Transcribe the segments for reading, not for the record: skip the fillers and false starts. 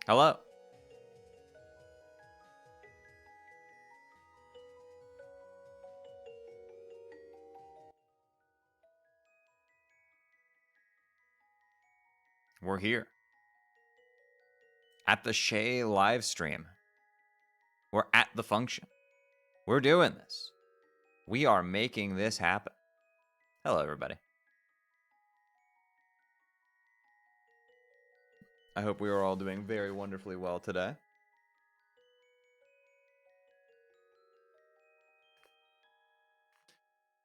Hello. We're here. At the Shay live stream. We're at the function. We're doing this. We are making this happen. Hello, everybody. I hope we are all doing very wonderfully well today.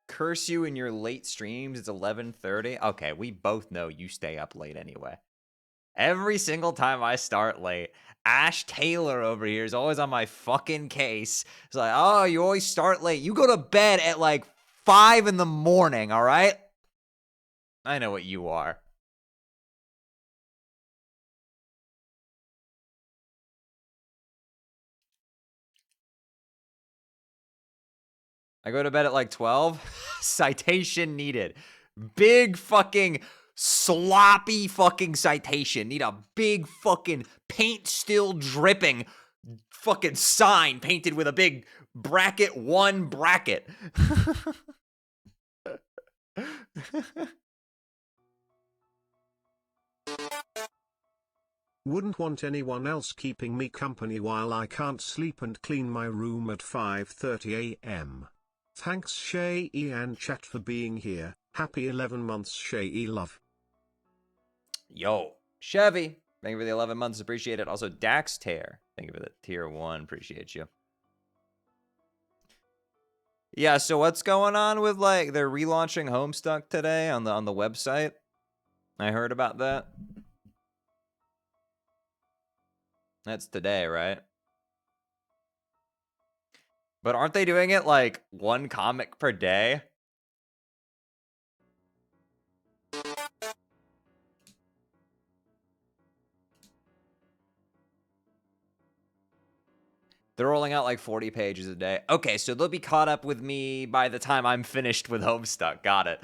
Curse you in your late streams. It's 11:30. Okay, we both know you stay up late anyway. Every single time I start late, Ash Taylor over here is always on my fucking case. It's like, oh, you always start late. You go to bed at like 5 in the morning, all right? I know what you are. I go to bed at like 12. Citation needed. Big fucking sloppy fucking citation. Need a big fucking paint still dripping fucking sign painted with a big bracket 1 bracket. Wouldn't want anyone else keeping me company while I can't sleep and clean my room at 5:30 AM. Thanks Shay and chat for being here. Happy 11 months Shay love. Yo, Chevy, thank you for the 11 months, appreciate it. Also, Dax Tear, thank you for the tier 1, appreciate you. Yeah, so what's going on with, like, they're relaunching Homestuck today on the website? I heard about that. That's today, right? But aren't they doing it, like, 1 comic per day? They're rolling out like 40 pages a day. Okay, so they'll be caught up with me by the time I'm finished with Homestuck. Got it.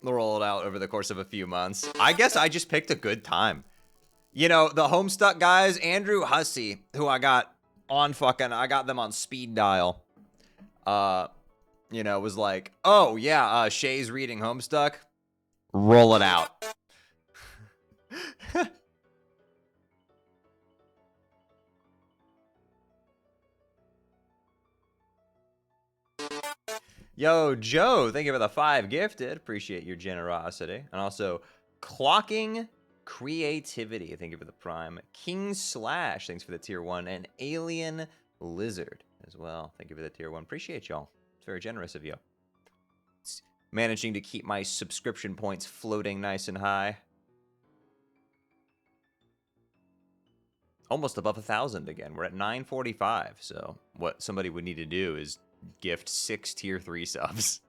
They'll roll it out over the course of a few months. I guess I just picked a good time. You know, the Homestuck guys, Andrew Hussey, who I got on I got them on speed dial. you know, was like, oh, yeah, Shay's reading Homestuck. Roll it out. Yo, Joe, thank you for the 5 gifted. Appreciate your generosity. And also, Clocking Creativity, thank you for the prime. King Slash, thanks for the tier 1. And Alien Lizard as well. Thank you for the tier 1. Appreciate y'all. It's very generous of you. It's managing to keep my subscription points floating nice and high. Almost above 1,000 again. We're at 945. So what somebody would need to do is gift 6 tier 3 subs.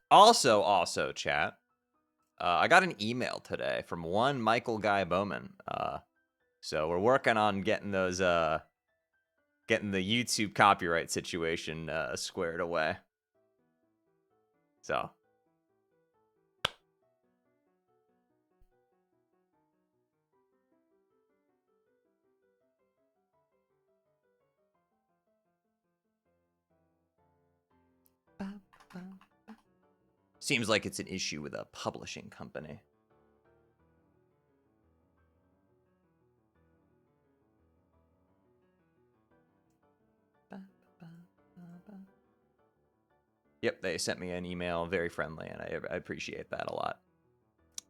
Also, chat. I got an email today from one Michael Guy Bowman. So we're working on getting those, getting the YouTube copyright situation squared away. So. Seems like it's an issue with a publishing company. Yep, they sent me an email, very friendly, and I appreciate that a lot.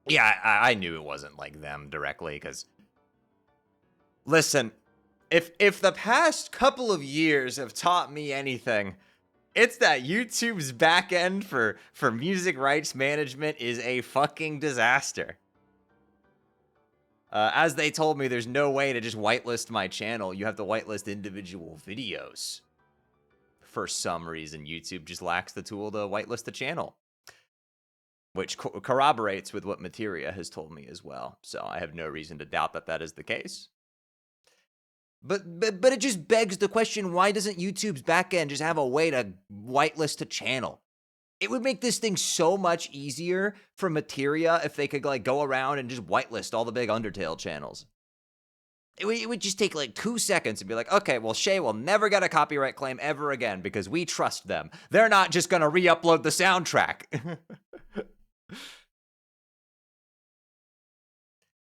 Yeah, I knew it wasn't like them directly, because... Listen, if the past couple of years have taught me anything, it's that YouTube's back end for music rights management is a fucking disaster. As they told me, there's no way to just whitelist my channel. You have to whitelist individual videos. For some reason, YouTube just lacks the tool to whitelist the channel. Which corroborates with what Materia has told me as well. So I have no reason to doubt that that is the case. But it just begs the question, why doesn't YouTube's backend just have a way to whitelist a channel? It would make this thing so much easier for Materia if they could like go around and just whitelist all the big Undertale channels. It would just take like 2 seconds and be like, okay, well, Shay will never get a copyright claim ever again because we trust them. They're not just going to re-upload the soundtrack.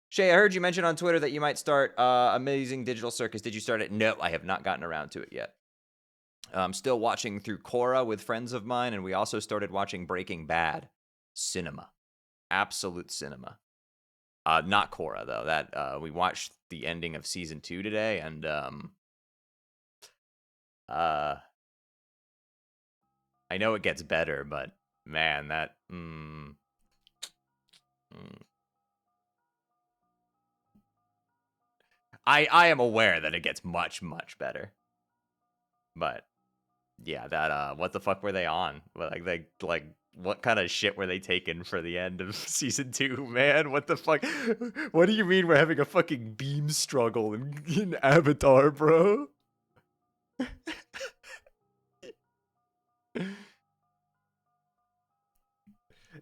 Shay, I heard you mention on Twitter that you might start Amazing Digital Circus. Did you start it? No, I have not gotten around to it yet. I'm still watching through Korra with friends of mine, and we also started watching Breaking Bad. Cinema. Absolute cinema. Not Korra, though. That we watched the ending of season 2 today, and I know it gets better, but man, that I am aware that it gets much, much better. But yeah, that what the fuck were they on? Like what kind of shit were they taking for the end of season 2, man? What the fuck? What do you mean we're having a fucking beam struggle in Avatar, bro?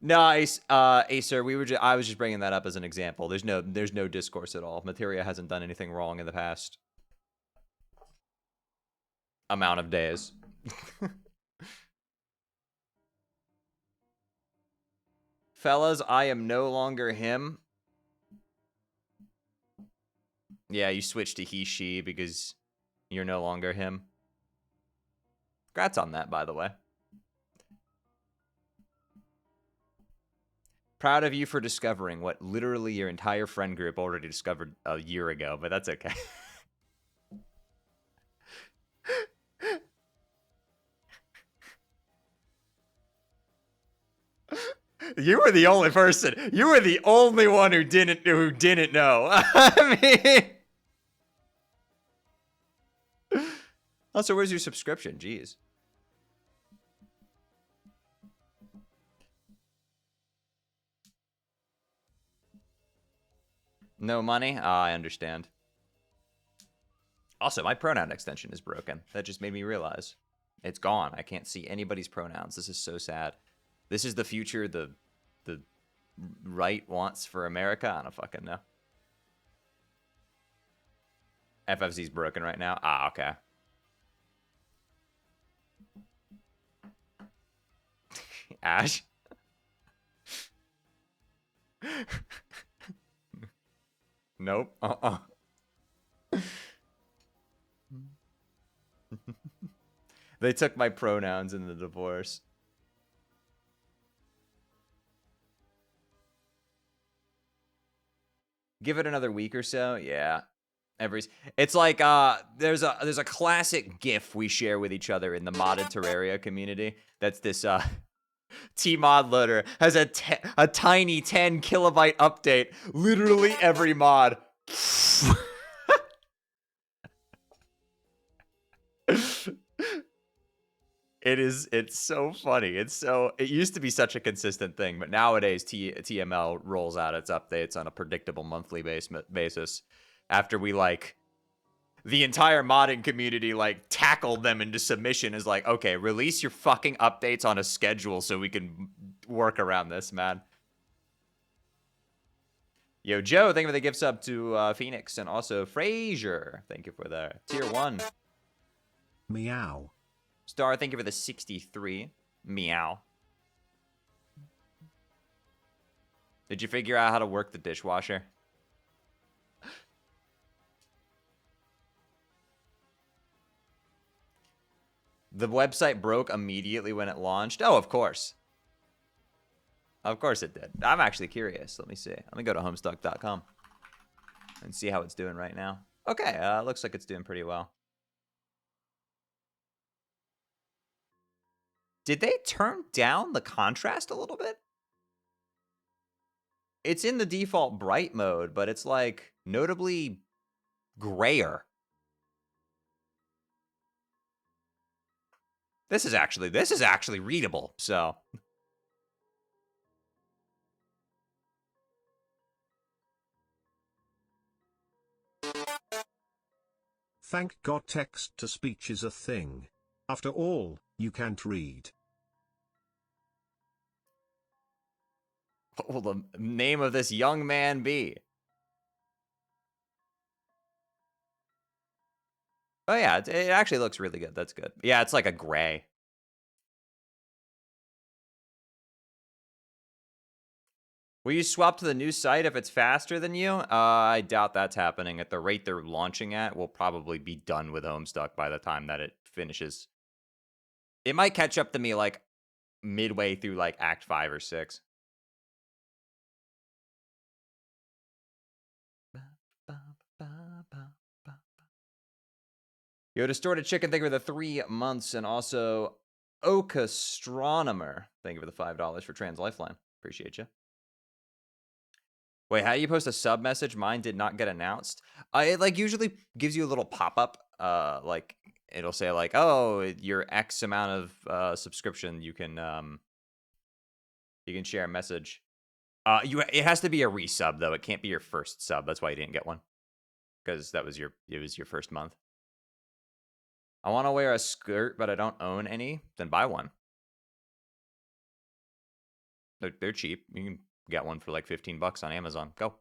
Nice, Acer. I was just bringing that up as an example. There's no discourse at all. Materia hasn't done anything wrong in the past amount of days. Fellas, I am no longer him. Yeah, you switched to he, she because you're no longer him. Congrats on that, by the way. Proud of you for discovering what literally your entire friend group already discovered a year ago, but that's okay. You were the only person. You were the only one who didn't know. I mean, also, where's your subscription? Jeez. No money? I understand. Also, my pronoun extension is broken. That just made me realize. It's gone. I can't see anybody's pronouns. This is so sad. This is the future, the right wants for America. I don't fucking know. FFZ's broken right now. Ah, okay. Ash. Nope. They took my pronouns in the divorce. Give it another week or so. Yeah. It's like there's a classic GIF we share with each other in the modded Terraria community. That's this Tmod loader has a tiny 10 kilobyte update. Literally every mod. It's so funny. It used to be such a consistent thing, but nowadays TML rolls out its updates on a predictable monthly basis after we the entire modding community tackled them into submission is like, okay, release your fucking updates on a schedule so we can work around this, man. Yo, Joe, thank you for the gift sub to Phoenix, and also Frazier, thank you for the tier 1. Meow. Star, thank you for the 63. Meow. Did you figure out how to work the dishwasher? The website broke immediately when it launched. Oh, of course. Of course it did. I'm actually curious. Let me see. Let me go to Homestuck.com and see how it's doing right now. Okay, looks like it's doing pretty well. Did they turn down the contrast a little bit? It's in the default bright mode, but it's notably grayer. This is actually readable, so. Thank God text-to-speech is a thing. After all, you can't read. What will the name of this young man be? Oh yeah, it actually looks really good. That's good. Yeah, it's like a gray. Will you swap to the new site if it's faster than you? I doubt that's happening. At the rate they're launching at, we'll probably be done with Homestuck by the time that it finishes. It might catch up to me midway through Act 5 or 6. Yo, Distorted Chicken, thank you for the 3 months, and also Okastronomer, thank you for the $5 for Trans Lifeline. Appreciate you. Wait, how do you post a sub message? Mine did not get announced. It usually gives you a little pop-up. It'll say oh, your X amount of subscription, you can share a message. It has to be a resub though. It can't be your first sub. That's why you didn't get one, because it was your first month. I want to wear a skirt, but I don't own any. Then buy one. They're cheap. You can get one for $15 on Amazon. Go.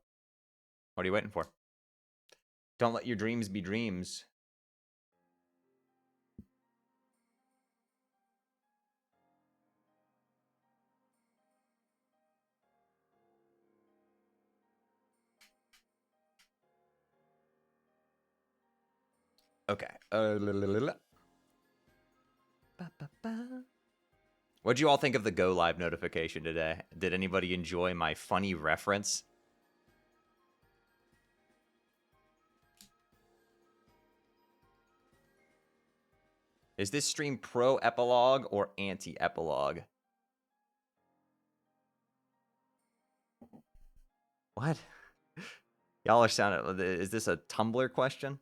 What are you waiting for? Don't let your dreams be dreams. Okay. What'd you all think of the Go Live notification today? Did anybody enjoy my funny reference? Is this stream pro epilogue or anti epilogue? What? Y'all are sounding. Is this a Tumblr question?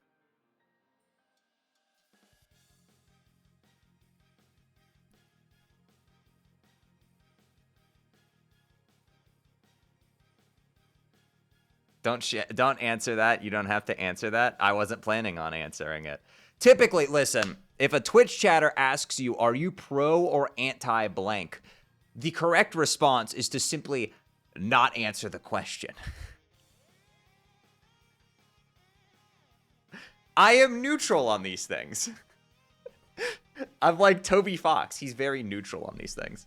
Don't answer that. You don't have to answer that. I wasn't planning on answering it. Typically, listen, if a Twitch chatter asks you, are you pro or anti blank? The correct response is to simply not answer the question. I am neutral on these things. I'm like Toby Fox. He's very neutral on these things.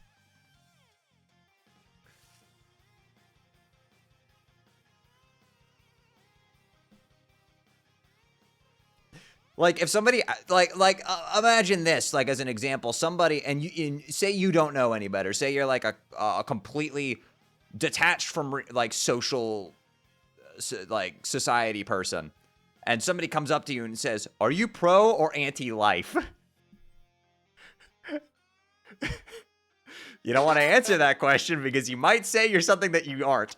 Like if somebody imagine this, like as an example, somebody and say you don't know any better. Say you're like a completely detached from like social like society person, and somebody comes up to you and says, "Are you pro or anti-life?" You don't want to answer that question because you might say you're something that you aren't.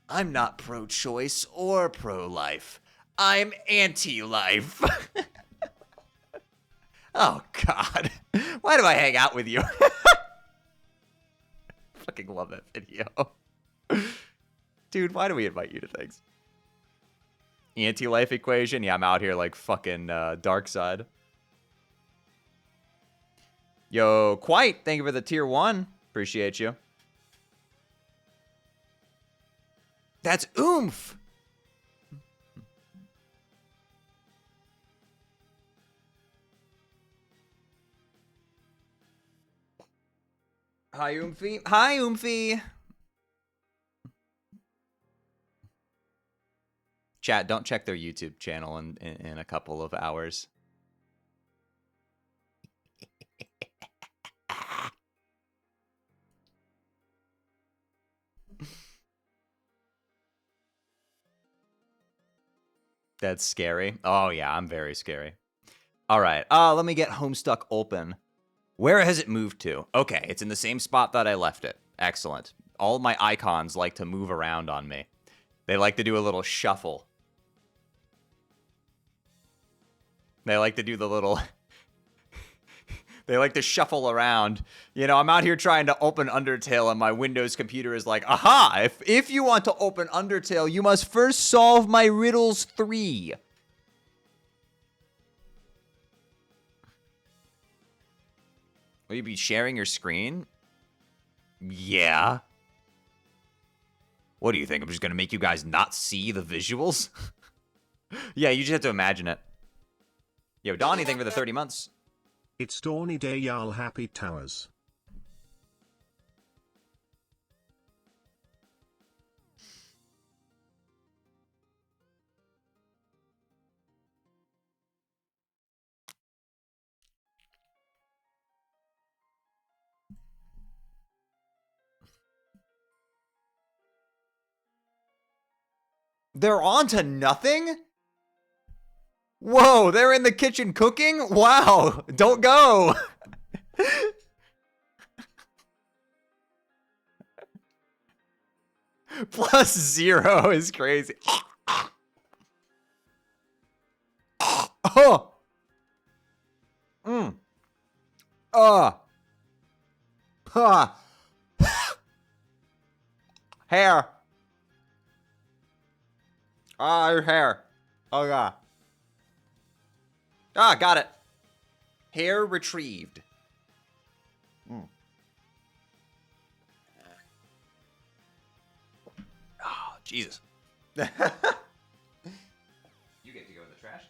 I'm not pro-choice or pro-life. I'm anti-life. Oh, God. Why do I hang out with you? Fucking love that video. Dude, why do we invite you to things? Anti-life equation? Yeah, I'm out here like fucking dark side. Yo, Quite, thank you for the tier 1. Appreciate you. That's oomph. Hi, Oomphy. Hi, Oomphy. Chat, don't check their YouTube channel in a couple of hours. That's scary. Oh, yeah, I'm very scary. All right, let me get Homestuck open. Where has it moved to? Okay, it's in the same spot that I left it. Excellent. All my icons like to move around on me. They like to do a little shuffle. They like to do the little... They like to shuffle around. You know, I'm out here trying to open Undertale, and my Windows computer is like, aha! If you want to open Undertale, you must first solve my riddles 3. Will you be sharing your screen? Yeah. What do you think? I'm just going to make you guys not see the visuals? Yeah, you just have to imagine it. Yo, Donnie, thank you for the 30 months. It's Dawny Day, y'all. Happy Towers. They're on to nothing? Whoa, they're in the kitchen cooking? Wow, don't go. +0 is crazy. Oh. Huh. Hair. Ah, your hair. Oh, yeah. Ah, got it. Hair retrieved. Oh, Jesus. You get to go in the trash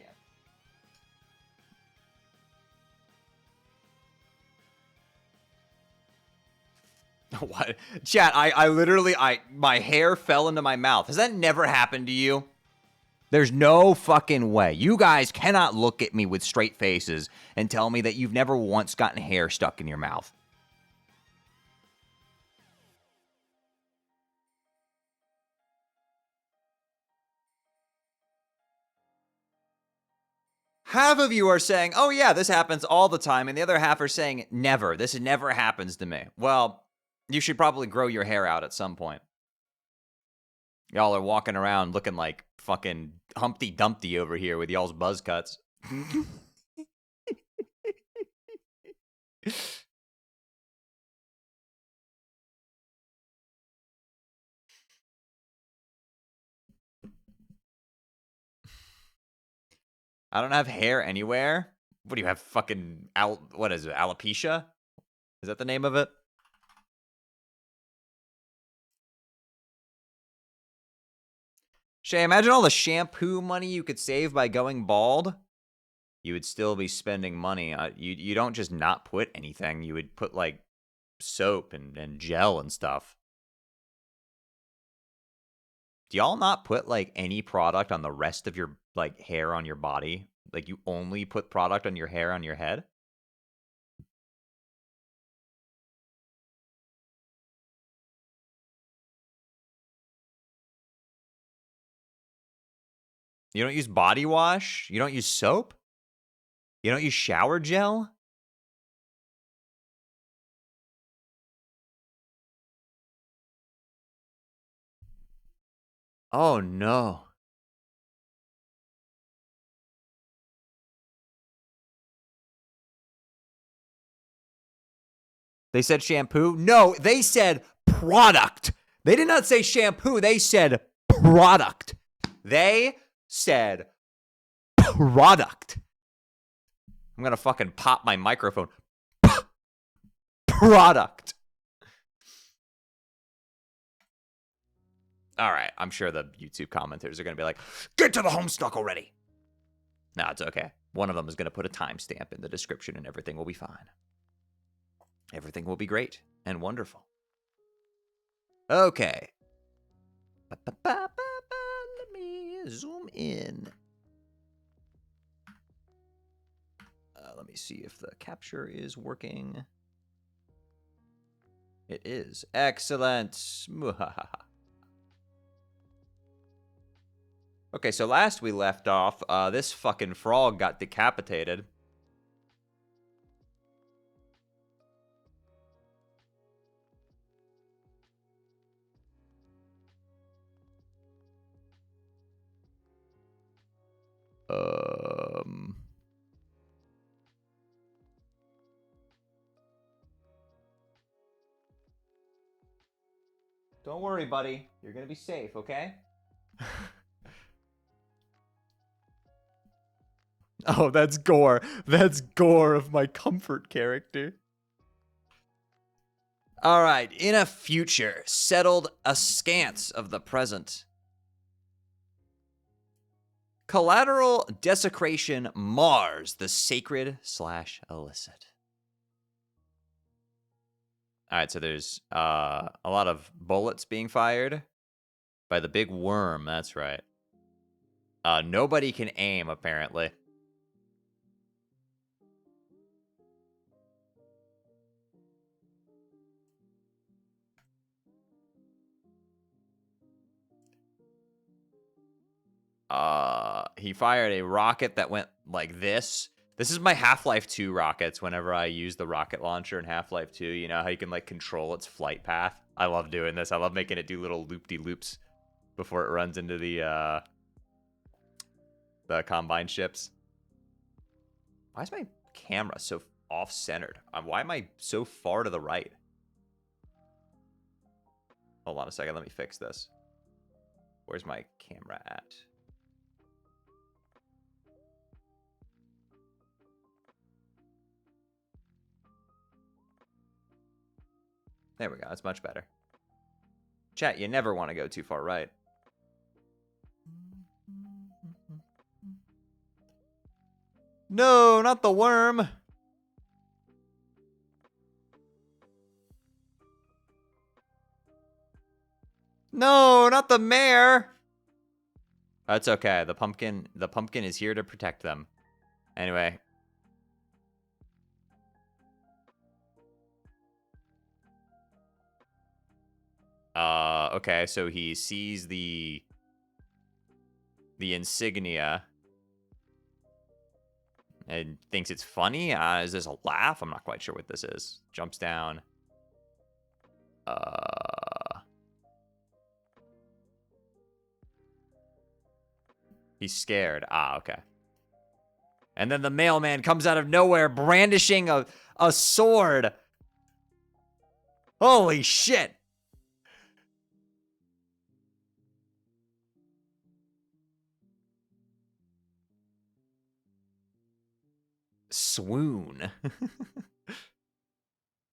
can. What? Chat, I literally, my hair fell into my mouth. Has that never happened to you? There's no fucking way. You guys cannot look at me with straight faces and tell me that you've never once gotten hair stuck in your mouth. Half of you are saying, oh yeah, this happens all the time, and the other half are saying, never. This never happens to me. Well, you should probably grow your hair out at some point. Y'all are walking around looking like fucking Humpty Dumpty over here with y'all's buzz cuts. I don't have hair anywhere. What do you have? Fucking what is it? Alopecia? Is that the name of it? Shay, imagine all the shampoo money you could save by going bald. You would still be spending money. You don't just not put anything. You would put, like, soap and gel and stuff. Do y'all not put, like, any product on the rest of your, like, hair on your body? Like, you only put product on your hair on your head? You don't use body wash? You don't use soap? You don't use shower gel? Oh, no. They said shampoo? No, they said product. They did not say shampoo. They said product. They said product. I'm going to fucking pop my microphone. Product. All right, I'm sure the YouTube commenters are going to be like, get to the Homestuck already. No, it's okay. One of them is going to put a timestamp in the description and everything will be fine. Everything will be great and wonderful. Okay. Let me zoom in. Let me see if the capture is working. It is. Excellent. Okay, so last we left off, this fucking frog got decapitated. Don't worry, buddy. You're gonna be safe, okay? Oh, that's gore. That's gore of my comfort character. All right, in a future, settled askance of the present. Collateral desecration mars the sacred/illicit. All right, so there's a lot of bullets being fired by the big worm. That's right. Nobody can aim, apparently. He fired a rocket that went like this. This is my Half-Life 2 rockets whenever I use the rocket launcher in Half-Life 2. You know how you can, like, control its flight path? I love doing this. I love making it do little loop-de-loops before it runs into the Combine ships. Why is my camera so off-centered? Why am I so far to the right? Hold on a second. Let me fix this. Where's my camera at? There we go. That's much better. Chat, you never want to go too far right. No, not the worm. No, not the mayor. That's okay. The pumpkin is here to protect them. Anyway. Okay, so he sees the insignia and thinks it's funny. Is this a laugh? I'm not quite sure what this is. Jumps down. He's scared. Okay. And then the mailman comes out of nowhere brandishing a sword. Holy shit. Swoon.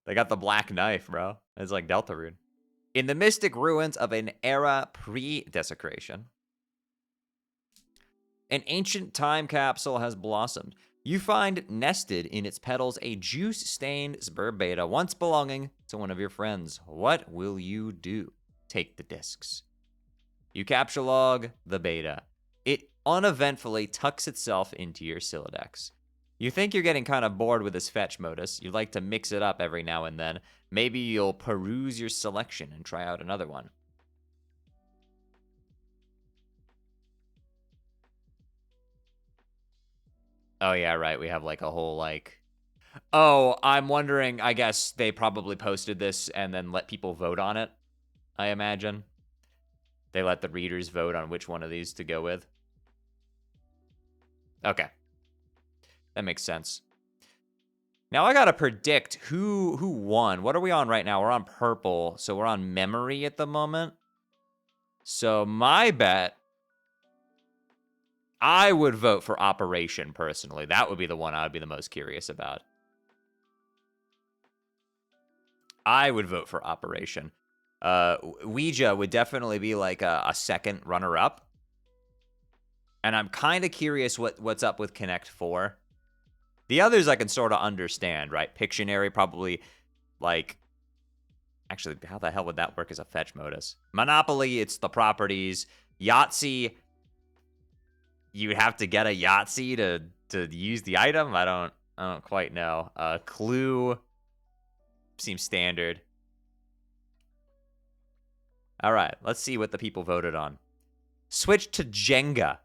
They got the black knife, bro. It's like Deltarune. In the mystic ruins of an era pre-desecration, An ancient time capsule has blossomed. You find nested in its petals a juice-stained sperm once belonging to one of your friends. What will you do? Take the discs. You capture log the beta. It uneventfully tucks itself into your Sylladex. You think you're getting kind of bored with this fetch modus. You'd like to mix it up every now and then. Maybe you'll peruse your selection and try out another one. Oh, yeah, right. We have like a whole like... Oh, I'm wondering, I guess they probably posted this and then let people vote on it, I imagine. They let the readers vote on which one of these to go with. Okay. That makes sense. Now I gotta predict who won. What are we on right now? We're on purple, so we're on memory at the moment. So my bet... I would vote for Operation, personally. That would be the one I would be the most curious about. I would vote for Operation. Ouija would definitely be like a second runner-up. And I'm kind of curious what's up with Connect 4. The others I can sort of understand, right? Pictionary probably, like... Actually, how the hell would that work as a fetch modus? Monopoly, it's the properties. Yahtzee... You would have to get a Yahtzee to use the item? I don't quite know. Clue seems standard. All right, let's see what the people voted on. Switch to Jenga.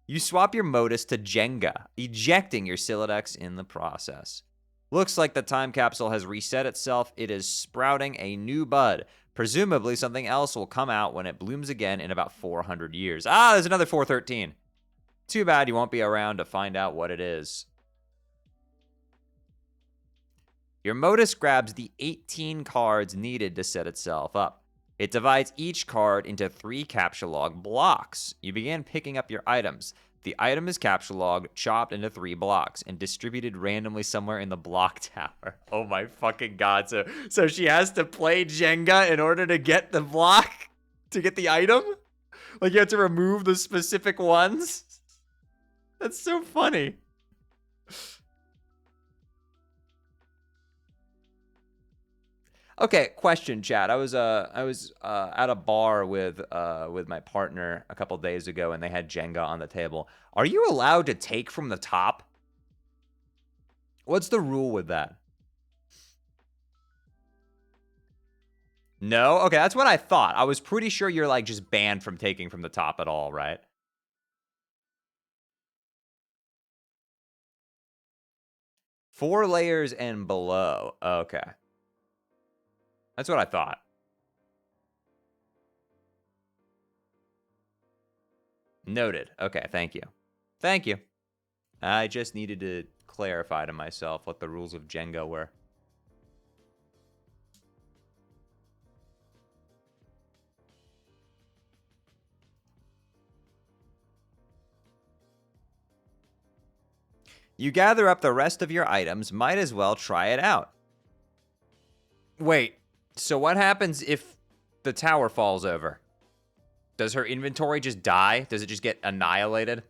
You swap your modus to Jenga, ejecting your Sylladex in the process. Looks like the time capsule has reset itself. It is sprouting a new bud. Presumably something else will come out when it blooms again in about 400 years. Ah, there's another 413. Too bad you won't be around to find out what it is. Your modus grabs the 18 cards needed to set itself up. It divides each card into 3 capture log blocks. You begin picking up your items. The item is capture log, chopped into 3 blocks, and distributed randomly somewhere in the block tower. Oh my fucking god. So she has to play Jenga in order to get the block? To get the item? Like you have to remove the specific ones? That's so funny. Okay, question, chat. I was at a bar with my partner a couple days ago, and they had Jenga on the table. Are you allowed to take from the top? What's the rule with that? No? Okay, that's what I thought. I was pretty sure you're like just banned from taking from the top at all, right? Four layers and below. Okay. That's what I thought. Noted. Okay, thank you. Thank you. I just needed to clarify to myself what the rules of Jenga were. You gather up the rest of your items, might as well try it out. Wait, so what happens if the tower falls over? Does her inventory just die? Does it just get annihilated?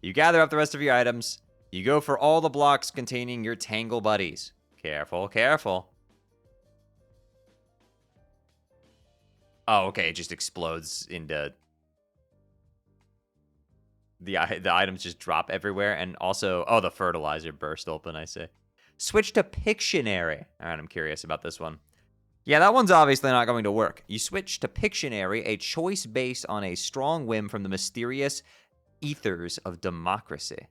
You gather up the rest of your items. You go for all the blocks containing your Tangle buddies. Careful, careful. Oh, okay, it just explodes into... The items just drop everywhere, and also... Oh, the fertilizer burst open, I see. Switch to Pictionary. All right, I'm curious about this one. Yeah, that one's obviously not going to work. You switch to Pictionary, a choice based on a strong whim from the mysterious ethers of democracy.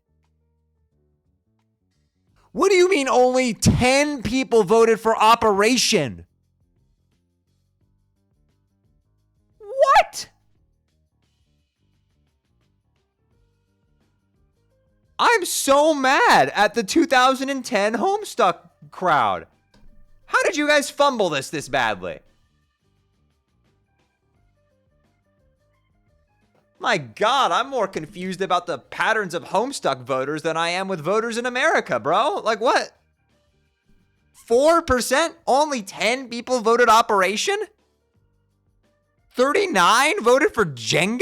What do you mean only 10 people voted for Operation? What? I'm so mad at the 2010 Homestuck crowd. How did you guys fumble this badly? My God, I'm more confused about the patterns of Homestuck voters than I am with voters in America, bro. Like what? 4%? Only 10 people voted Operation? 39 voted for Jenga?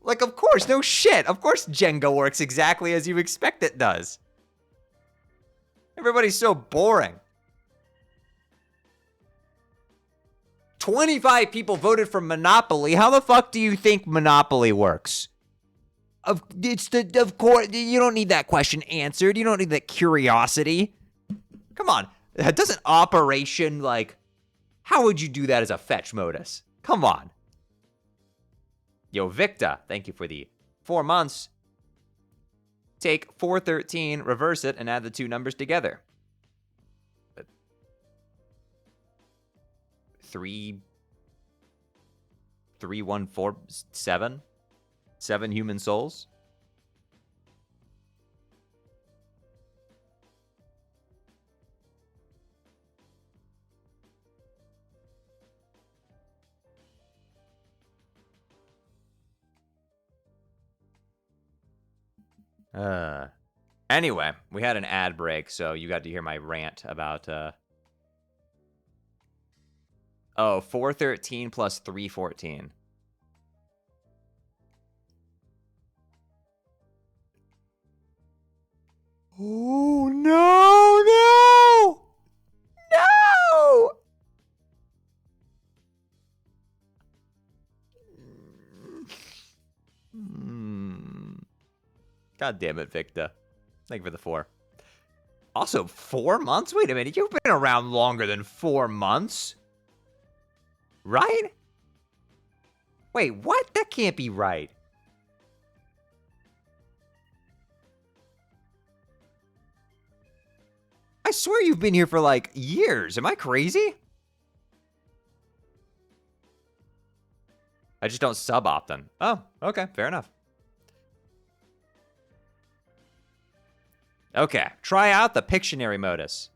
Like, of course, no shit. Of course Jenga works exactly as you expect it does. Everybody's so boring. 25 people voted for Monopoly. How the fuck do you think Monopoly works? Of course, you don't need that question answered. You don't need that curiosity. Come on. Doesn't Operation, like, how would you do that as a fetch modus? Come on. Yo, Victa, thank you for the 4 months. Take 413, reverse it, and add the two numbers together. 3,147? 7 human souls? Anyway, we had an ad break, so you got to hear my rant about, 413 plus 314. Oh, no, no! God damn it, Victa. Thank you for the 4. Also, 4 months? Wait a minute, you've been around longer than 4 months. Right? Wait, what? That can't be right. I swear you've been here for, like, years. Am I crazy? I just don't sub often. Oh, okay, fair enough. Okay, try out the Pictionary modus.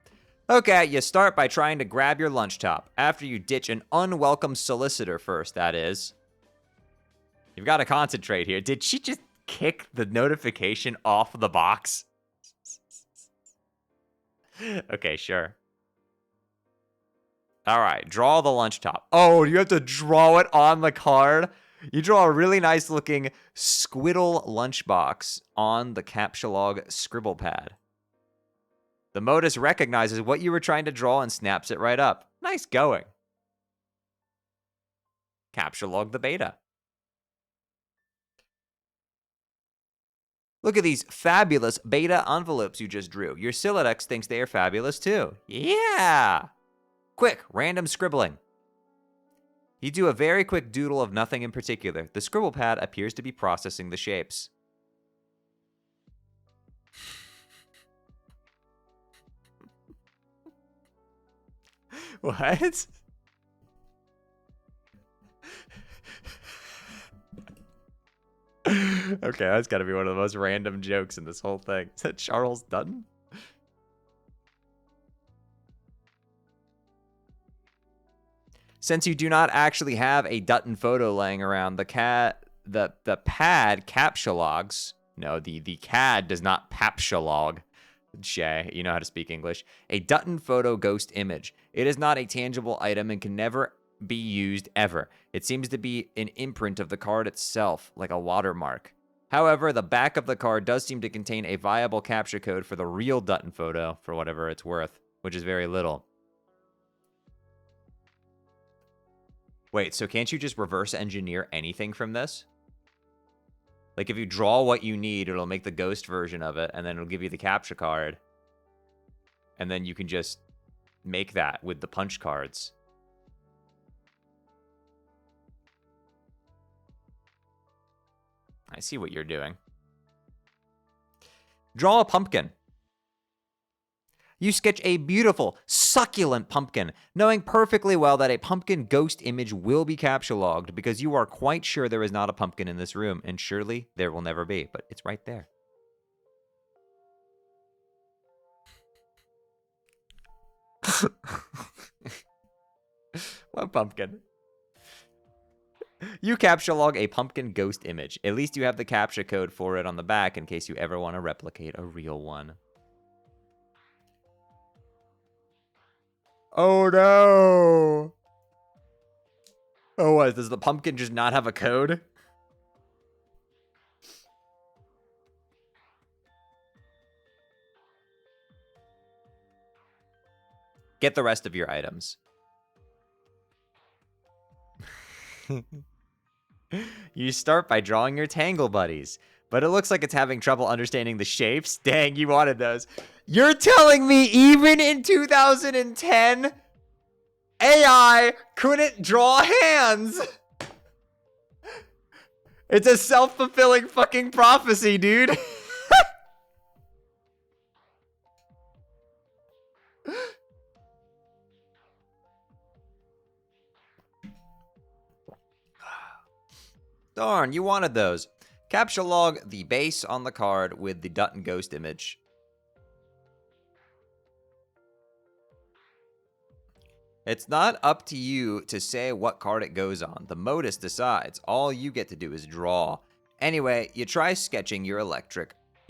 Okay, you start by trying to grab your lunch top, after you ditch an unwelcome solicitor first, that is. You've got to concentrate here. Did she just kick the notification off the box? Okay, sure. All right, draw the lunch top. Oh, you have to draw it on the card? You draw a really nice looking squiddle lunchbox on the Captcha scribble pad. The modus recognizes what you were trying to draw and snaps it right up. Nice going. Captcha the beta. Look at these fabulous beta envelopes you just drew. Your Siladex thinks they are fabulous too. Yeah! Quick, random scribbling. You do a very quick doodle of nothing in particular. The scribble pad appears to be processing the shapes. What? Okay, that's gotta be one of the most random jokes in this whole thing. Is that Charles Dutton? Since you do not actually have a Dutton photo laying around, the pad captcha no, the CAD does not papshalog. Shay, you know how to speak English. A Dutton photo ghost image. It is not a tangible item and can never be used ever. It seems to be an imprint of the card itself, like a watermark. However, the back of the card does seem to contain a viable captcha code for the real Dutton photo, for whatever it's worth, which is very little. Wait, so can't you just reverse engineer anything from this? Like, if you draw what you need, it'll make the ghost version of it, and then it'll give you the captcha card. And then you can just make that with the punch cards. I see what you're doing. Draw a pumpkin. You sketch a beautiful, succulent pumpkin, knowing perfectly well that a pumpkin ghost image will be captcha because you are quite sure there is not a pumpkin in this room, and surely there will never be, but it's right there. What pumpkin? You captcha a pumpkin ghost image. At least you have the captcha code for it on the back in case you ever want to replicate a real one. Oh no! Oh, what? Does the pumpkin just not have a code? Get the rest of your items. You start by drawing your Tangle buddies, but it looks like it's having trouble understanding the shapes. Dang, you wanted those. You're telling me even in 2010, AI couldn't draw hands? It's a self-fulfilling fucking prophecy, dude. Darn, you wanted those. Capture log the base on the card with the Dutton Ghost image. It's not up to you to say what card it goes on. The modus decides. All you get to do is draw. Anyway, you try sketching your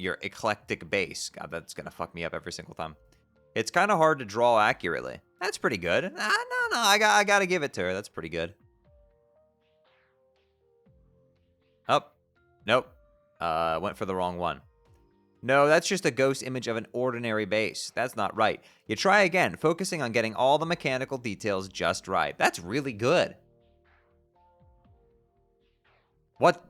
eclectic base. God, that's gonna fuck me up every single time. It's kind of hard to draw accurately. That's pretty good. No, I gotta give it to her. That's pretty good. Oh, nope. Went for the wrong one. No, that's just a ghost image of an ordinary base. That's not right. You try again, focusing on getting all the mechanical details just right. That's really good. What?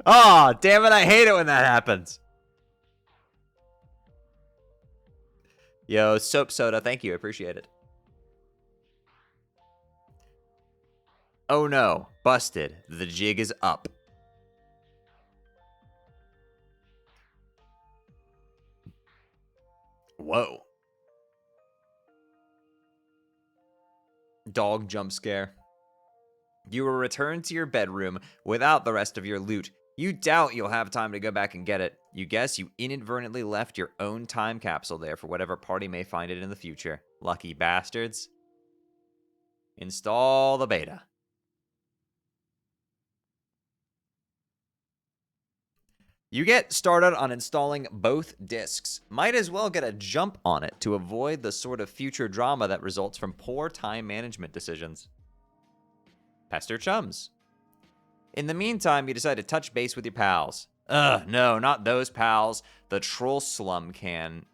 Oh, damn it, I hate it when that happens. Yo, Soap Soda, thank you, I appreciate it. Oh no, busted. The jig is up. Whoa. Dog jump scare. You will return to your bedroom without the rest of your loot. You doubt you'll have time to go back and get it. You guess you inadvertently left your own time capsule there for whatever party may find it in the future. Lucky bastards. Install the beta. You get started on installing both discs. Might as well get a jump on it to avoid the sort of future drama that results from poor time management decisions. Pester chums. In the meantime, you decide to touch base with your pals. Ugh, no, not those pals. The troll slum can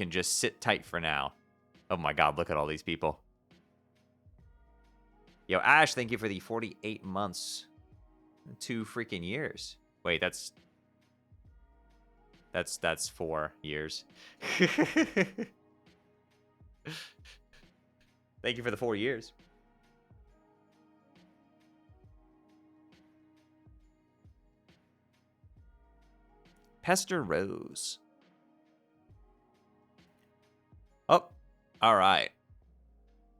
just sit tight for now. Oh my god, look at all these people. Yo, Ash, thank you for the 48 months. 2 freaking years. Wait, that's 4 years. Thank you for the 4 years. Pester Rose. Oh, all right.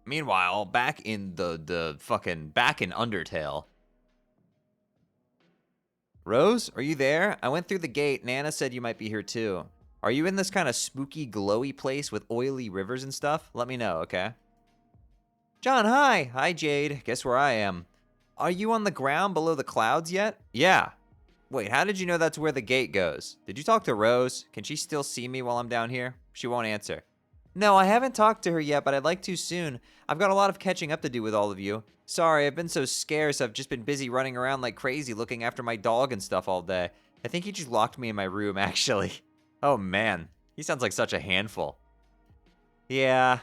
Meanwhile, back in back in Undertale. Rose, are you there? I went through the gate. Nana said you might be here too. Are you in this kind of spooky, glowy place with oily rivers and stuff? Let me know, okay? John, hi. Hi, Jade. Guess where I am. Are you on the ground below the clouds yet? Yeah. Wait, how did you know that's where the gate goes? Did you talk to Rose? Can she still see me while I'm down here? She won't answer. No, I haven't talked to her yet, but I'd like to soon. I've got a lot of catching up to do with all of you. Sorry, I've been so scarce. I've just been busy running around like crazy looking after my dog and stuff all day. I think he just locked me in my room, actually. Oh, man. He sounds like such a handful. Yeah.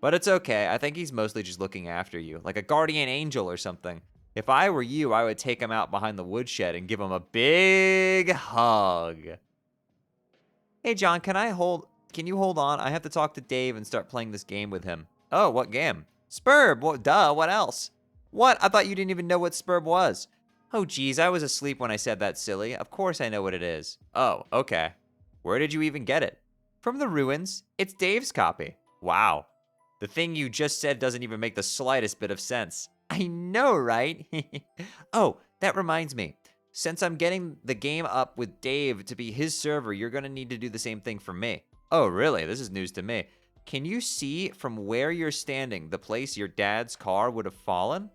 But it's okay. I think he's mostly just looking after you, like a guardian angel or something. If I were you, I would take him out behind the woodshed and give him a big hug. Hey, John, can you hold on? I have to talk to Dave and start playing this game with him. Oh, what game? Spurb. Well, duh, what else? What? I thought you didn't even know what Spurb was. Oh, geez, I was asleep when I said that, silly. Of course I know what it is. Oh, okay. Where did you even get it? From the ruins. It's Dave's copy. Wow. The thing you just said doesn't even make the slightest bit of sense. I know, right? Oh, that reminds me. Since I'm getting the game up with Dave to be his server, you're going to need to do the same thing for me. Oh, really? This is news to me. Can you see from where you're standing the place your dad's car would have fallen?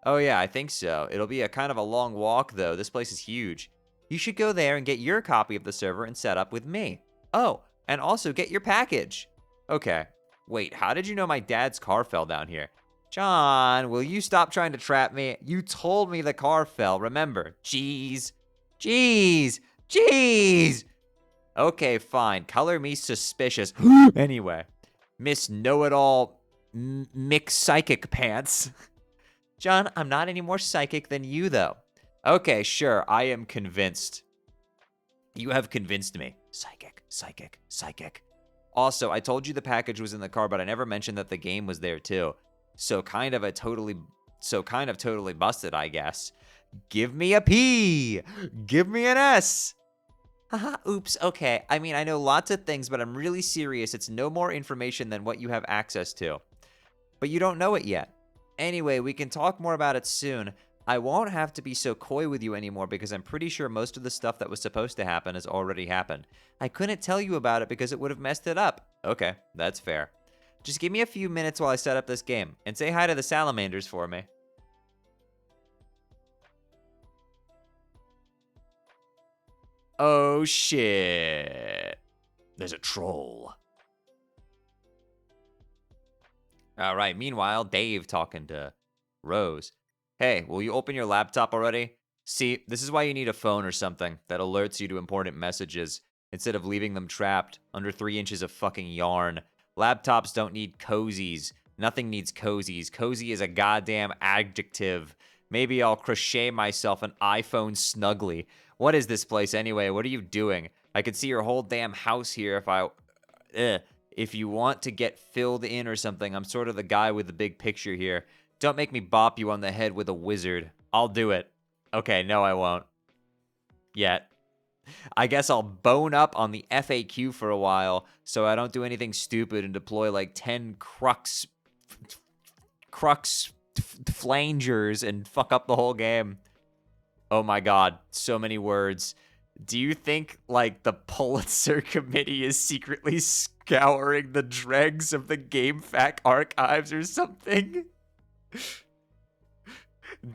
Oh, yeah, I think so. It'll be a kind of a long walk, though. This place is huge. You should go there and get your copy of the server and set up with me. Oh, and also get your package. Okay. Wait, how did you know my dad's car fell down here? John, will you stop trying to trap me? You told me the car fell, remember. Jeez. Jeez. Jeez. Okay, fine. Color me suspicious. Anyway. Miss Know-It-All Mix Psychic Pants. John, I'm not any more psychic than you, though. Okay, sure. I am convinced. You have convinced me. Psychic, psychic, psychic. Also, I told you the package was in the car, but I never mentioned that the game was there, too. So kind of totally busted, I guess. Give me a P. Give me an S. Haha, oops, okay. I mean, I know lots of things, but I'm really serious. It's no more information than what you have access to. But you don't know it yet. Anyway, we can talk more about it soon. I won't have to be so coy with you anymore because I'm pretty sure most of the stuff that was supposed to happen has already happened. I couldn't tell you about it because it would have messed it up. Okay, that's fair. Just give me a few minutes while I set up this game, and say hi to the salamanders for me. Oh shit. There's a troll. Alright, meanwhile, Dave talking to Rose. Hey, will you open your laptop already? See, this is why you need a phone or something that alerts you to important messages, instead of leaving them trapped under 3 inches of fucking yarn. Laptops don't need cozies. Nothing needs cozies. Cozy is a goddamn adjective. Maybe I'll crochet myself an iPhone snuggly. What is this place anyway? What are you doing? I could see your whole damn house here if you want to get filled in or something. I'm sort of the guy with the big picture here. Don't make me bop you on the head with a wizard. I'll do it. Okay, no I won't. Yet. I guess I'll bone up on the FAQ for a while so I don't do anything stupid and deploy like 10 crux flangers and fuck up the whole game. Oh my god, so many words. Do you think, like, the Pulitzer Committee is secretly scouring the dregs of the GameFAQ archives or something?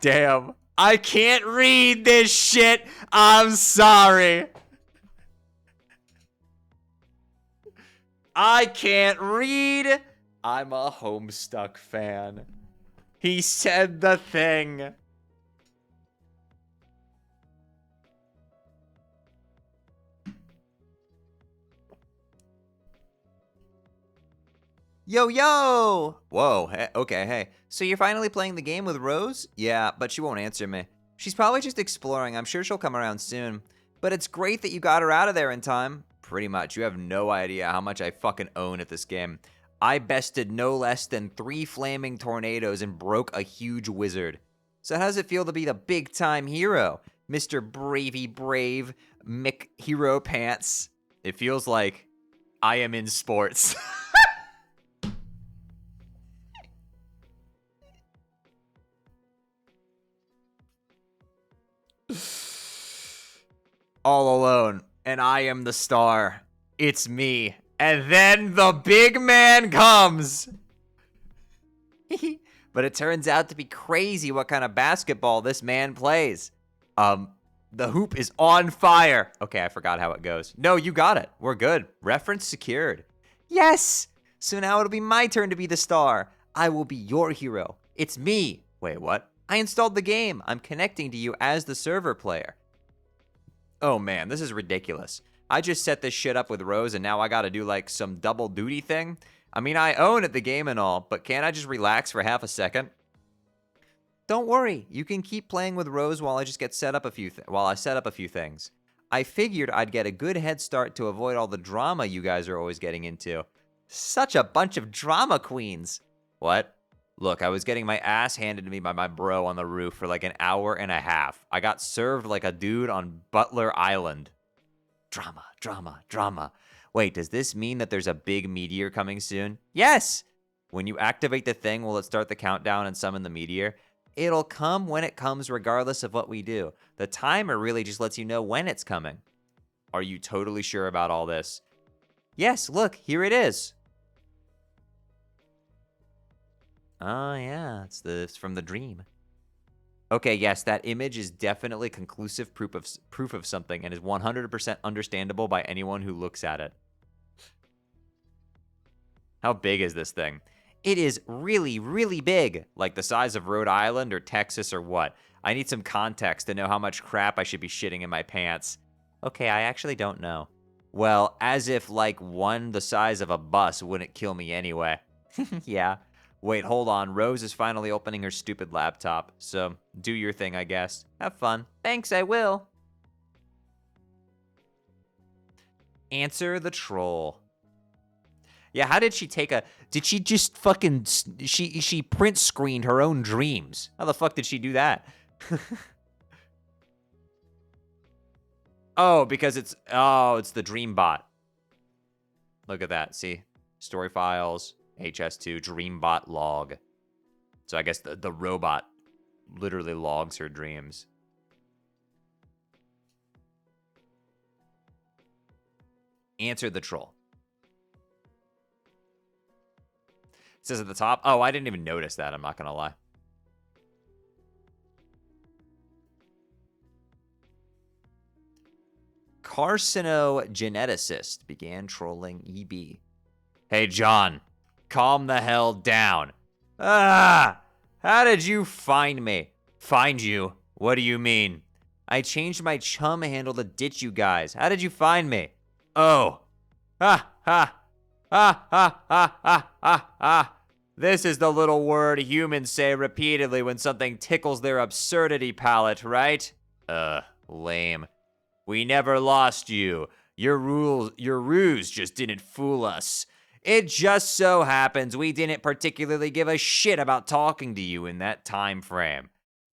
Damn. I can't read this shit. I'm sorry. I can't read. I'm a Homestuck fan. He said the thing. Yo, yo! Whoa, hey, okay, hey. So you're finally playing the game with Rose? Yeah, but she won't answer me. She's probably just exploring. I'm sure she'll come around soon. But it's great that you got her out of there in time. Pretty much. You have no idea how much I fucking own at this game. I bested no less than 3 flaming tornadoes and broke a huge wizard. So how does it feel to be the big-time hero, Mr. Bravey Brave Mick Hero Pants? It feels like I am in sports. All alone, and I am the star. It's me. And then the big man comes. But it turns out to be crazy what kind of basketball this man plays. The hoop is on fire. Okay, I forgot how it goes. No, you got it. We're good. Reference secured. Yes! So now it'll be my turn to be the star. I will be your hero. It's me. Wait, what? I installed the game. I'm connecting to you as the server player. Oh man, this is ridiculous. I just set this shit up with Rose and now I gotta do like some double duty thing. I mean, I own at the game and all, but can't I just relax for half a second? Don't worry, you can keep playing with Rose while I just get set up a few things. I figured I'd get a good head start to avoid all the drama you guys are always getting into. Such a bunch of drama queens. What? Look, I was getting my ass handed to me by my bro on the roof for like an hour and a half. I got served like a dude on Butler Island. Drama, drama, drama. Wait, does this mean that there's a big meteor coming soon? Yes! When you activate the thing, will it start the countdown and summon the meteor? It'll come when it comes regardless of what we do. The timer really just lets you know when it's coming. Are you totally sure about all this? Yes, look, here it is. Oh, yeah, it's from the dream. Okay, yes, that image is definitely conclusive proof of something and is 100% understandable by anyone who looks at it. How big is this thing? It is really, really big. Like the size of Rhode Island or Texas or what? I need some context to know how much crap I should be shitting in my pants. Okay, I actually don't know. Well, as if like one the size of a bus wouldn't kill me anyway. Yeah. Wait, hold on. Rose is finally opening her stupid laptop. So, do your thing, I guess. Have fun. Thanks, I will. Answer the troll. Yeah, how did she take a... Did she just fucking... She print screened her own dreams. How the fuck did she do that? Oh, because it's... Oh, it's the dream bot. Look at that, see? Story files, HS2, Dreambot log. So I guess the robot literally logs her dreams. Answer the troll. It says at the top. Oh, I didn't even notice that, I'm not gonna lie. Carcinogeneticist began trolling EB. Hey, John, calm the hell down. Ah! How did you find me? Find you? What do you mean? I changed my chum handle to ditch you guys. How did you find me? Oh. Ha, ha. Ha, ha, ha, ha, ha, ha. This is the little word humans say repeatedly when something tickles their absurdity palate, right? Lame. We never lost you. Your ruse just didn't fool us. It just so happens we didn't particularly give a shit about talking to you in that time frame.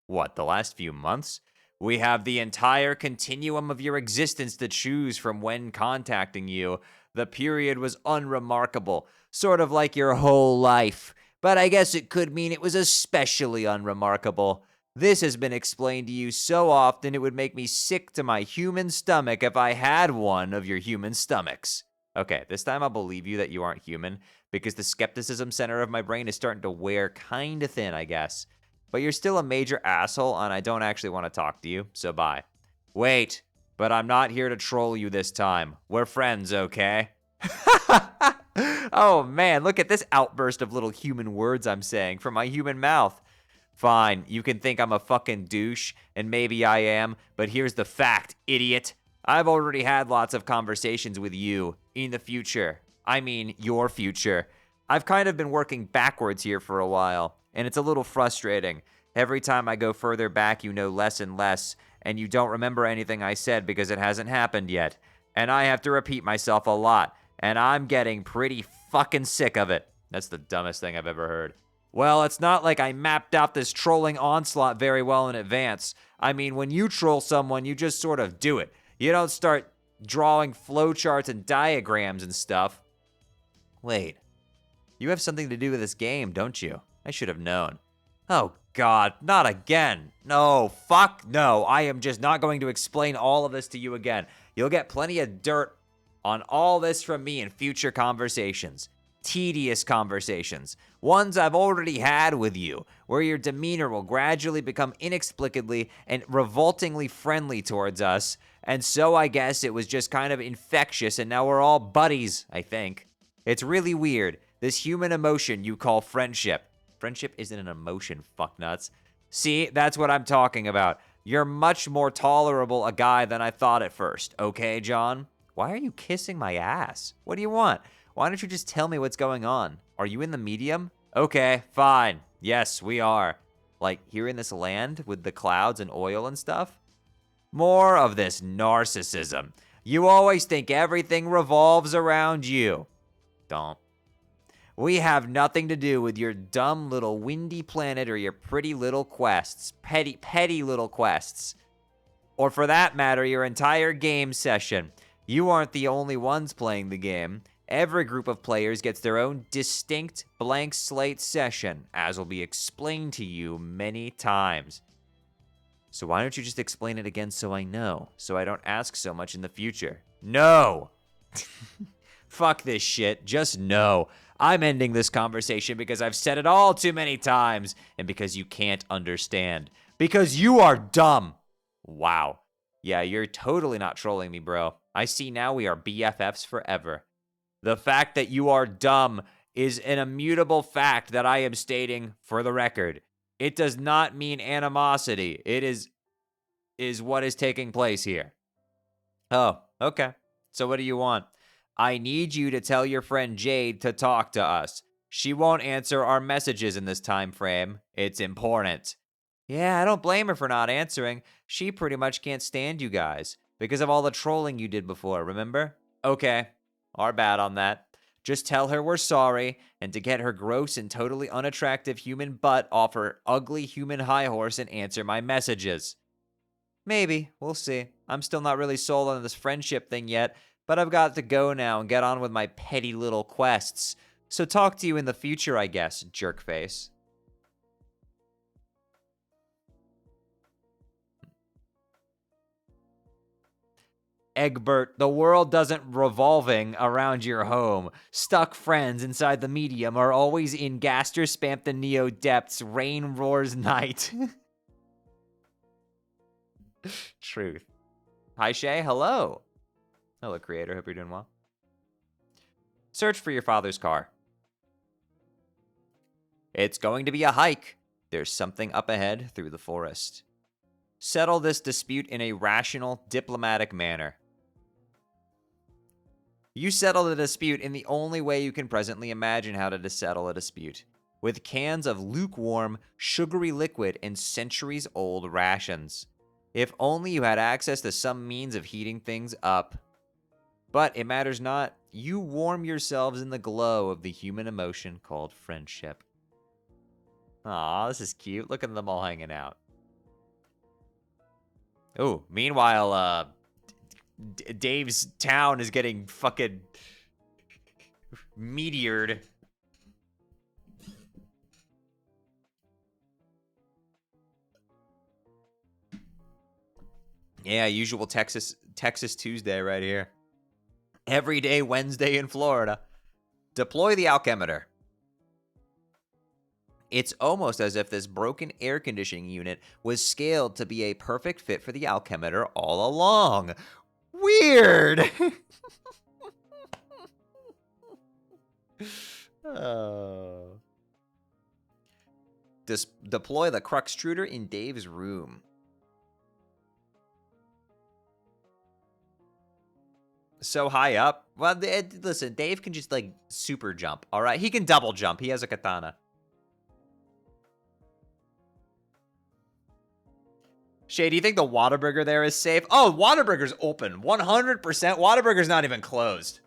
What, the last few months? We have the entire continuum of your existence to choose from when contacting you. The period was unremarkable, sort of like your whole life. But I guess it could mean it was especially unremarkable. This has been explained to you so often it would make me sick to my human stomach if I had one of your human stomachs. Okay, this time I'll believe you that you aren't human, because the skepticism center of my brain is starting to wear kinda thin, I guess. But you're still a major asshole, and I don't actually want to talk to you, so bye. Wait, but I'm not here to troll you this time. We're friends, okay? Oh man, look at this outburst of little human words I'm saying from my human mouth. Fine, you can think I'm a fucking douche, and maybe I am, but here's the fact, idiot. I've already had lots of conversations with you in the future. I mean, your future. I've kind of been working backwards here for a while, and it's a little frustrating. Every time I go further back, you know less and less, and you don't remember anything I said because it hasn't happened yet. And I have to repeat myself a lot, and I'm getting pretty fucking sick of it. That's the dumbest thing I've ever heard. Well, it's not like I mapped out this trolling onslaught very well in advance. I mean, when you troll someone, you just sort of do it. You don't start drawing flowcharts and diagrams and stuff. Wait, you have something to do with this game, don't you? I should have known. Oh God, not again. No, fuck no. I am just not going to explain all of this to you again. You'll get plenty of dirt on all this from me in future conversations. Tedious conversations. Ones I've already had with you, where your demeanor will gradually become inexplicably and revoltingly friendly towards us. And so I guess it was just kind of infectious, and now we're all buddies, I think. It's really weird, this human emotion you call friendship. Friendship isn't an emotion, fucknuts. See, that's what I'm talking about. You're much more tolerable a guy than I thought at first, okay, John? Why are you kissing my ass? What do you want? Why don't you just tell me what's going on? Are you in the medium? Okay, fine. Yes, we are. Like, here in this land with the clouds and oil and stuff? More of this narcissism. You always think everything revolves around you. Don't. We have nothing to do with your dumb little windy planet or your pretty little quests. Petty little quests. Or for that matter, your entire game session. You aren't the only ones playing the game. Every group of players gets their own distinct blank slate session, as will be explained to you many times. So why don't you just explain it again so I know, so I don't ask so much in the future? No! Fuck this shit, just no. I'm ending this conversation because I've said it all too many times, and because you can't understand. Because you are dumb! Wow. Yeah, you're totally not trolling me, bro. I see now we are BFFs forever. The fact that you are dumb is an immutable fact that I am stating for the record. It does not mean animosity. It is what is taking place here. Oh, okay. So what do you want? I need you to tell your friend Jade to talk to us. She won't answer our messages in this time frame. It's important. Yeah, I don't blame her for not answering. She pretty much can't stand you guys because of all the trolling you did before, remember? Okay, our bad on that. Just tell her we're sorry, and to get her gross and totally unattractive human butt off her ugly human high horse and answer my messages. Maybe. We'll see. I'm still not really sold on this friendship thing yet, but I've got to go now and get on with my petty little quests. So talk to you in the future, I guess, jerkface. Egbert, the world doesn't revolving around your home. Stuck friends inside the medium are always in Gaster Spamp the Neo depths. Rain roars night. Truth. Hi, Shay. Hello. Hello, creator. Hope you're doing well. Search for your father's car. It's going to be a hike. There's something up ahead through the forest. Settle this dispute in a rational, diplomatic manner. You settle the dispute in the only way you can presently imagine how to settle a dispute. With cans of lukewarm, sugary liquid and centuries-old rations. If only you had access to some means of heating things up. But it matters not. You warm yourselves in the glow of the human emotion called friendship. Aw, this is cute. Look at them all hanging out. Oh, meanwhile, Dave's town is getting fucking meteored. Yeah, usual Texas Tuesday right here. Every day Wednesday in Florida. Deploy the alchemeter. It's almost as if this broken air conditioning unit was scaled to be a perfect fit for the alchemeter all along. Weird! Oh. Deploy the Cruxtruder in Dave's room. So high up. Well, listen, Dave can just, like, super jump, all right? He can double jump. He has a katana. Shay, do you think the Whataburger there is safe? Oh, Whataburger's open. 100%. Whataburger's not even closed.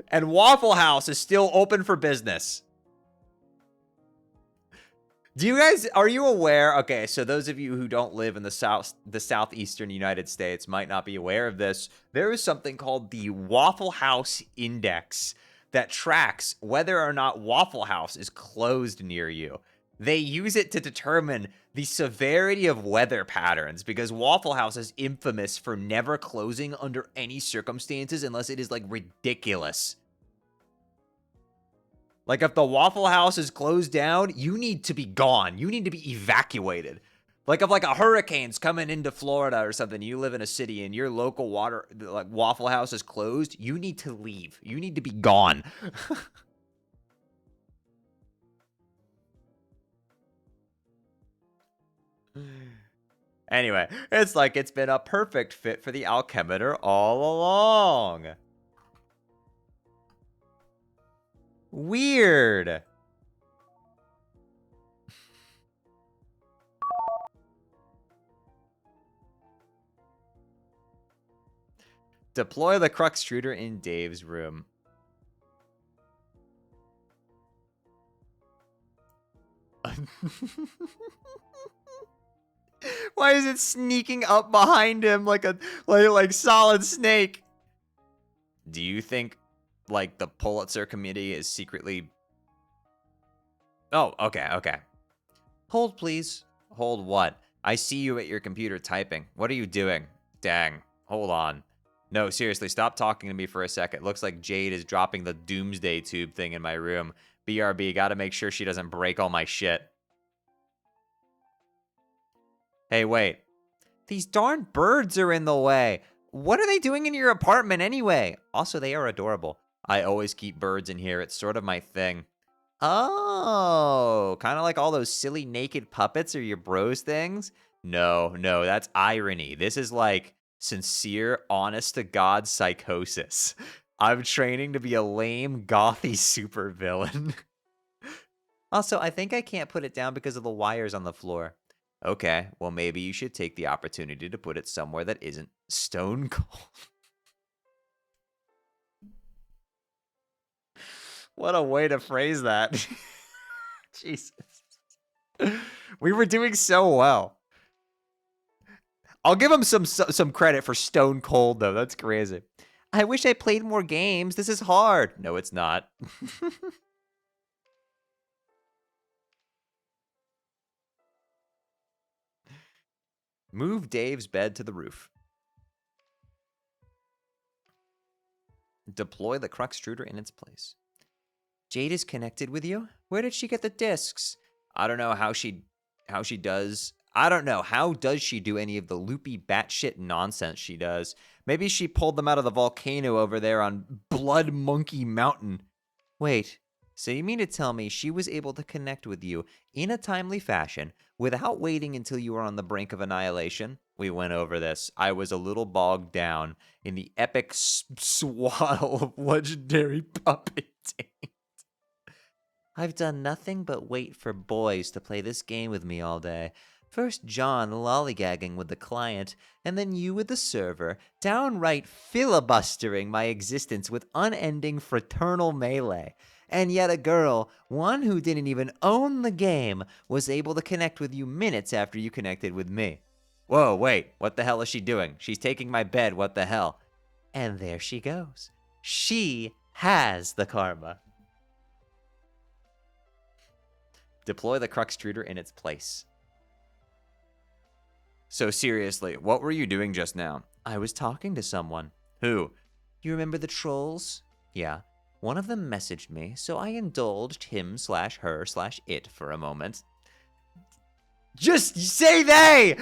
And Waffle House is still open for business. Are you aware? Okay, so those of you who don't live in the southeastern United States might not be aware of this. There is something called the Waffle House Index that tracks whether or not Waffle House is closed near you. They use it to determine the severity of weather patterns because Waffle House is infamous for never closing under any circumstances unless it is, like, ridiculous. Like, if the Waffle House is closed down, you need to be gone. You need to be evacuated. Like, if, like, a hurricane's coming into Florida or something, you live in a city and your local Waffle House is closed, you need to leave. You need to be gone. Anyway, it's like it's been a perfect fit for the alchemeter all along. Weird. Deploy the Cruxtruder in Dave's room. Why is it sneaking up behind him like a like Solid Snake? Do you think, like, the Pulitzer Committee is secretly... Oh, okay. Hold, please. Hold what? I see you at your computer typing. What are you doing? Dang. Hold on. No, seriously, stop talking to me for a second. Looks like Jade is dropping the doomsday tube thing in my room. BRB, gotta make sure she doesn't break all my shit. Hey, wait. These darn birds are in the way. What are they doing in your apartment anyway? Also, they are adorable. I always keep birds in here. It's sort of my thing. Oh, kind of like all those silly naked puppets are your bros things? No, that's irony. This is like sincere, honest to God psychosis. I'm training to be a lame, gothy supervillain. Also, I think I can't put it down because of the wires on the floor. Okay, well, maybe you should take the opportunity to put it somewhere that isn't stone cold. What a way to phrase that. Jesus. We were doing so well. I'll give him some credit for stone cold, though. That's crazy. I wish I played more games. This is hard. No, it's not. Move Dave's bed to the roof. Deploy the Cruxtruder in its place. Jade is connected with you? Where did she get the discs? I don't know how she does. I don't know. How does she do any of the loopy batshit nonsense she does? Maybe she pulled them out of the volcano over there on Blood Monkey Mountain. Wait, so you mean to tell me she was able to connect with you in a timely fashion without waiting until you were on the brink of annihilation? We went over this. I was a little bogged down in the epic swaddle of legendary puppeting. I've done nothing but wait for boys to play this game with me all day. First John lollygagging with the client, and then you with the server, downright filibustering my existence with unending fraternal melee. And yet a girl, one who didn't even own the game, was able to connect with you minutes after you connected with me. Whoa, wait, what the hell is she doing? She's taking my bed, what the hell? And there she goes. She has the karma. Deploy the Cruxtruder in its place. So seriously, what were you doing just now? I was talking to someone. Who? You remember the trolls? Yeah. One of them messaged me, so I indulged him/her/it for a moment. Just say they!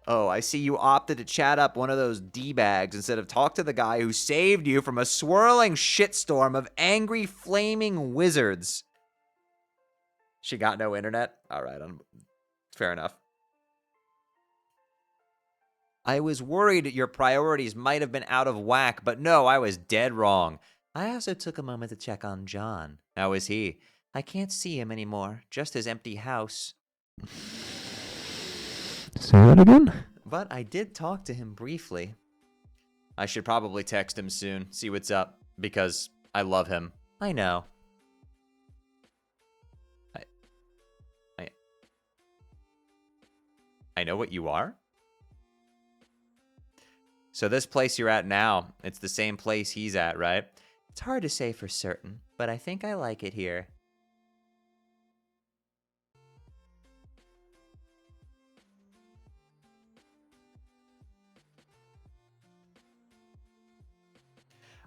Oh, I see you opted to chat up one of those D-bags instead of talk to the guy who saved you from a swirling shitstorm of angry, flaming wizards. She got no internet? All right, fair enough. I was worried your priorities might have been out of whack, but no, I was dead wrong. I also took a moment to check on John. How is he? I can't see him anymore, just his empty house. Say that again? But I did talk to him briefly. I should probably text him soon, see what's up, because I love him. I know. I know what you are? So this place you're at now, it's the same place he's at, right? It's hard to say for certain, but I think I like it here.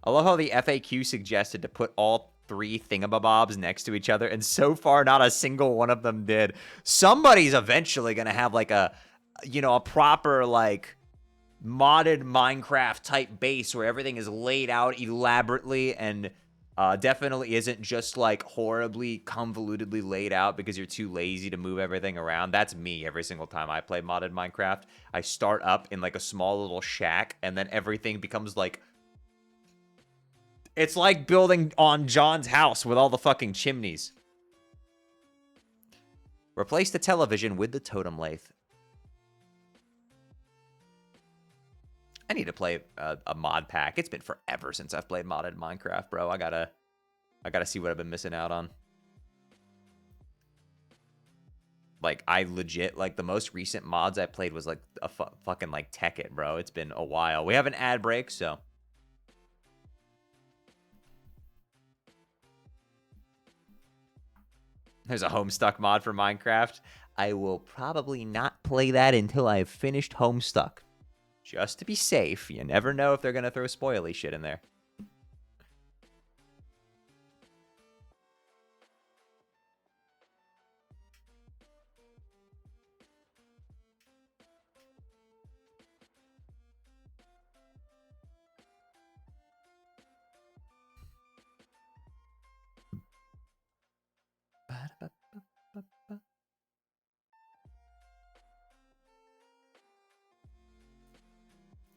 I love how the FAQ suggested to put all 3 thingamabobs next to each other, and so far not a single one of them did. Somebody's eventually gonna have like a proper like modded Minecraft type base where everything is laid out elaborately and definitely isn't just like horribly convolutedly laid out because you're too lazy to move everything around. That's me every single time I play modded Minecraft. I start up in like a small little shack and then everything becomes like... It's like building on John's house with all the fucking chimneys. Replace the television with the totem lathe. I need to play a mod pack. It's been forever since I've played modded Minecraft, bro. I gotta see what I've been missing out on. Like, I legit, like, the most recent mods I played was, like, a fucking, like, Tekkit, bro. It's been a while. We have an ad break, so... There's a Homestuck mod for Minecraft. I will probably not play that until I've finished Homestuck. Just to be safe. You never know if they're going to throw spoily shit in there.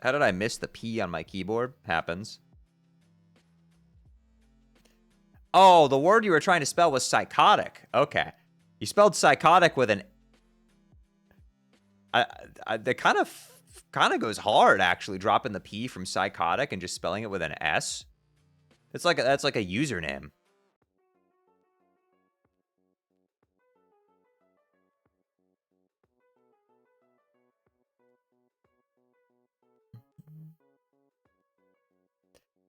How did I miss the P on my keyboard? Happens. Oh, the word you were trying to spell was psychotic. Okay. You spelled psychotic with an... that kind of goes hard, actually, dropping the P from psychotic and just spelling it with an S. It's like that's like a username.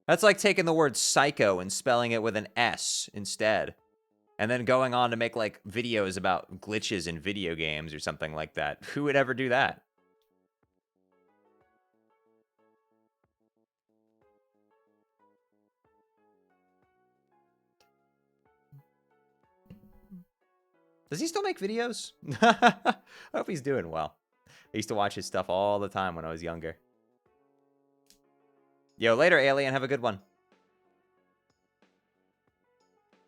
That's like taking the word psycho and spelling it with an S instead. And then going on to make, like, videos about glitches in video games or something like that. Who would ever do that? Does he still make videos? I hope he's doing well. I used to watch his stuff all the time when I was younger. Yo, later, Alien. Have a good one.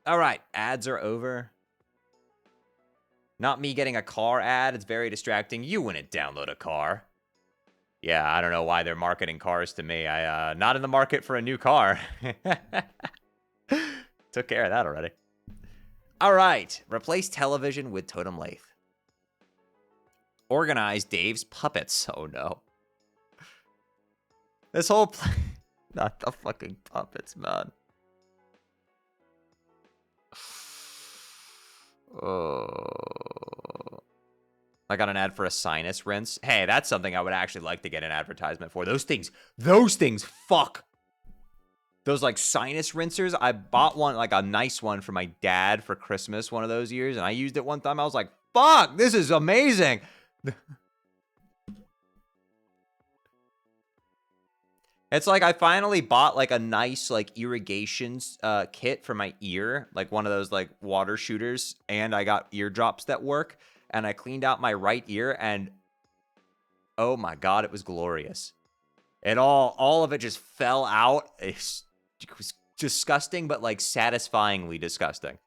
All right, ads are over. Not me getting a car ad. It's very distracting. You wouldn't download a car. Yeah, I don't know why they're marketing cars to me. Not in the market for a new car. Took care of that already. All right, replace television with totem lathe. Organize Dave's puppets. Oh no. This whole not the fucking puppets, man. Oh. I got an ad for a sinus rinse. Hey, that's something I would actually like to get an advertisement for. Those things, fuck. Those, like, sinus rinsers, I bought one, like, a nice one for my dad for Christmas one of those years, and I used it one time. I was like, fuck, this is amazing. It's like I finally bought, like, a nice, like, irrigation kit for my ear, like one of those, like, water shooters, and I got eardrops that work, and I cleaned out my right ear, and oh my god, it was glorious. It all of it just fell out. It was disgusting, but, like, satisfyingly disgusting.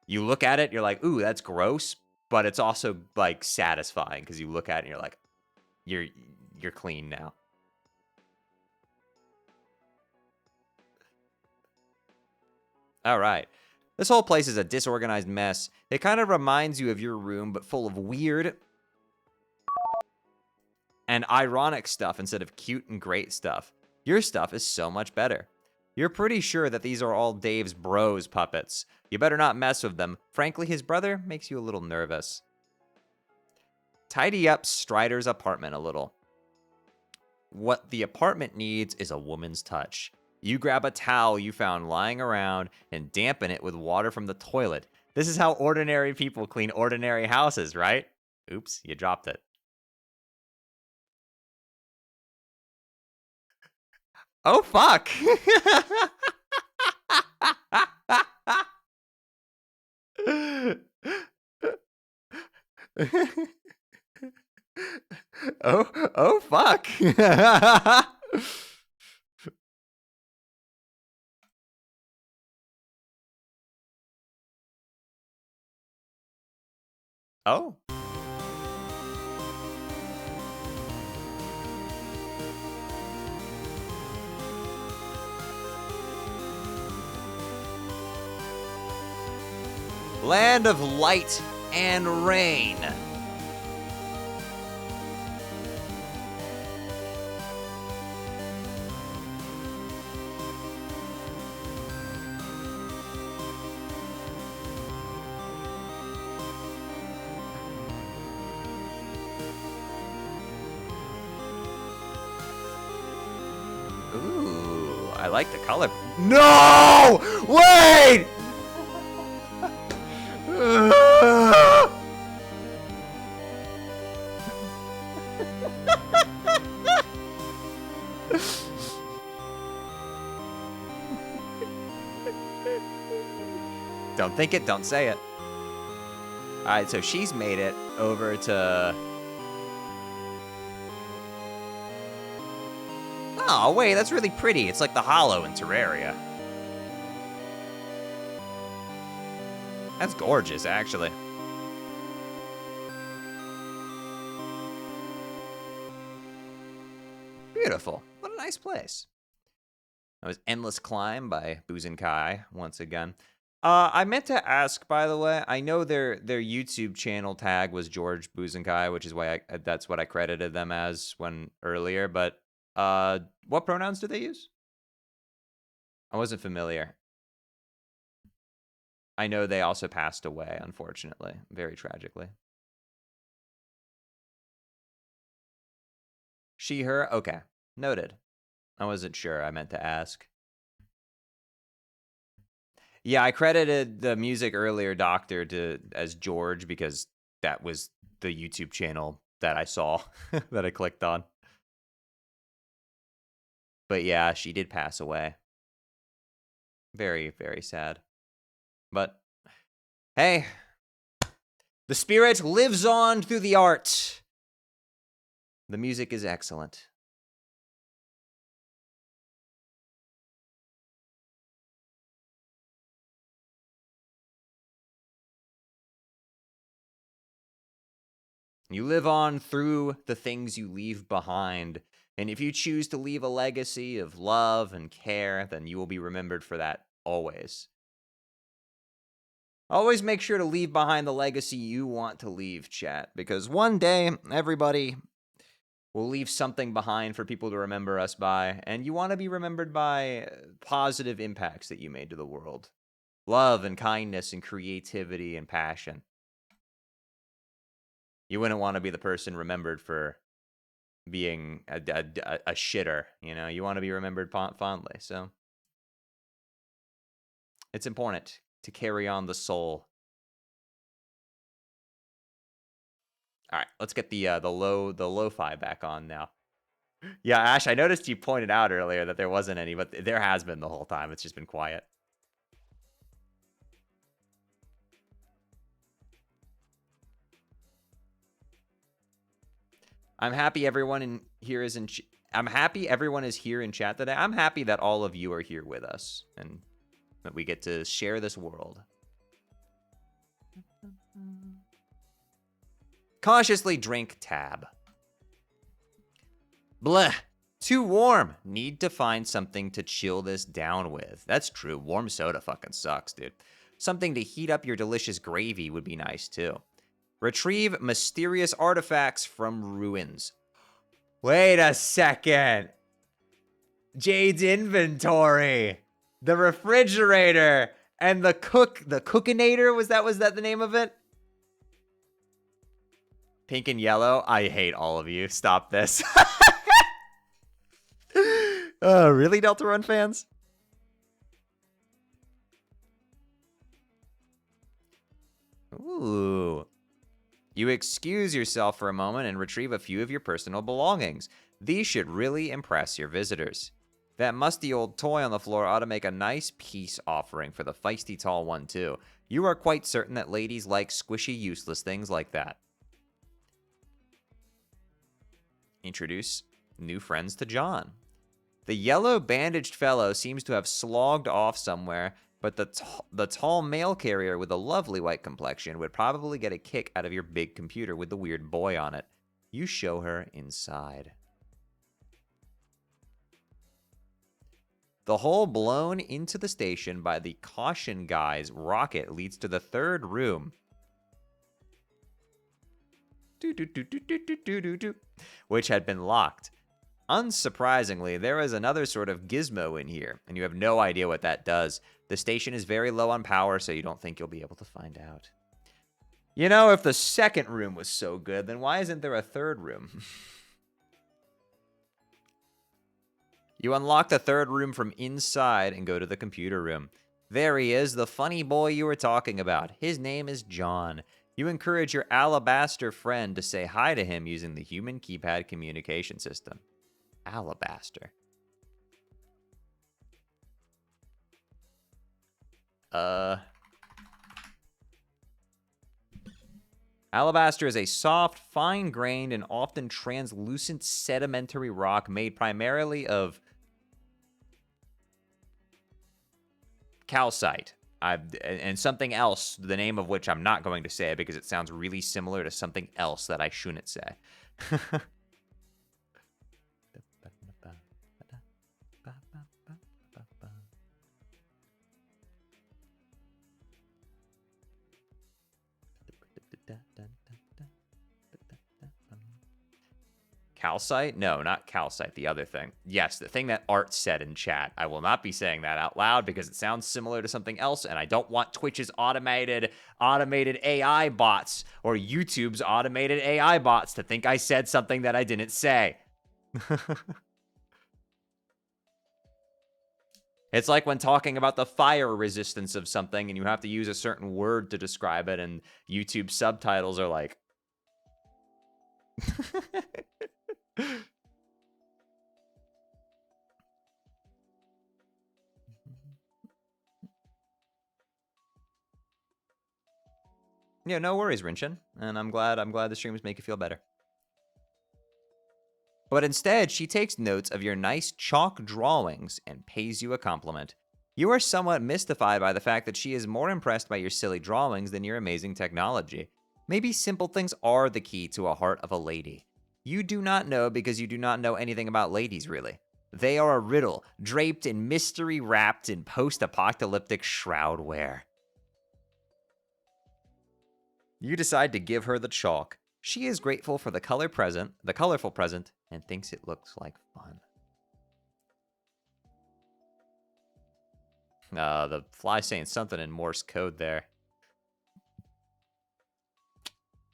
You look at it, you're like, ooh, that's gross, but it's also, like, satisfying, because you look at it and you're like, you're clean now. All right. This whole place is a disorganized mess. It kind of reminds you of your room, but full of weird and ironic stuff instead of cute and great stuff. Your stuff is so much better. You're pretty sure that these are all Dave's bros puppets. You better not mess with them. Frankly, his brother makes you a little nervous. Tidy up Strider's apartment a little. What the apartment needs is a woman's touch. You grab a towel you found lying around and dampen it with water from the toilet. This is how ordinary people clean ordinary houses, right? Oops, you dropped it. Oh, fuck. oh, fuck. Oh. Land of light and rain. Ooh, I like the color. No! Wait! Don't think it, don't say it. Alright, so she's made it over to... Oh, wait, that's really pretty. It's like the Hollow in Terraria. That's gorgeous, actually. beautiful. What a nice place. That was Endless Climb by Kai once again. I meant to ask, by the way, I know their YouTube channel tag was George Kai, which is why that's what I credited them as when earlier, but what pronouns do they use? I wasn't familiar. I know they also passed away, unfortunately, very tragically. She, her? Okay, noted. I wasn't sure. I meant to ask. Yeah, I credited the music earlier doctor as George because that was the YouTube channel that I saw that I clicked on. But yeah, she did pass away. Very, very sad. But hey, the spirit lives on through the art. The music is excellent. You live on through the things you leave behind. And if you choose to leave a legacy of love and care, then you will be remembered for that always. Always make sure to leave behind the legacy you want to leave, chat, because one day everybody will leave something behind for people to remember us by, and you want to be remembered by positive impacts that you made to the world. Love and kindness and creativity and passion. You wouldn't want to be the person remembered for being a shitter, you know? You want to be remembered fondly, so it's important to carry on the soul. All right, let's get the lo-fi back on now. Yeah, Ash, I noticed you pointed out earlier that there wasn't any, but there has been the whole time. It's just been quiet. I'm happy everyone here is in. I'm happy everyone is here in chat today. I'm happy that all of you are here with us and that we get to share this world. Cautiously drink tab. Bleh. Too warm. Need to find something to chill this down with. That's true. Warm soda fucking sucks, dude. Something to heat up your delicious gravy would be nice, too. Retrieve mysterious artifacts from ruins. Wait a second. Jade's inventory. The refrigerator. And the cookinator. Was that the name of it? Pink and yellow. I hate all of you. Stop this. Really, Deltarune fans? Ooh. You excuse yourself for a moment and retrieve a few of your personal belongings. These should really impress your visitors. That musty old toy on the floor ought to make a nice peace offering for the feisty tall one, too. You are quite certain that ladies like squishy, useless things like that. Introduce new friends to John. The yellow bandaged fellow seems to have slogged off somewhere, but the tall mail carrier with a lovely white complexion would probably get a kick out of your big computer with the weird boy on it. You show her inside. The hole blown into the station by the Caution Guy's rocket leads to the third room. Which had been locked. Unsurprisingly, there is another sort of gizmo in here, and you have no idea what that does. The station is very low on power, so you don't think you'll be able to find out. You know, if the second room was so good, then why isn't there a third room? You unlock the third room from inside and go to the computer room. There he is, the funny boy you were talking about. His name is John. You encourage your alabaster friend to say hi to him using the human keypad communication system. Alabaster. Alabaster is a soft, fine-grained, and often translucent sedimentary rock made primarily of calcite. And something else, the name of which I'm not going to say because it sounds really similar to something else that I shouldn't say. Calcite? No, not calcite, the other thing. Yes, the thing that Art said in chat. I will not be saying that out loud because it sounds similar to something else, and I don't want Twitch's automated AI bots or YouTube's automated AI bots to think I said something that I didn't say. It's like when talking about the fire resistance of something and you have to use a certain word to describe it, and YouTube subtitles are like... Yeah, no worries, Rinchin. And I'm glad the streams make you feel better. But instead, she takes notes of your nice chalk drawings and pays you a compliment. You are somewhat mystified by the fact that she is more impressed by your silly drawings than your amazing technology. Maybe simple things are the key to a heart of a lady. You do not know because you do not know anything about ladies, really. They are a riddle, draped in mystery wrapped in post-apocalyptic shroud wear. You decide to give her the chalk. She is grateful for the colorful present, and thinks it looks like fun. The fly saying something in Morse code there.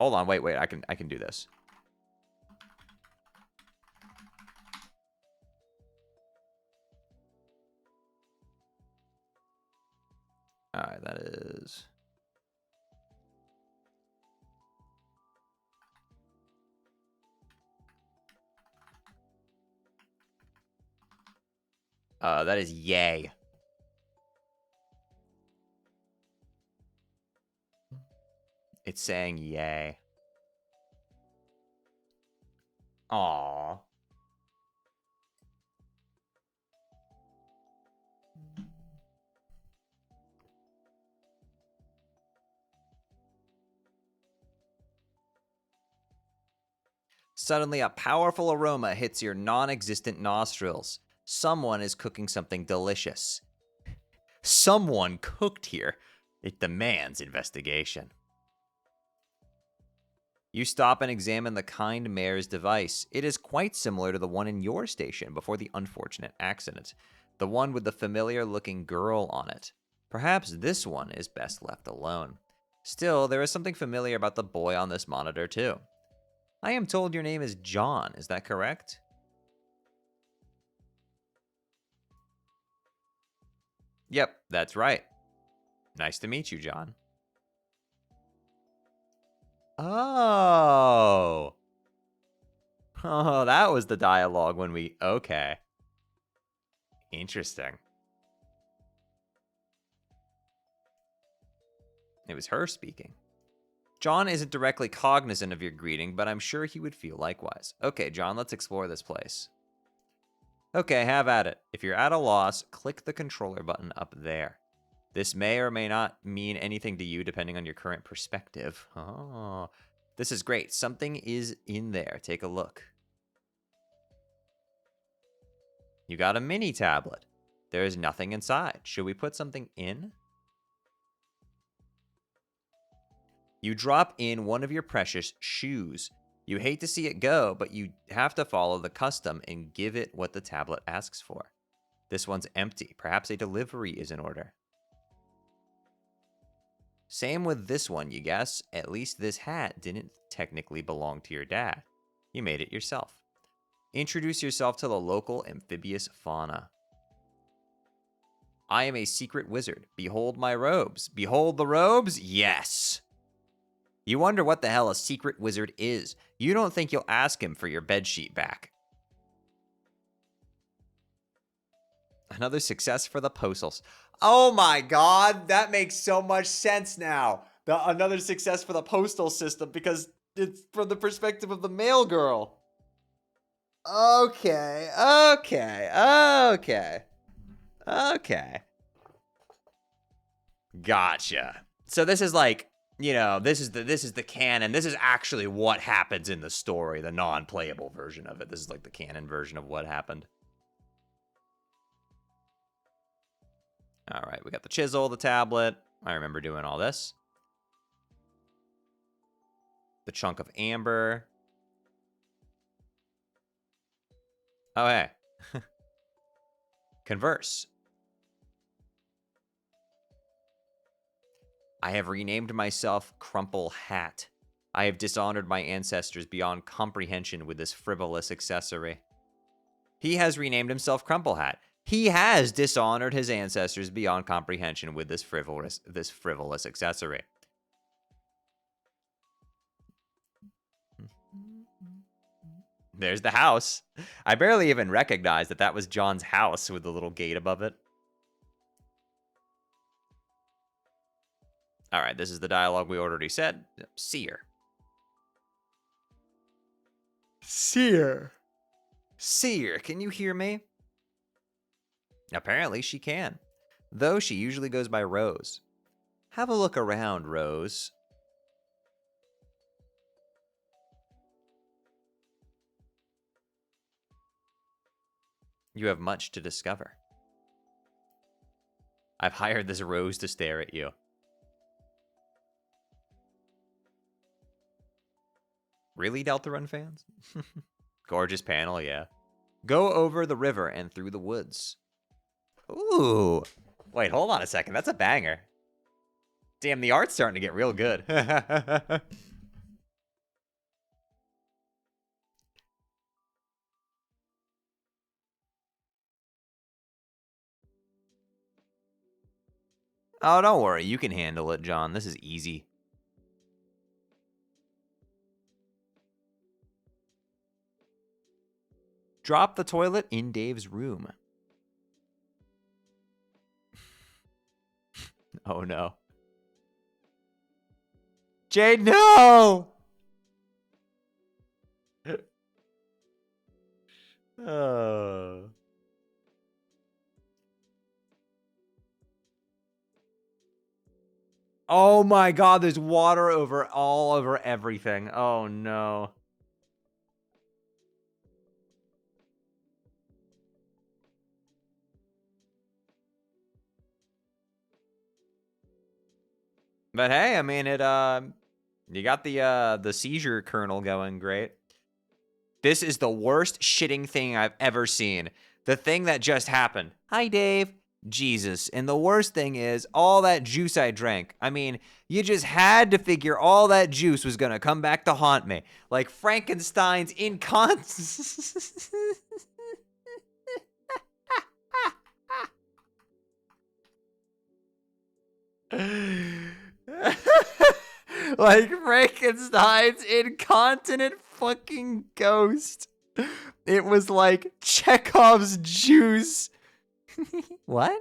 Hold on, wait, I can do this. All right, that is... that is yay. It's saying yay. Aww. Suddenly, a powerful aroma hits your non-existent nostrils. Someone is cooking something delicious. Someone cooked here. It demands investigation. You stop and examine the kind mare's device. It is quite similar to the one in your station before the unfortunate accident. The one with the familiar-looking girl on it. Perhaps this one is best left alone. Still, there is something familiar about the boy on this monitor, too. I am told your name is John. Is that correct? Yep, that's right. Nice to meet you, John. Oh. Oh, that was the dialogue when we... Okay. Interesting. It was her speaking. John isn't directly cognizant of your greeting, but I'm sure he would feel likewise. Okay, John, let's explore this place. Okay, have at it. If you're at a loss, click the controller button up there. This may or may not mean anything to you depending on your current perspective. Oh, this is great. Something is in there. Take a look. You got a mini tablet. There is nothing inside. Should we put something in? You drop in one of your precious shoes. You hate to see it go, but you have to follow the custom and give it what the tablet asks for. This one's empty. Perhaps a delivery is in order. Same with this one, you guess. At least this hat didn't technically belong to your dad. You made it yourself. Introduce yourself to the local amphibious fauna. I am a secret wizard. Behold my robes. Behold the robes? Yes. You wonder what the hell a secret wizard is. You don't think you'll ask him for your bedsheet back. Another success for the postals. Oh my god, that makes so much sense now. Another success for the postal system because it's from the perspective of the mail girl. Okay. Gotcha. So this is like, you know, this is the canon. This is actually what happens in the story, the non-playable version of it. This is like the canon version of what happened. All right, we got the chisel, the tablet. I remember doing all this. The chunk of amber. Oh, hey. Converse. I have renamed myself Crumple Hat. I have dishonored my ancestors beyond comprehension with this frivolous accessory. He has renamed himself Crumple Hat. He has dishonored his ancestors beyond comprehension with this frivolous accessory. There's the house. I barely even recognized that that was John's house with the little gate above it. All right, this is the dialogue we already said. Seer. Seer. Seer, can you hear me? Apparently she can, though she usually goes by Rose. Have a look around, Rose. You have much to discover. I've hired this Rose to stare at you. Really, Deltarune fans? Gorgeous panel, yeah. Go over the river and through the woods. Ooh. Wait, hold on a second. That's a banger. Damn, the art's starting to get real good. Oh, don't worry. You can handle it, John. This is easy. Drop the toilet in Dave's room. Oh, no. Jade, no! Oh. Oh my god, there's water all over everything. Oh no. But hey, I mean, you got the seizure kernel going great. This is the worst shitting thing I've ever seen. The thing that just happened. Hi, Dave. Jesus. And the worst thing is, all that juice I drank. I mean, you just had to figure all that juice was gonna come back to haunt me. Like Frankenstein's like Frankenstein's incontinent fucking ghost. It was like Chekhov's juice. What?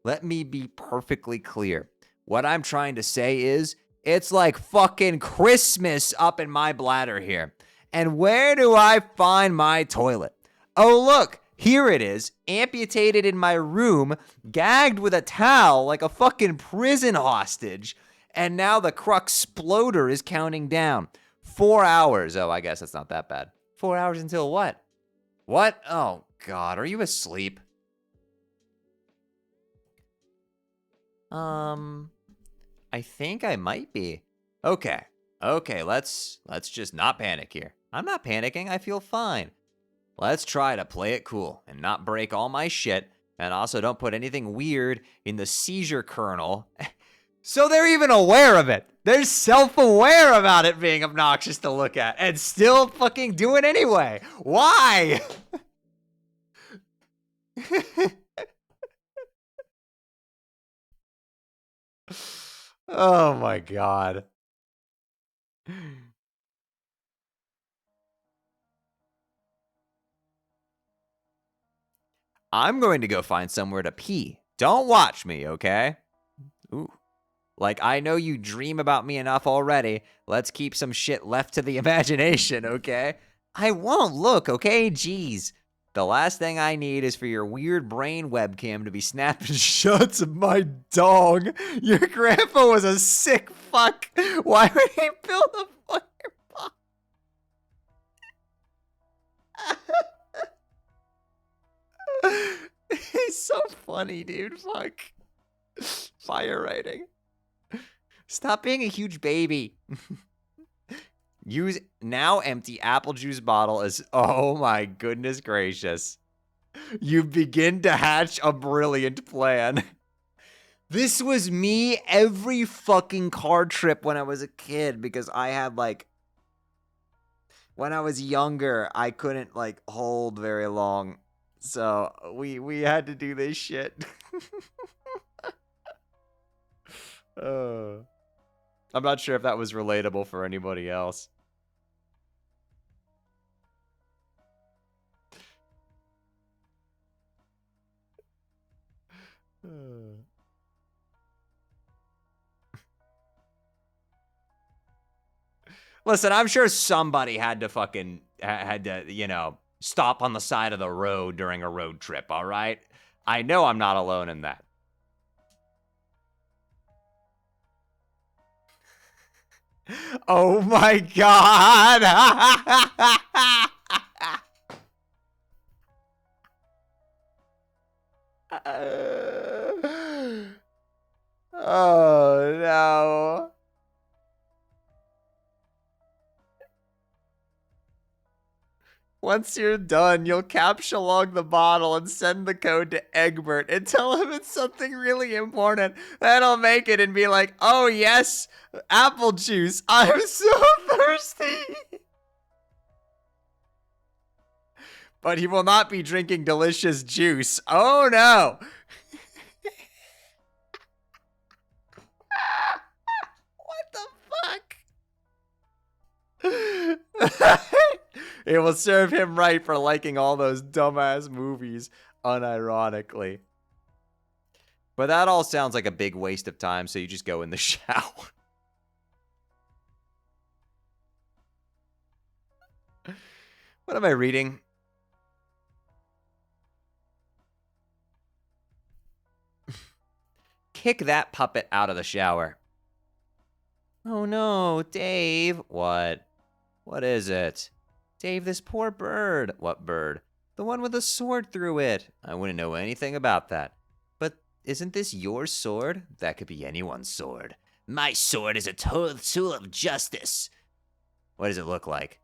Let me be perfectly clear. What I'm trying to say is, it's like fucking Christmas up in my bladder here. And where do I find my toilet? Oh, look, here it is, amputated in my room, gagged with a towel like a fucking prison hostage. And now the crux sploder is counting down. 4 hours. Oh, I guess that's not that bad. 4 hours until what? What? Oh, God, are you asleep? I think I might be. Okay, let's just not panic here. I'm not panicking, I feel fine. Let's try to play it cool and not break all my shit, and also don't put anything weird in the seizure kernel. So they're even aware of it. They're self-aware about it being obnoxious to look at, and still fucking do it anyway. Why? Oh my god. I'm going to go find somewhere to pee. Don't watch me, okay? Ooh. Like, I know you dream about me enough already. Let's keep some shit left to the imagination, okay? I won't look, okay? Jeez. The last thing I need is for your weird brain webcam to be snapping shots of my dog. Your grandpa was a sick fuck. Why would he build a firebox? He's so funny, dude. Fuck. Fire writing. Stop being a huge baby. Use now empty apple juice bottle as... Oh my goodness gracious. You begin to hatch a brilliant plan. This was me every fucking card trip when I was a kid because I had like... When I was younger, I couldn't like hold very long. So we had to do this shit. I'm not sure if that was relatable for anybody else. Listen, I'm sure somebody had to fucking, you know, stop on the side of the road during a road trip, all right? I know I'm not alone in that. Oh my god! Oh no. Once you're done, you'll captcha log the bottle and send the code to Egbert and tell him it's something really important. That'll make it and be like, oh yes, apple juice. I'm so thirsty. But he will not be drinking delicious juice. Oh no. What the fuck? It will serve him right for liking all those dumbass movies, unironically. But that all sounds like a big waste of time, so you just go in the shower. What am I reading? Kick that puppet out of the shower. Oh no, Dave. What? What is it? Dave, this poor bird. What bird? The one with a sword through it. I wouldn't know anything about that. But isn't this your sword? That could be anyone's sword. My sword is a tool of justice. What does it look like?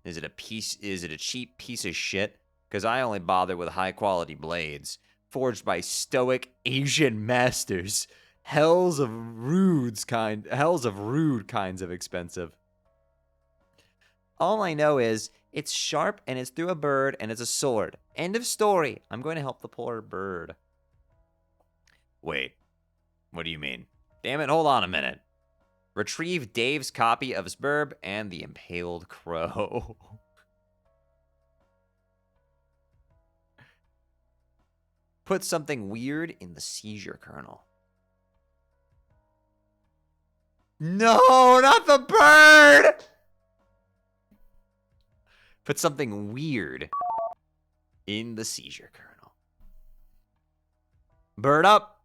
Is it a cheap piece of shit? Because I only bother with high quality blades. Forged by stoic Asian masters. Hells of rude kinds of expensive. All I know is, it's sharp, and it's through a bird, and it's a sword. End of story. I'm going to help the poor bird. Wait. What do you mean? Damn it, hold on a minute. Retrieve Dave's copy of Sburb and the Impaled Crow. Put something weird in the seizure kernel. No, not the bird! Put something weird in the seizure kernel. Bird up.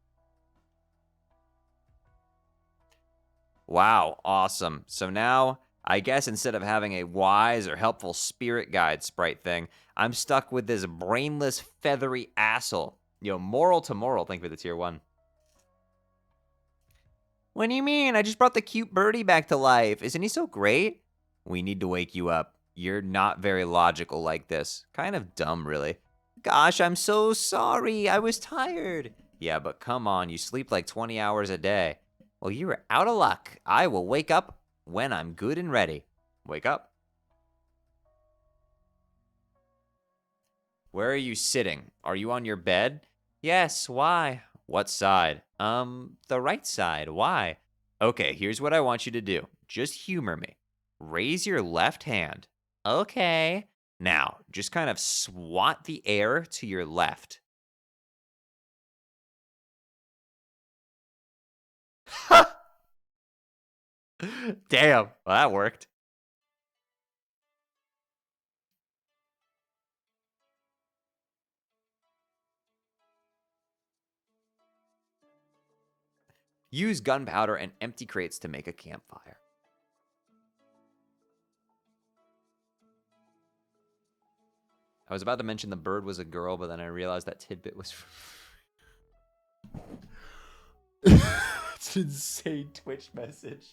Wow, awesome. So now, I guess instead of having a wise or helpful spirit guide sprite thing, I'm stuck with this brainless, feathery asshole. Yo, moral to moral, thank you for the tier 1. What do you mean? I just brought the cute birdie back to life. Isn't he so great? We need to wake you up. You're not very logical like this. Kind of dumb, really. Gosh, I'm so sorry. I was tired. Yeah, but come on. You sleep like 20 hours a day. Well, you are out of luck. I will wake up when I'm good and ready. Wake up. Where are you sitting? Are you on your bed? Yes, why? What side? The right side. Why? Okay, here's what I want you to do. Just humor me. Raise your left hand. Okay. Now, just kind of swat the air to your left. Damn. Well, that worked. Use gunpowder and empty crates to make a campfire. I was about to mention the bird was a girl, but then I realized that tidbit was... It's an insane Twitch message.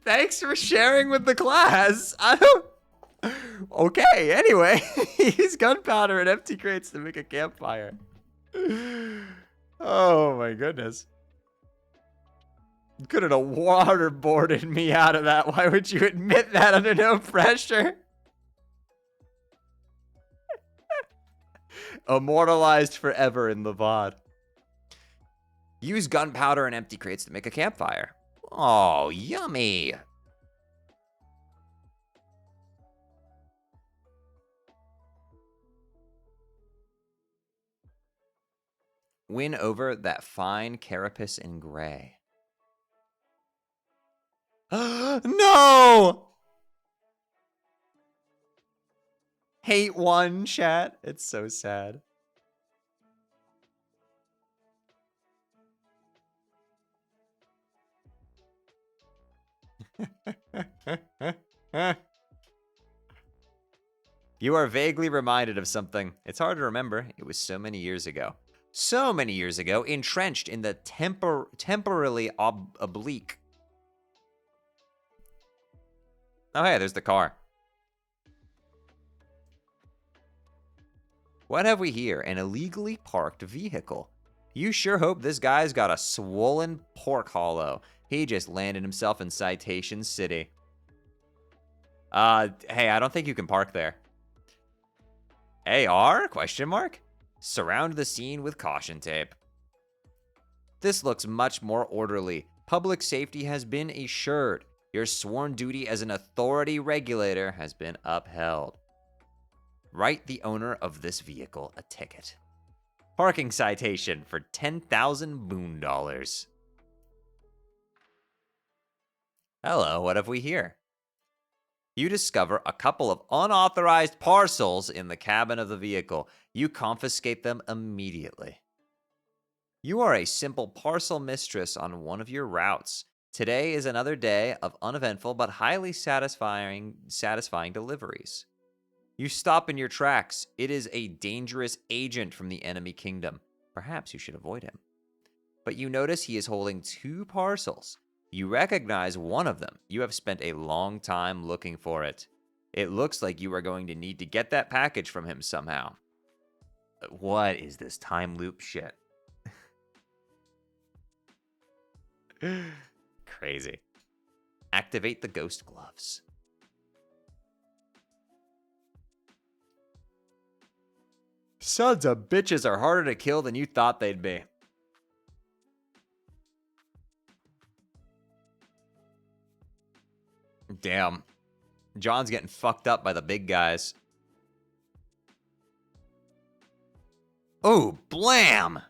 Thanks for sharing with the class. I don't... Okay, anyway. Use gunpowder and empty crates to make a campfire. Oh my goodness. You couldn't have waterboarded me out of that. Why would you admit that under no pressure? Immortalized forever in the VOD. Use gunpowder and empty crates to make a campfire. Oh, yummy. Win over that fine carapace in gray. No! Hate one, chat. It's so sad. You are vaguely reminded of something. It's hard to remember. It was so many years ago. So many years ago, entrenched in the temporarily oblique. Oh, hey, there's the car. What have we here? An illegally parked vehicle. You sure hope this guy's got a swollen pork hollow. He just landed himself in Citation City. Hey, I don't think you can park there. AR? Question mark? Surround the scene with caution tape. This looks much more orderly. Public safety has been assured. Your sworn duty as an authority regulator has been upheld. Write the owner of this vehicle a ticket. Parking citation for 10,000 boon dollars. Hello, what have we here? You discover a couple of unauthorized parcels in the cabin of the vehicle. You confiscate them immediately. You are a simple parcel mistress on one of your routes. Today is another day of uneventful but highly satisfying deliveries. You stop in your tracks. It is a dangerous agent from the enemy kingdom. Perhaps you should avoid him. But you notice he is holding 2 parcels. You recognize one of them. You have spent a long time looking for it. It looks like you are going to need to get that package from him somehow. What is this time loop shit? Crazy. Activate the ghost gloves. Sons of bitches are harder to kill than you thought they'd be. Damn. John's getting fucked up by the big guys. Oh, blam!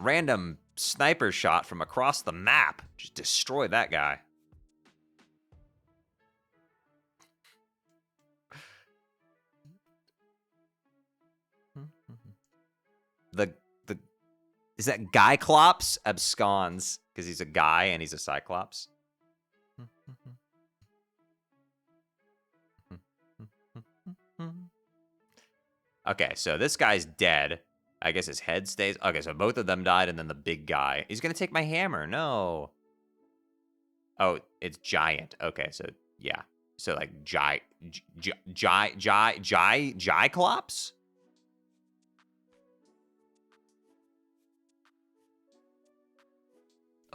Random sniper shot from across the map. Just destroy that guy. Is that Guyclops absconds because he's a guy and he's a Cyclops? Okay, so this guy's dead. I guess his head stays. Okay, so both of them died and then the big guy. He's gonna take my hammer. No. Oh, it's giant. Okay, so yeah. So like Guyclops?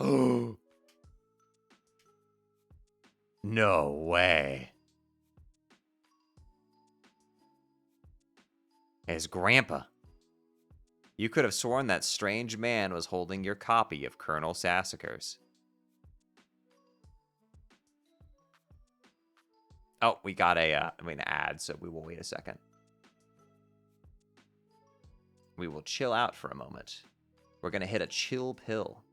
Oh. No way. His grandpa. You could have sworn that strange man was holding your copy of Colonel Sassacres. Oh, we got an ad, so we will wait a second. We will chill out for a moment. We're going to hit a chill pill.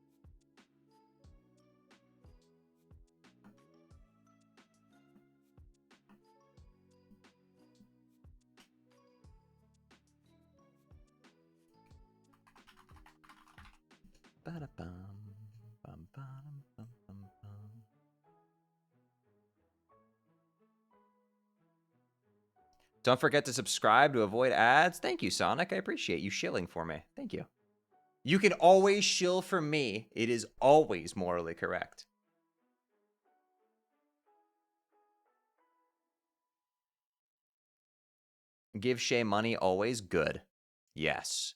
Don't forget to subscribe to avoid ads. Thank you, Sonic. I appreciate you shilling for me. Thank you. You can always shill for me. It is always morally correct. Give Shay money always good. Yes.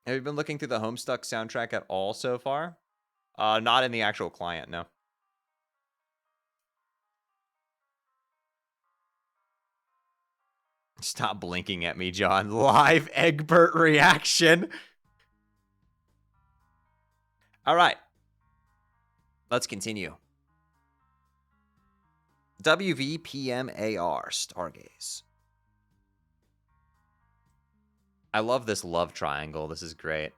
Have you been looking through the Homestuck soundtrack at all so far? Not in the actual client, no. Stop blinking at me, John. Live Egbert reaction. All right. Let's continue. WVPMAR Stargaze. I love this love triangle. This is great.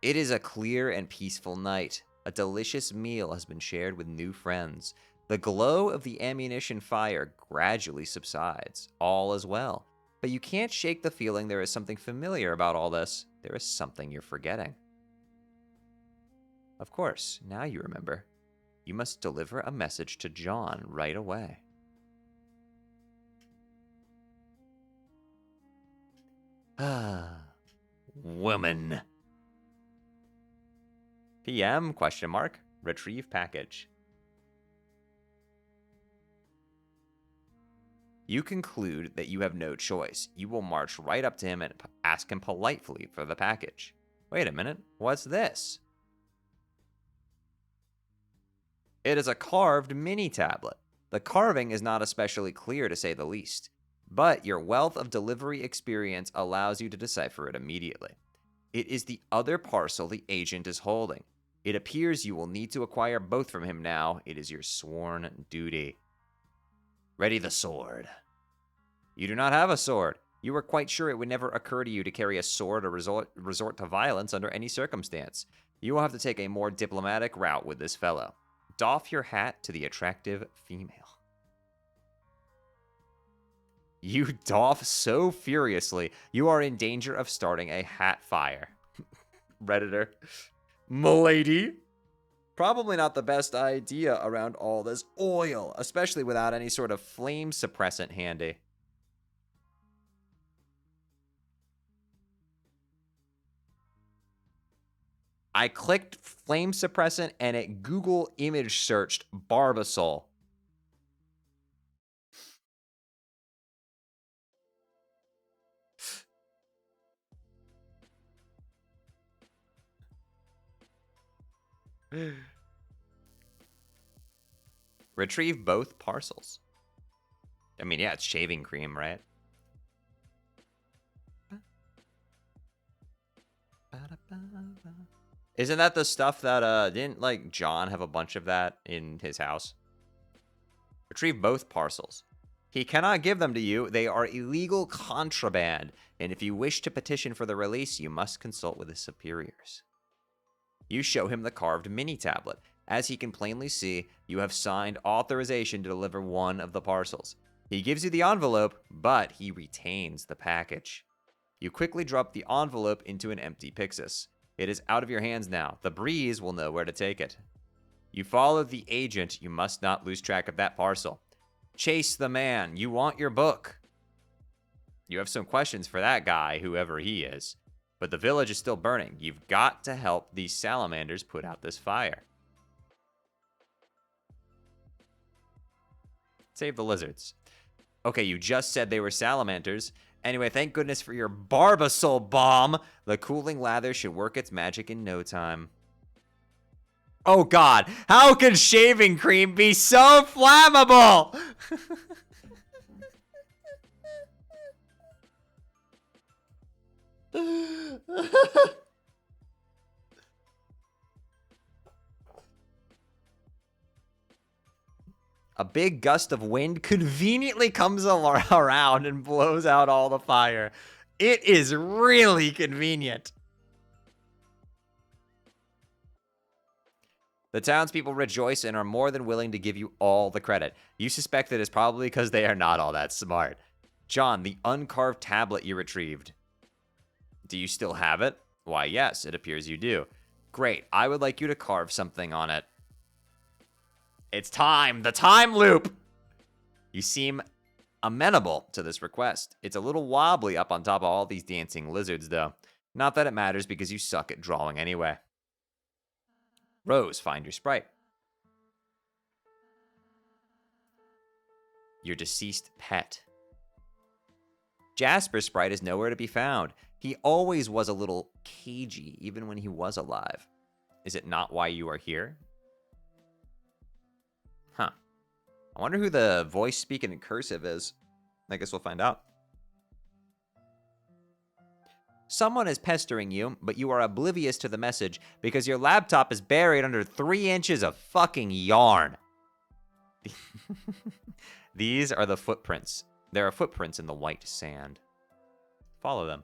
It is a clear and peaceful night. A delicious meal has been shared with new friends. The glow of the ammunition fire gradually subsides. All is well. But you can't shake the feeling there is something familiar about all this. There is something you're forgetting. Of course, now you remember. You must deliver a message to John right away. Ah, woman. PM, question mark, retrieve package. You conclude that you have no choice. You will march right up to him and ask him politely for the package. Wait a minute, what's this? It is a carved mini tablet. The carving is not especially clear to say the least, but your wealth of delivery experience allows you to decipher it immediately. It is the other parcel the agent is holding. It appears you will need to acquire both from him now. It is your sworn duty. Ready the sword. You do not have a sword. You were quite sure it would never occur to you to carry a sword or resort to violence under any circumstance. You will have to take a more diplomatic route with this fellow. Doff your hat to the attractive female. You doff so furiously, you are in danger of starting a hat fire. Redditor. M'lady. Probably not the best idea around all this oil, especially without any sort of flame suppressant handy. I clicked flame suppressant and it Google image searched Barbasol. Retrieve both parcels. I mean, yeah, it's shaving cream, right? Isn't that the stuff that, didn't, like, John have a bunch of that in his house? Retrieve both parcels. He cannot give them to you. They are illegal contraband, and if you wish to petition for the release, you must consult with his superiors. You show him the carved mini tablet. As he can plainly see, you have signed authorization to deliver one of the parcels. He gives you the envelope, but he retains the package. You quickly drop the envelope into an empty Pixis. It is out of your hands now. The breeze will know where to take it. You follow the agent. You must not lose track of that parcel. Chase the man. You want your book. You have some questions for that guy, whoever he is. But the village is still burning. You've got to help these salamanders put out this fire. Save the lizards. Okay, you just said they were salamanders. Anyway, thank goodness for your Barbasol bomb. The cooling lather should work its magic in no time. Oh god, how can shaving cream be so flammable? A big gust of wind conveniently comes around and blows out all the fire. It is really convenient. The townspeople rejoice and are more than willing to give you all the credit. You suspect that it's probably because they are not all that smart. John, the uncarved tablet you retrieved. Do you still have it? Why, yes, it appears you do. Great. I would like you to carve something on it. It's time. The time loop. You seem amenable to this request. It's a little wobbly up on top of all these dancing lizards, though. Not that it matters because you suck at drawing anyway. Rose, find your sprite. Your deceased pet. Jasper's sprite is nowhere to be found. He always was a little cagey, even when he was alive. Is it not why you are here? Huh. I wonder who the voice speaking in cursive is. I guess we'll find out. Someone is pestering you, but you are oblivious to the message because your laptop is buried under 3 inches of fucking yarn. These are the footprints. There are footprints in the white sand. Follow them.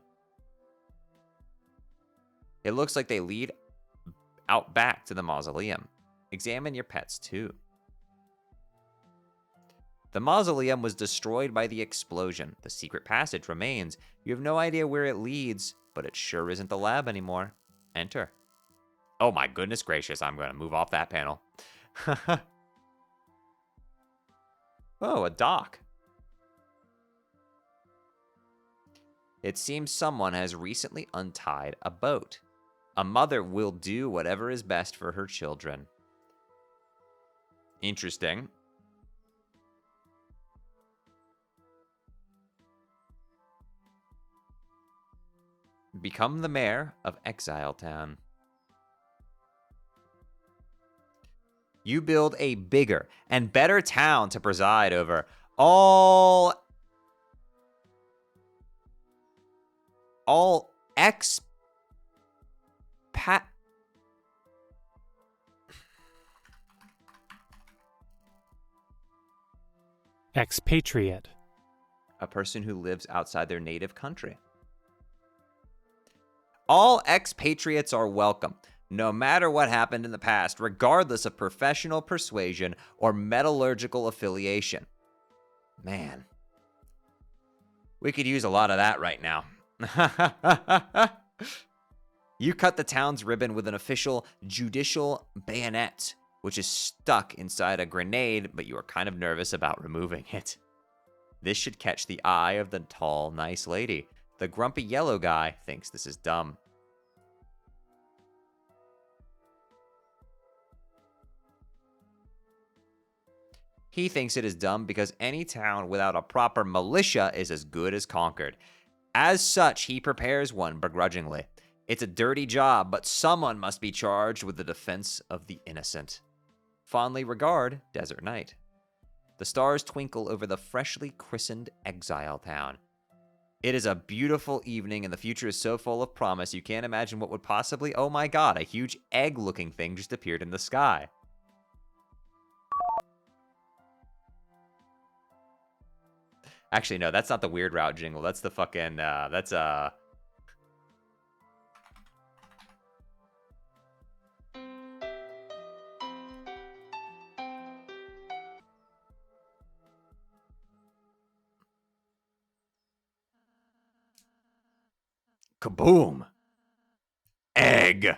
It looks like they lead out back to the mausoleum. Examine your pets, too. The mausoleum was destroyed by the explosion. The secret passage remains. You have no idea where it leads, but it sure isn't the lab anymore. Enter. Oh my goodness gracious, I'm going to move off that panel. Oh, a dock. It seems someone has recently untied a boat. A mother will do whatever is best for her children. Interesting. Become the mayor of Exile Town. You build a bigger and better town to preside over all expat. Expatriate. A person who lives outside their native country. All expatriates are welcome, no matter what happened in the past, regardless of professional persuasion or metallurgical affiliation. Man, we could use a lot of that right now. You cut the town's ribbon with an official judicial bayonet, which is stuck inside a grenade, but you are kind of nervous about removing it. This should catch the eye of the tall, nice lady. The grumpy yellow guy thinks this is dumb. He thinks it is dumb because any town without a proper militia is as good as conquered. As such, he prepares one begrudgingly. It's a dirty job, but someone must be charged with the defense of the innocent. Fondly regard, Desert Knight. The stars twinkle over the freshly christened Exile Town. It is a beautiful evening, and the future is so full of promise you can't imagine what would possibly... Oh my god, a huge egg-looking thing just appeared in the sky. Actually, no, that's not the weird route jingle. That's the fucking... that's... Kaboom! Egg!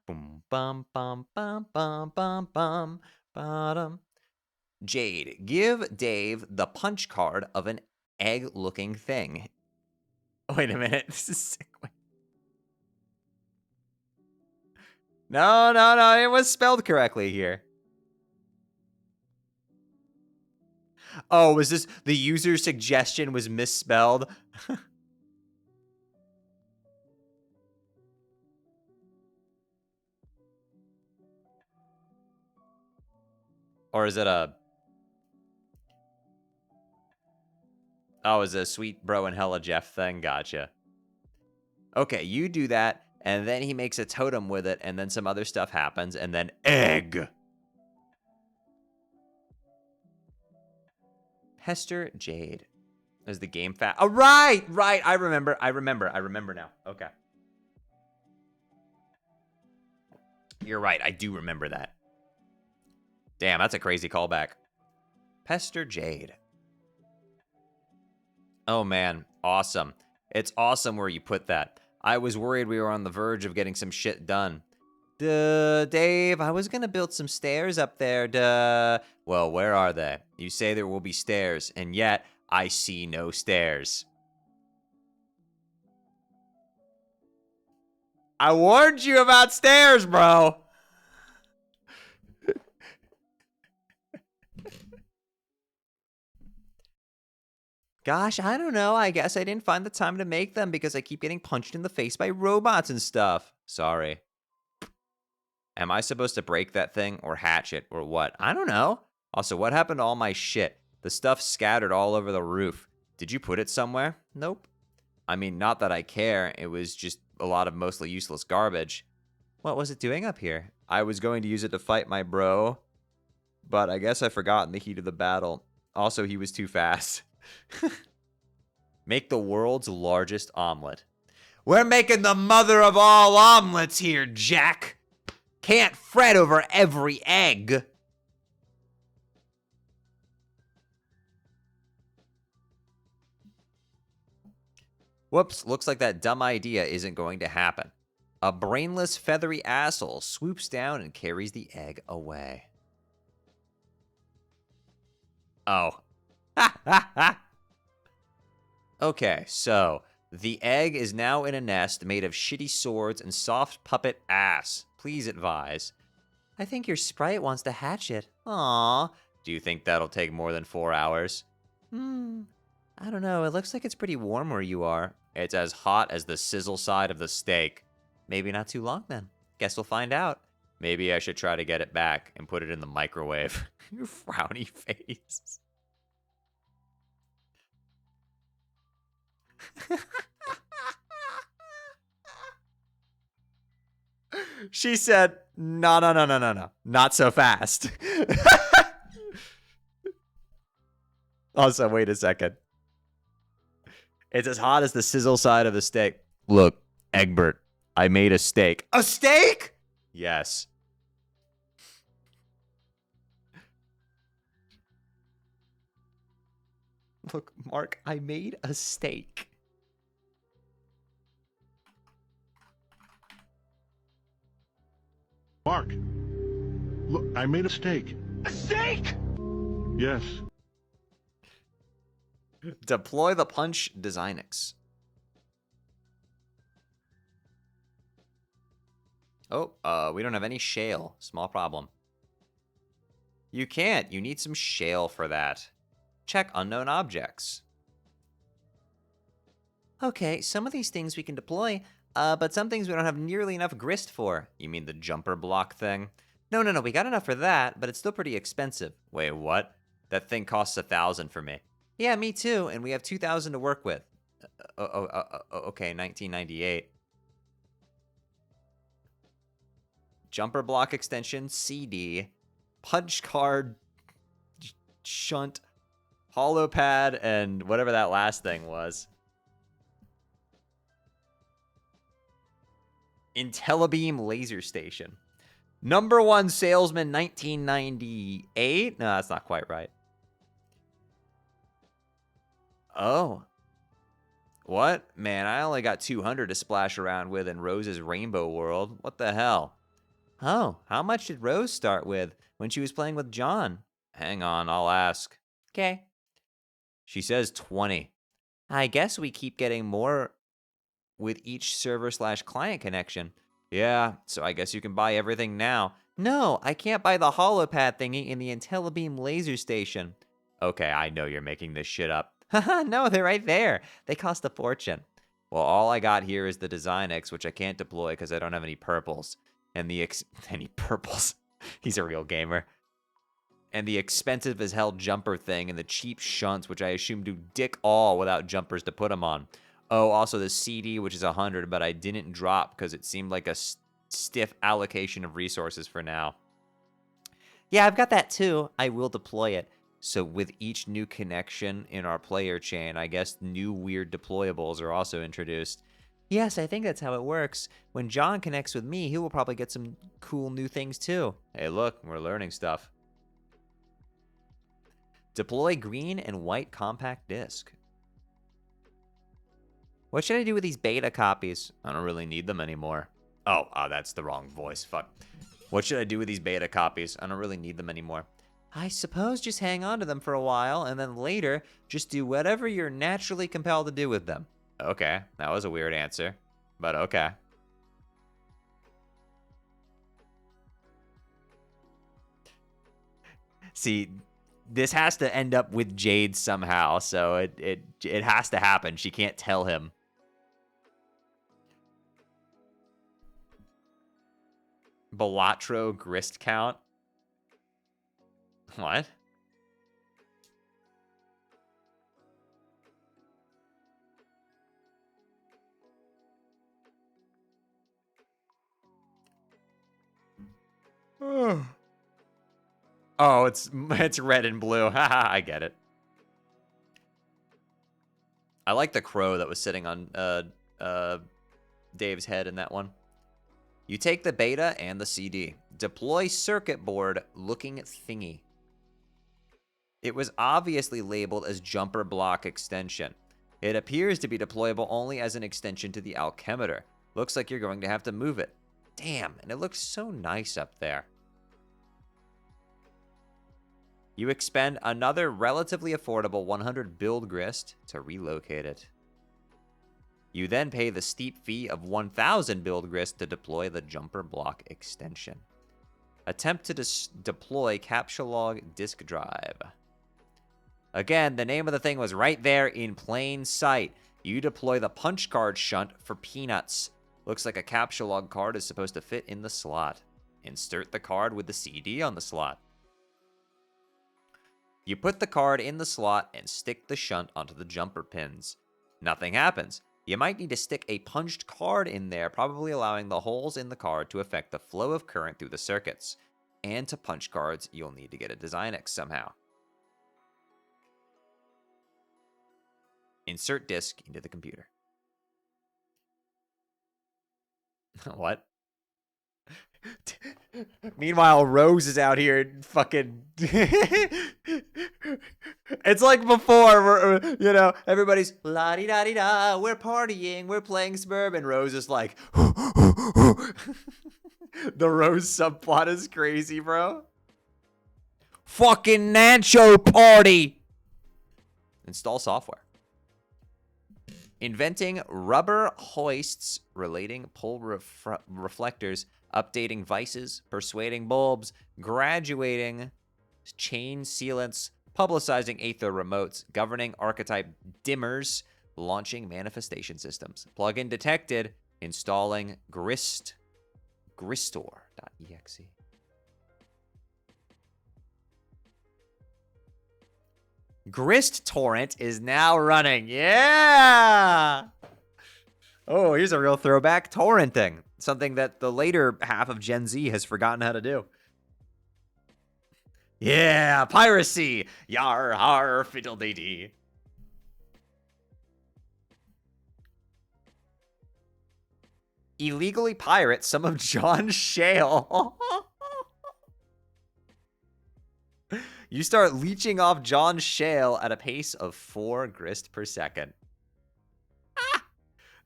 Boom, bum, bum, bum, bum, bum, bum, bottom. Jade, give Dave the punch card of an egg-looking thing. Wait a minute. This is sick. No, no, no. It was spelled correctly here. Oh, was this the user's suggestion was misspelled? Or is it a... Oh, is it a sweet bro and hella Jeff thing? Gotcha. Okay, you do that, and then he makes a totem with it, and then some other stuff happens, and then egg! Hester Jade. Is the game fat? Oh, right! Right! I remember now. Okay. You're right, I do remember that. Damn, that's a crazy callback. Pester Jade. Oh man, awesome. It's awesome where you put that. I was worried we were on the verge of getting some shit done. Duh, Dave, I was gonna build some stairs up there, duh. Well, where are they? You say there will be stairs, and yet I see no stairs. I warned you about stairs, bro. Gosh, I don't know. I guess I didn't find the time to make them because I keep getting punched in the face by robots and stuff. Sorry. Am I supposed to break that thing or hatch it or what? I don't know. Also, what happened to all my shit? The stuff scattered all over the roof. Did you put it somewhere? Nope. I mean, not that I care. It was just a lot of mostly useless garbage. What was it doing up here? I was going to use it to fight my bro, but I guess I forgot in the heat of the battle. Also, he was too fast. Make the world's largest omelet. We're making the mother of all omelets here, Jack. Can't fret over every egg. Whoops, looks like that dumb idea isn't going to happen. A brainless, feathery asshole swoops down and carries the egg away. Oh. Ha ha ha! Okay, so the egg is now in a nest made of shitty swords and soft puppet ass. Please advise. I think your sprite wants to hatch it. Aww. Do you think that'll take more than 4 hours? I don't know. It looks like it's pretty warm where you are. It's as hot as the sizzle side of the steak. Maybe not too long then. Guess we'll find out. Maybe I should try to get it back and put it in the microwave. Your frowny face. She said, no, no, no, no, no, no. Not so fast. Also, wait a second. It's as hot as the sizzle side of the steak. Look, Egbert, I made a steak. A steak? Yes. Look, Mark, I made a steak. Mark, look, I made a steak. A steak? Yes. Deploy the punch Designix. Oh, we don't have any shale. Small problem. You can't. You need some shale for that. Check unknown objects. Okay, some of these things we can deploy, but some things we don't have nearly enough grist for. You mean the jumper block thing? No, we got enough for that, but it's still pretty expensive. Wait, what? That thing costs 1,000 for me. Yeah, me too, and we have 2,000 to work with. Okay, 1998. Jumper block extension, CD, punch card, shunt, hollow pad, and whatever that last thing was. IntelliBeam laser station. Number 1 salesman 1998? No, that's not quite right. Oh. What? Man, I only got 200 to splash around with in Rose's rainbow world. What the hell? Oh, how much did Rose start with when she was playing with John? Hang on, I'll ask. Okay. She says 20. I guess we keep getting more with each server/client connection. Yeah, so I guess you can buy everything now. No, I can't buy the holopad thingy in the IntelliBeam laser station. Okay, I know you're making this shit up. Haha, no, they're right there. They cost a fortune. Well, all I got here is the Designix, which I can't deploy because I don't have any purples. And the any purples? He's a real gamer. And the expensive as hell jumper thing and the cheap shunts, which I assume do dick all without jumpers to put them on. Oh, also the CD, which is 100, but I didn't drop because it seemed like a stiff allocation of resources for now. Yeah, I've got that too. I will deploy it. So with each new connection in our player chain, I guess new weird deployables are also introduced. Yes, I think that's how it works. When John connects with me, he will probably get some cool new things too. Hey, look, we're learning stuff. Deploy green and white compact disc. What should I do with these beta copies? I don't really need them anymore. Oh, that's the wrong voice. Fuck. What should I do with these beta copies? I don't really need them anymore. I suppose just hang on to them for a while, and then later, just do whatever you're naturally compelled to do with them. Okay, that was a weird answer, but okay. See, this has to end up with Jade somehow, so it has to happen. She can't tell him. Balatro grist count? What? Oh, it's red and blue. Haha, I get it. I like the crow that was sitting on Dave's head in that one. You take the beta and the CD. Deploy circuit board looking thingy. It was obviously labeled as jumper block extension. It appears to be deployable only as an extension to the alchemeter. Looks like you're going to have to move it. Damn, and it looks so nice up there. You expend another relatively affordable 100 build grist to relocate it. You then pay the steep fee of 1,000 build grist to deploy the jumper block extension. Attempt to deploy Capsulog disk drive. Again, the name of the thing was right there in plain sight. You deploy the punch card shunt for peanuts. Looks like a Capsulog card is supposed to fit in the slot. Insert the card with the CD on the slot. You put the card in the slot and stick the shunt onto the jumper pins. Nothing happens. You might need to stick a punched card in there, probably allowing the holes in the card to affect the flow of current through the circuits. And to punch cards, you'll need to get a Designix somehow. Insert disk into the computer. What? Meanwhile, Rose is out here fucking... It's like before, you know, everybody's la-di-da-di-da, we're partying, we're playing Suburban. Rose is like... The Rose subplot is crazy, bro. Fucking Nacho party! Install software. Inventing rubber hoists, relating pull reflectors, updating vices, persuading bulbs, graduating chain sealants, publicizing aether remotes, governing archetype dimmers, launching manifestation systems. Plugin detected. Installing Gristor.exe. Grist torrent is now running. Yeah! Oh, here's a real throwback. Torrenting. Something that the later half of Gen Z has forgotten how to do. Yeah, piracy. Yar, har, fiddle-dee-dee. Illegally pirate some of John's shale. You start leeching off John's shale at a pace of 4 grist per second.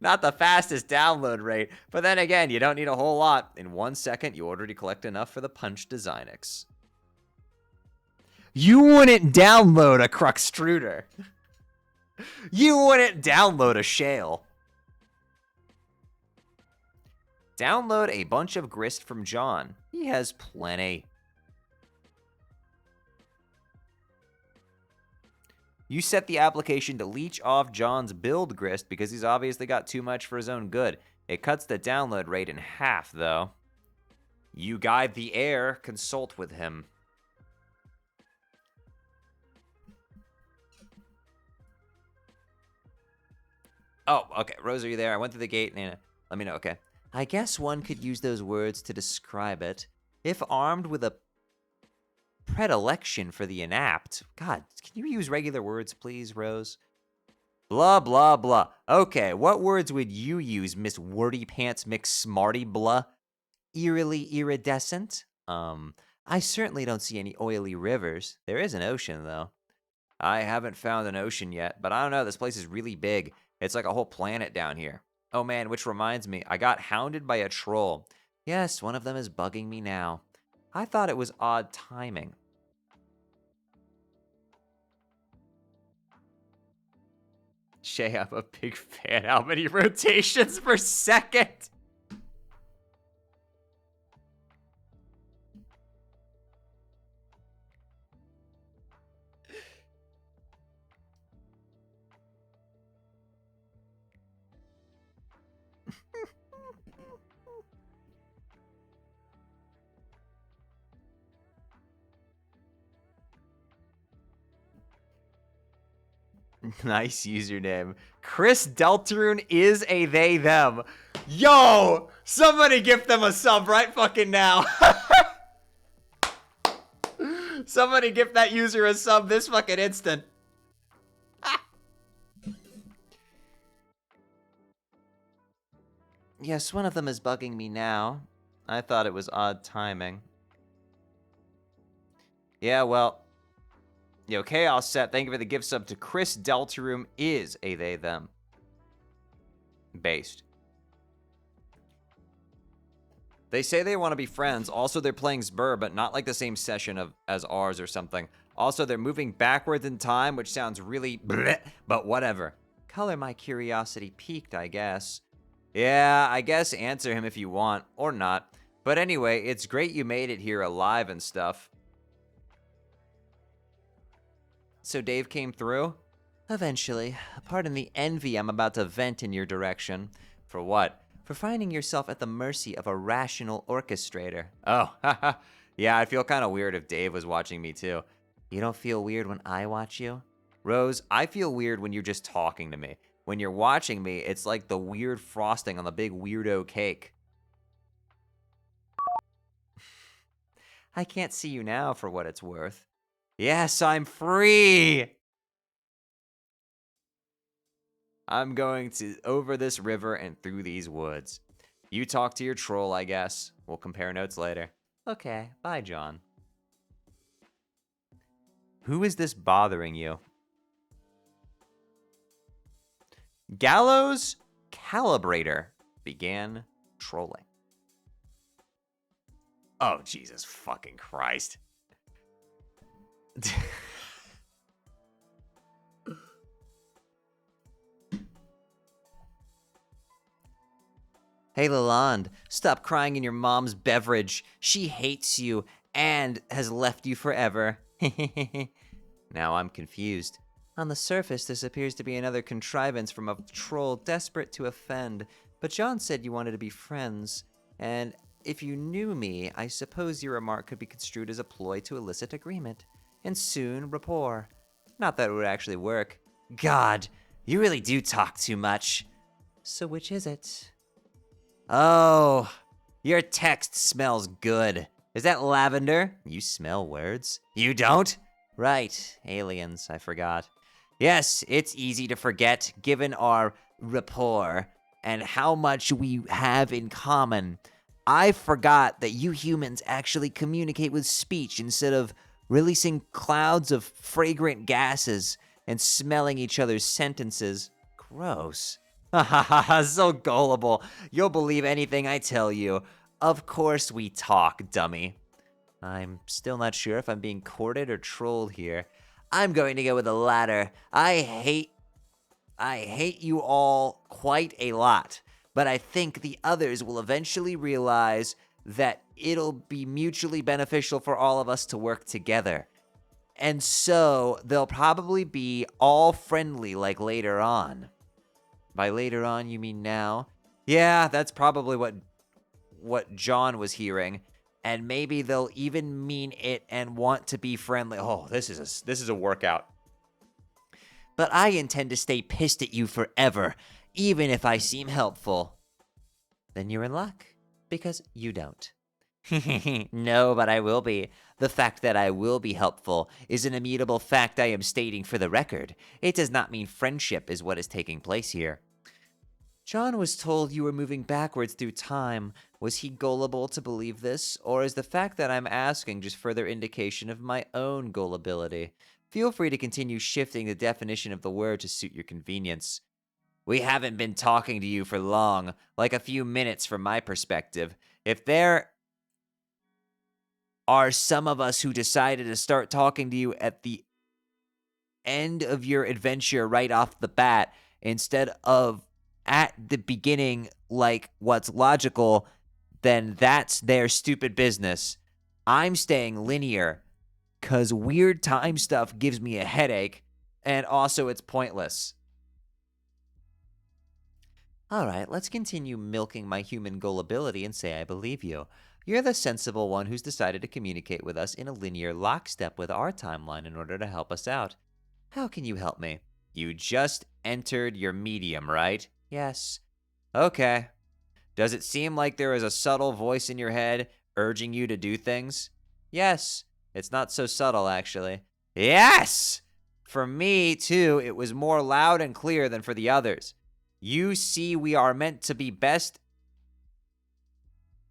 Not the fastest download rate, but then again, you don't need a whole lot. In 1 second, you already collect enough for the Punch Designix. You wouldn't download a Cruxtruder. You wouldn't download a shale. Download a bunch of grist from John. He has plenty. You set the application to leech off John's build grist because he's obviously got too much for his own good. It cuts the download rate in half, though. You guide the heir, consult with him. Oh, okay. Rose, are you there? I went through the gate. And let me know, okay. I guess one could use those words to describe it. If armed with a predilection for the inapt. God, can you use regular words, please, Rose? Blah, blah, blah. Okay, what words would you use, Miss Wordy Pants McSmarty blah? Eerily iridescent? I certainly don't see any oily rivers. There is an ocean, though. I haven't found an ocean yet, but I don't know, this place is really big. It's like a whole planet down here. Oh man, which reminds me, I got hounded by a troll. Yes, one of them is bugging me now. I thought it was odd timing. Shay, I'm a big fan. How many rotations per second? Nice username. Chris Deltarune is a they, them. Yo! Somebody gift them a sub right fucking now. Somebody gift that user a sub this fucking instant. Yes, one of them is bugging me now. I thought it was odd timing. Yeah, well. Yo, Chaos Set, thank you for the gift sub to Chris Deltaroom is a they, them. Based. They say they want to be friends. Also, they're playing Zbur, but not like the same session as ours or something. Also, they're moving backwards in time, which sounds really bleh, but whatever. Color my curiosity piqued, I guess. Yeah, I guess answer him if you want, or not. But anyway, it's great you made it here alive and stuff. So Dave came through? Eventually. Pardon the envy I'm about to vent in your direction. For what? For finding yourself at the mercy of a rational orchestrator. Oh, haha. Yeah, I'd feel kind of weird if Dave was watching me too. You don't feel weird when I watch you? Rose, I feel weird when you're just talking to me. When you're watching me, it's like the weird frosting on the big weirdo cake. I can't see you now for what it's worth. Yes, I'm free! I'm going to over this river and through these woods. You talk to your troll, I guess. We'll compare notes later. Okay, bye, John. Who is this bothering you? Gallows Calibrator began trolling. Oh, Jesus fucking Christ. Hey, Lalonde, stop crying in your mom's beverage. She hates you and has left you forever. Now I'm confused. On the surface, this appears to be another contrivance from a troll desperate to offend, but John said you wanted to be friends, and if you knew me, I suppose your remark could be construed as a ploy to elicit agreement, and soon rapport. Not that it would actually work. God, you really do talk too much. So which is it? Oh, your text smells good. Is that lavender? You smell words. You don't? Right, aliens, I forgot. Yes, it's easy to forget, given our rapport and how much we have in common. I forgot that you humans actually communicate with speech instead of releasing clouds of fragrant gases and smelling each other's sentences. Gross. Ha ha ha, so gullible. You'll believe anything I tell you. Of course we talk, dummy. I'm still not sure if I'm being courted or trolled here. I'm going to go with the latter. I hate you all quite a lot, but I think the others will eventually realize that it'll be mutually beneficial for all of us to work together. And so they'll probably be all friendly like later on. By later on, you mean now? Yeah, that's probably what John was hearing. And maybe they'll even mean it and want to be friendly. Oh, this is a workout. But I intend to stay pissed at you forever, even if I seem helpful. Then you're in luck, because you don't. No, but I will be. The fact that I will be helpful is an immutable fact I am stating for the record. It does not mean friendship is what is taking place here. John was told you were moving backwards through time. Was he gullible to believe this, or is the fact that I'm asking just further indication of my own gullibility? Feel free to continue shifting the definition of the word to suit your convenience. We haven't been talking to you for long, like a few minutes from my perspective. If there are some of us who decided to start talking to you at the end of your adventure right off the bat, instead of at the beginning, like what's logical, then that's their stupid business. I'm staying linear, because weird time stuff gives me a headache, and also it's pointless. All right, let's continue milking my human gullibility and say I believe you. You're the sensible one who's decided to communicate with us in a linear lockstep with our timeline in order to help us out. How can you help me? You just entered your medium, right? Yes. Okay. Does it seem like there is a subtle voice in your head urging you to do things? Yes. It's not so subtle, actually. Yes! For me, too, it was more loud and clear than for the others. You see, we are meant to be best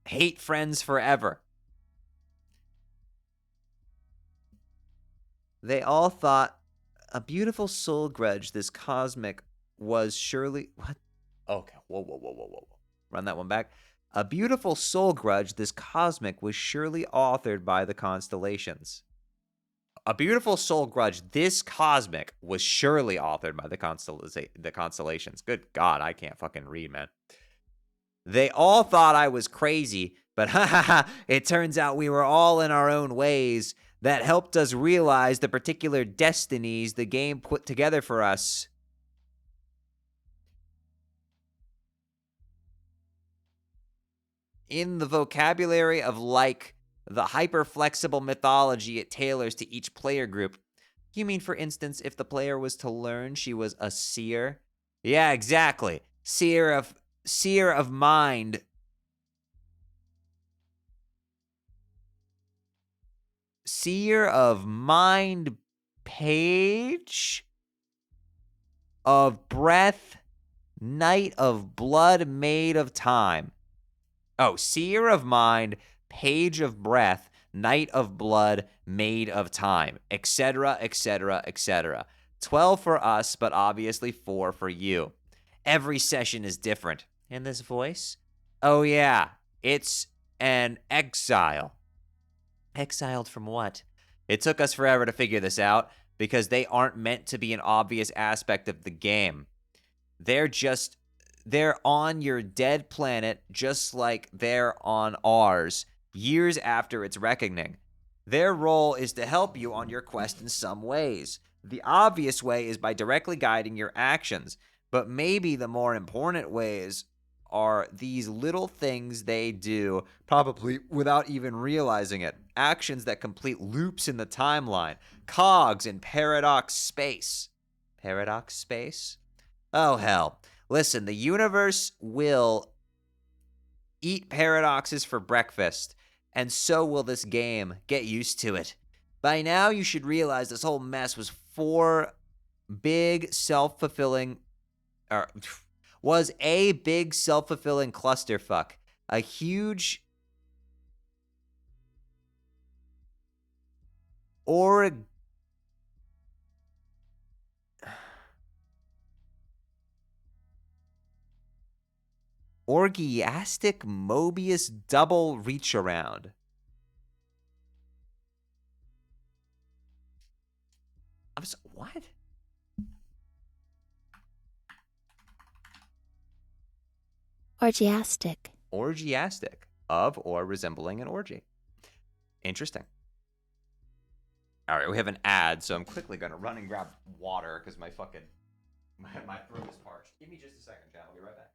hate friends forever. They all thought a beautiful soul grudge this cosmic was surely... What? Okay, whoa. Run that one back. A beautiful soul grudge this cosmic was surely authored by the constellations. A beautiful soul grudge this cosmic was surely authored by the constellations. Good God, I can't fucking read, man. They all thought I was crazy, but it turns out we were all in our own ways that helped us realize the particular destinies the game put together for us. In the vocabulary of, like, the hyper-flexible mythology it tailors to each player group. You mean, for instance, if the player was to learn she was a seer? Yeah, exactly. Seer of mind. Seer of mind page of breath, night of blood made of time. Oh, seer of mind, page of breath, night of blood made of time, etc., etc., etc. 12 for us, but obviously 4 for you. Every session is different. And this voice? Oh yeah, it's an exile. Exiled from what? It took us forever to figure this out, because they aren't meant to be an obvious aspect of the game. They're on your dead planet just like they're on ours, years after its reckoning. Their role is to help you on your quest in some ways. The obvious way is by directly guiding your actions, but maybe the more important ways are these little things they do, probably without even realizing it. Actions that complete loops in the timeline, cogs in paradox space. Paradox space? Oh, hell. Listen, the universe will eat paradoxes for breakfast, and so will this game. Get used to it. By now, you should realize this whole mess was a big self-fulfilling clusterfuck. A huge orgiastic Mobius double reach around. What? Orgiastic. Orgiastic. Of or resembling an orgy. Interesting. All right, we have an ad, so I'm quickly going to run and grab water because my throat is parched. Give me just a second, chat. I'll be right back.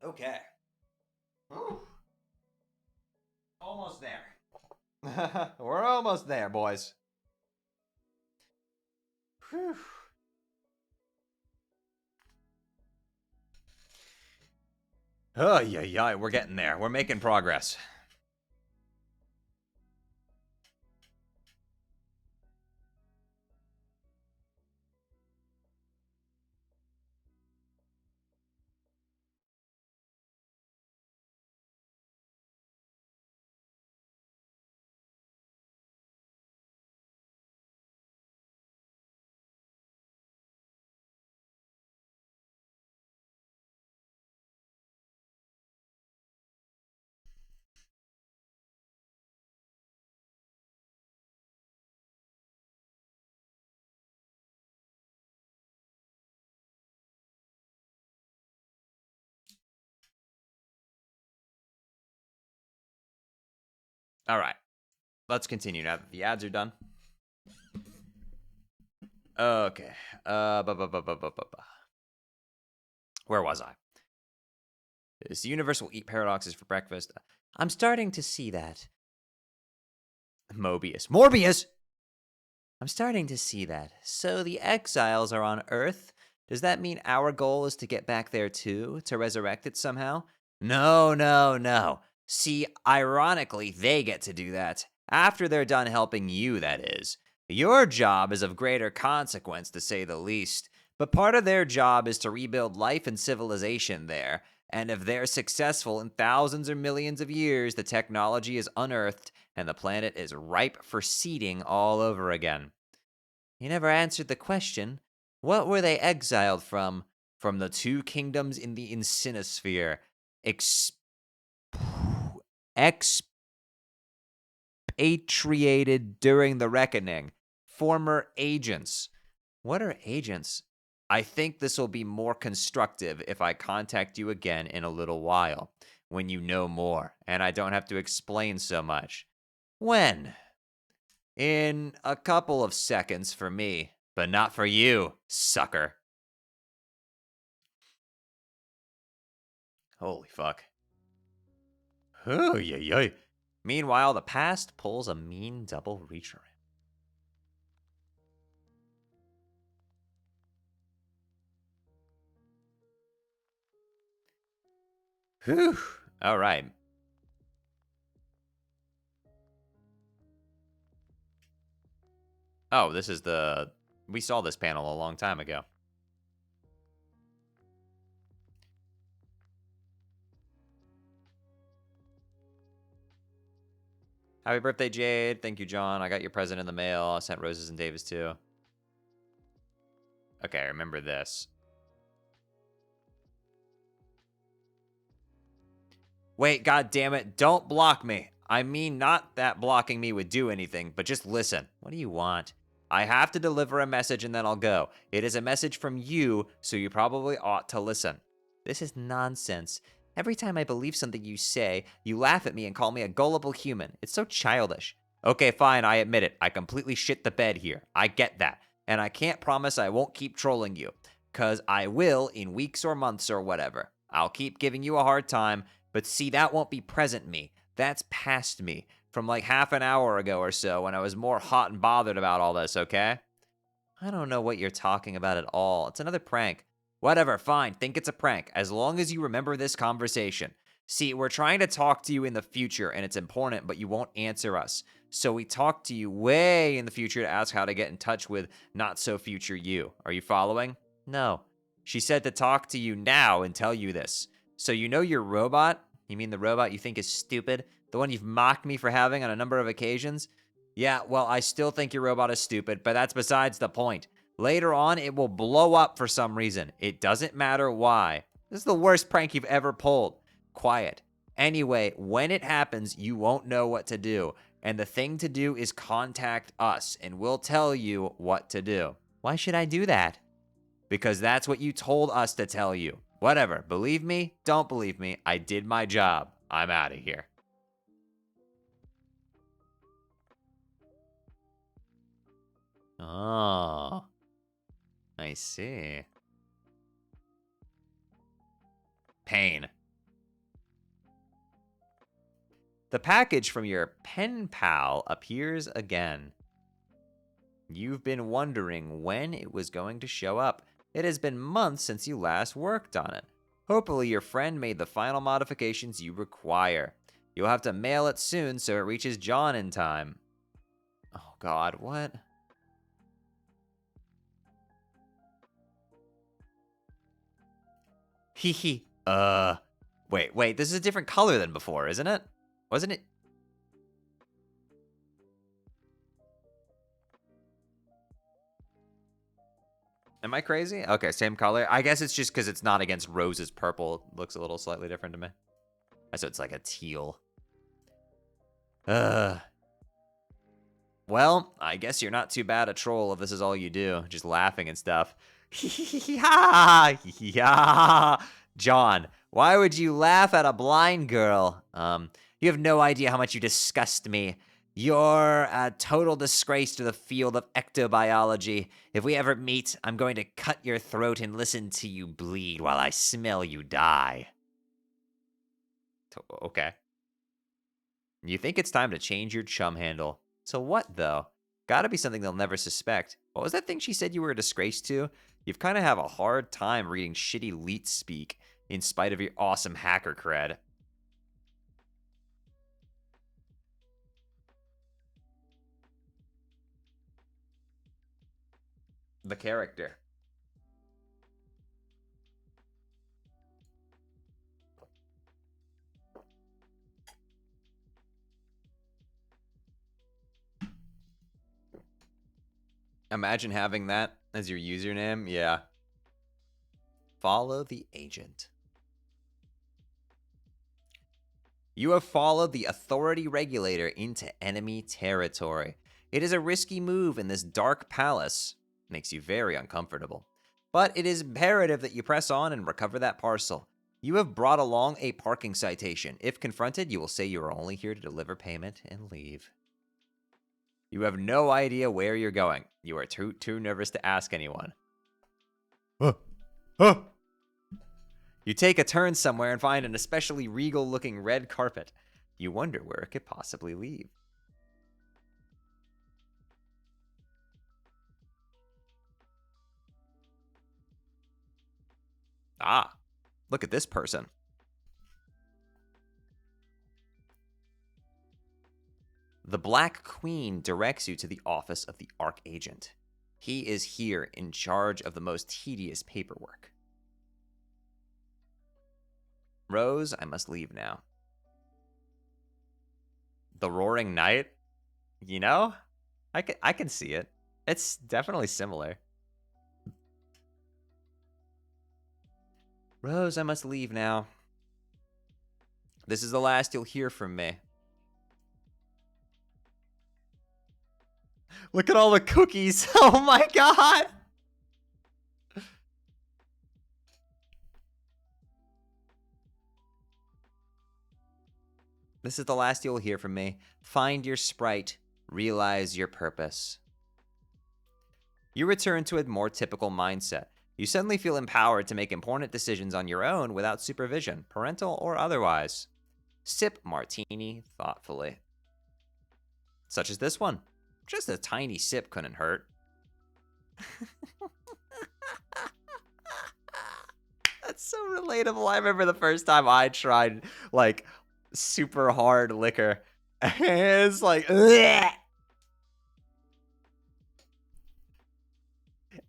Okay. Whew. Almost there. We're almost there, boys. Whew. Oh, yeah, we're getting there. We're making progress. All right. Let's continue now that the ads are done. Okay. Where was I? This universe will eat paradoxes for breakfast. I'm starting to see that. Morbius! I'm starting to see that. So the exiles are on Earth. Does that mean our goal is to get back there too? To resurrect it somehow? No. See, ironically, they get to do that. After they're done helping you, that is. Your job is of greater consequence, to say the least. But part of their job is to rebuild life and civilization there. And if they're successful in thousands or millions of years, the technology is unearthed and the planet is ripe for seeding all over again. You never answered the question. What were they exiled from? From the two kingdoms in the Insinosphere. Expatriated during the reckoning. Former agents. What are agents? I think this will be more constructive if I contact you again in a little while, when you know more, and I don't have to explain so much. When? In a couple of seconds for me, but not for you, sucker. Holy fuck. Oh, yeah. Meanwhile, the past pulls a mean double reacher in. Whew. All right. Oh, this is the... We saw this panel a long time ago. Happy birthday, Jade. Thank you, John. I got your present in the mail. I sent roses and Davis, too. Okay, I remember this. Wait, god damn it. Don't block me. I mean, not that blocking me would do anything, but just listen. What do you want? I have to deliver a message and then I'll go. It is a message from you, so you probably ought to listen. This is nonsense. Every time I believe something you say, you laugh at me and call me a gullible human. It's so childish. Okay, fine, I admit it. I completely shit the bed here. I get that. And I can't promise I won't keep trolling you. 'Cause I will in weeks or months or whatever. I'll keep giving you a hard time, but see, that won't be present me. That's past me. From like half an hour ago or so when I was more hot and bothered about all this, okay? I don't know what you're talking about at all. It's another prank. Whatever, fine. Think it's a prank, as long as you remember this conversation. See, we're trying to talk to you in the future, and it's important, but you won't answer us. So we talk to you way in the future to ask how to get in touch with not-so-future you. Are you following? No. She said to talk to you now and tell you this. So you know your robot? You mean the robot you think is stupid? The one you've mocked me for having on a number of occasions? Yeah, well, I still think your robot is stupid, but that's besides the point. Later on, it will blow up for some reason. It doesn't matter why. This is the worst prank you've ever pulled. Quiet. Anyway, when it happens, you won't know what to do. And the thing to do is contact us, and we'll tell you what to do. Why should I do that? Because that's what you told us to tell you. Whatever. Believe me? Don't believe me. I did my job. I'm out of here. Oh, I see. Pain. The package from your pen pal appears again. You've been wondering when it was going to show up. It has been months since you last worked on it. Hopefully your friend made the final modifications you require. You'll have to mail it soon so it reaches John in time. Oh god, what? Hee. Wait, this is a different color than before, isn't it? Wasn't it? Am I crazy? Okay, same color. I guess it's just because it's not against Rose's purple. It looks a little slightly different to me. So it's like a teal. Well, I guess you're not too bad a troll if this is all you do. Just laughing and stuff. Yeah. John, why would you laugh at a blind girl? You have no idea how much you disgust me. You're a total disgrace to the field of ectobiology. If we ever meet, I'm going to cut your throat and listen to you bleed while I smell you die. Okay. You think it's time to change your chum handle. So what, though? Gotta be something they'll never suspect. What was that thing she said you were a disgrace to? You've kind of have a hard time reading shitty leet speak, in spite of your awesome hacker cred. The character. Imagine having that as your username. Yeah. Follow the agent. You have followed the authority regulator into enemy territory. It is a risky move in this dark palace. Makes you very uncomfortable. But it is imperative that you press on and recover that parcel. You have brought along a parking citation. If confronted, you will say you are only here to deliver payment and leave. You have no idea where you're going. You are too nervous to ask anyone. You take a turn somewhere and find an especially regal-looking red carpet. You wonder where it could possibly lead. Ah, look at this person. The Black Queen directs you to the office of the Archagent. He is here in charge of the most tedious paperwork. Rose, I must leave now. The Roaring Knight? You know, I can see it. It's definitely similar. Rose, I must leave now. This is the last you'll hear from me. Look at all the cookies. Oh my god. This is the last you'll hear from me. Find your sprite. Realize your purpose. You return to a more typical mindset. You suddenly feel empowered to make important decisions on your own without supervision, parental or otherwise. Sip martini thoughtfully. Such as this one. Just a tiny sip couldn't hurt. That's so relatable. I remember the first time I tried, like, super hard liquor. It's like, bleh.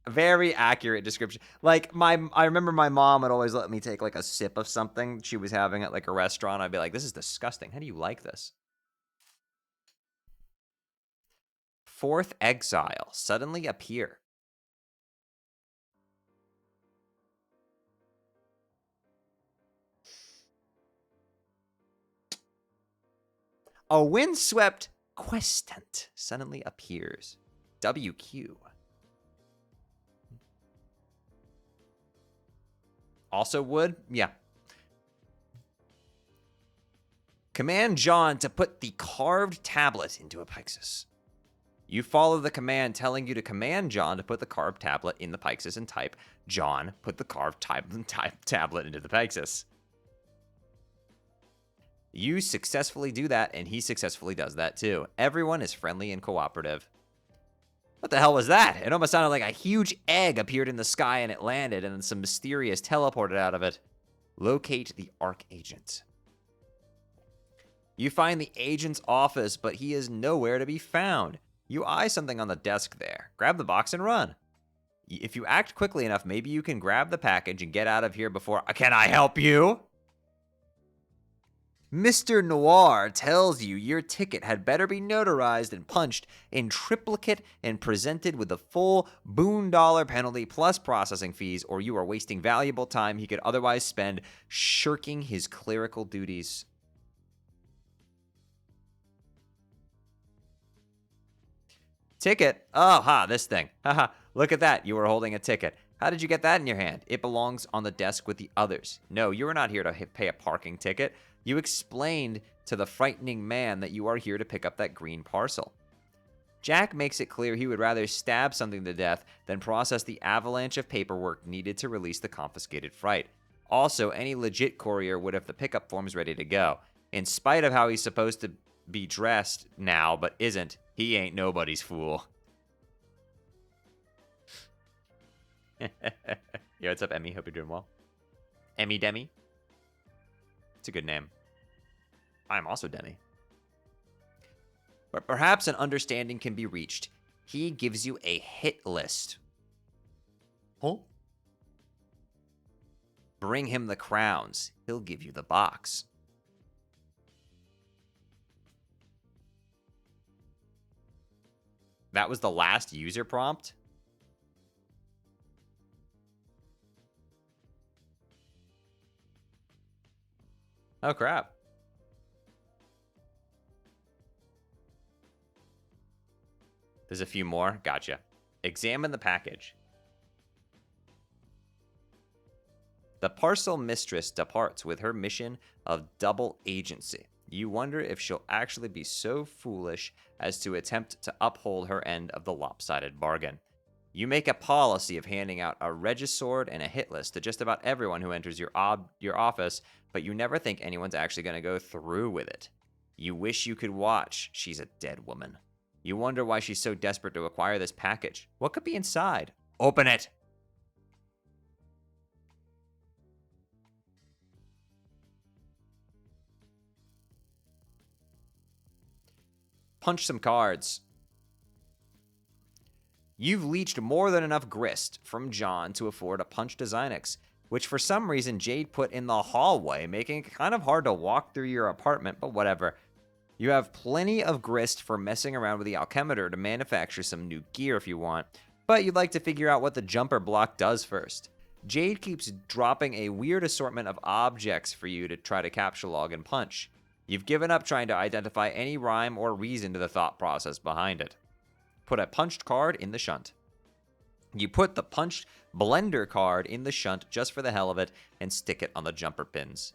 Very accurate description. Like, I remember my mom would always let me take, like, a sip of something she was having at, like, a restaurant. I'd be like, this is disgusting. How do you like this? Fourth exile suddenly appear. A windswept questant suddenly appears. WQ. Also wood? Yeah. Command John to put the carved tablet into a Pyxis. You follow the command telling you to command John to put the carved tablet in the Pyxis and type, John, put the carved tablet into the Pyxis. You successfully do that, and he successfully does that too. Everyone is friendly and cooperative. What the hell was that? It almost sounded like a huge egg appeared in the sky and it landed, and then some mysterious teleported out of it. Locate the Arc Agent. You find the agent's office, but he is nowhere to be found. You eye something on the desk there. Grab the box and run. If you act quickly enough, maybe you can grab the package and get out of here before... Can I help you? Mr. Noir tells you your ticket had better be notarized and punched in triplicate and presented with the full $1 penalty plus processing fees, or you are wasting valuable time he could otherwise spend shirking his clerical duties. Ticket? Oh, this thing. Haha, look at that. You were holding a ticket. How did you get that in your hand? It belongs on the desk with the others. No, you are not here to pay a parking ticket. You explained to the frightening man that you are here to pick up that green parcel. Jack makes it clear he would rather stab something to death than process the avalanche of paperwork needed to release the confiscated freight. Also, any legit courier would have the pickup forms ready to go. In spite of how he's supposed to be dressed now, but isn't, he ain't nobody's fool. Yo, what's up, Emmy? Hope you're doing well. Emmy Demi? It's a good name. I'm also Demi. But perhaps an understanding can be reached. He gives you a hit list. Huh? Bring him the crowns. He'll give you the box. That was the last user prompt? Oh, crap. There's a few more. Gotcha. Examine the package. The parcel mistress departs with her mission of double agency. You wonder if she'll actually be so foolish as to attempt to uphold her end of the lopsided bargain. You make a policy of handing out a regisword and a hit list to just about everyone who enters your office, but you never think anyone's actually going to go through with it. You wish you could watch. She's a dead woman. You wonder why she's so desperate to acquire this package. What could be inside? Open it! Punch some cards. You've leached more than enough grist from John to afford a punch to Zinix, which for some reason Jade put in the hallway, making it kind of hard to walk through your apartment, but whatever. You have plenty of grist for messing around with the alchemitor to manufacture some new gear if you want, but you'd like to figure out what the jumper block does first. Jade keeps dropping a weird assortment of objects for you to try to capture log and punch. You've given up trying to identify any rhyme or reason to the thought process behind it. Put a punched card in the shunt. You put the punched blender card in the shunt just for the hell of it and stick it on the jumper pins.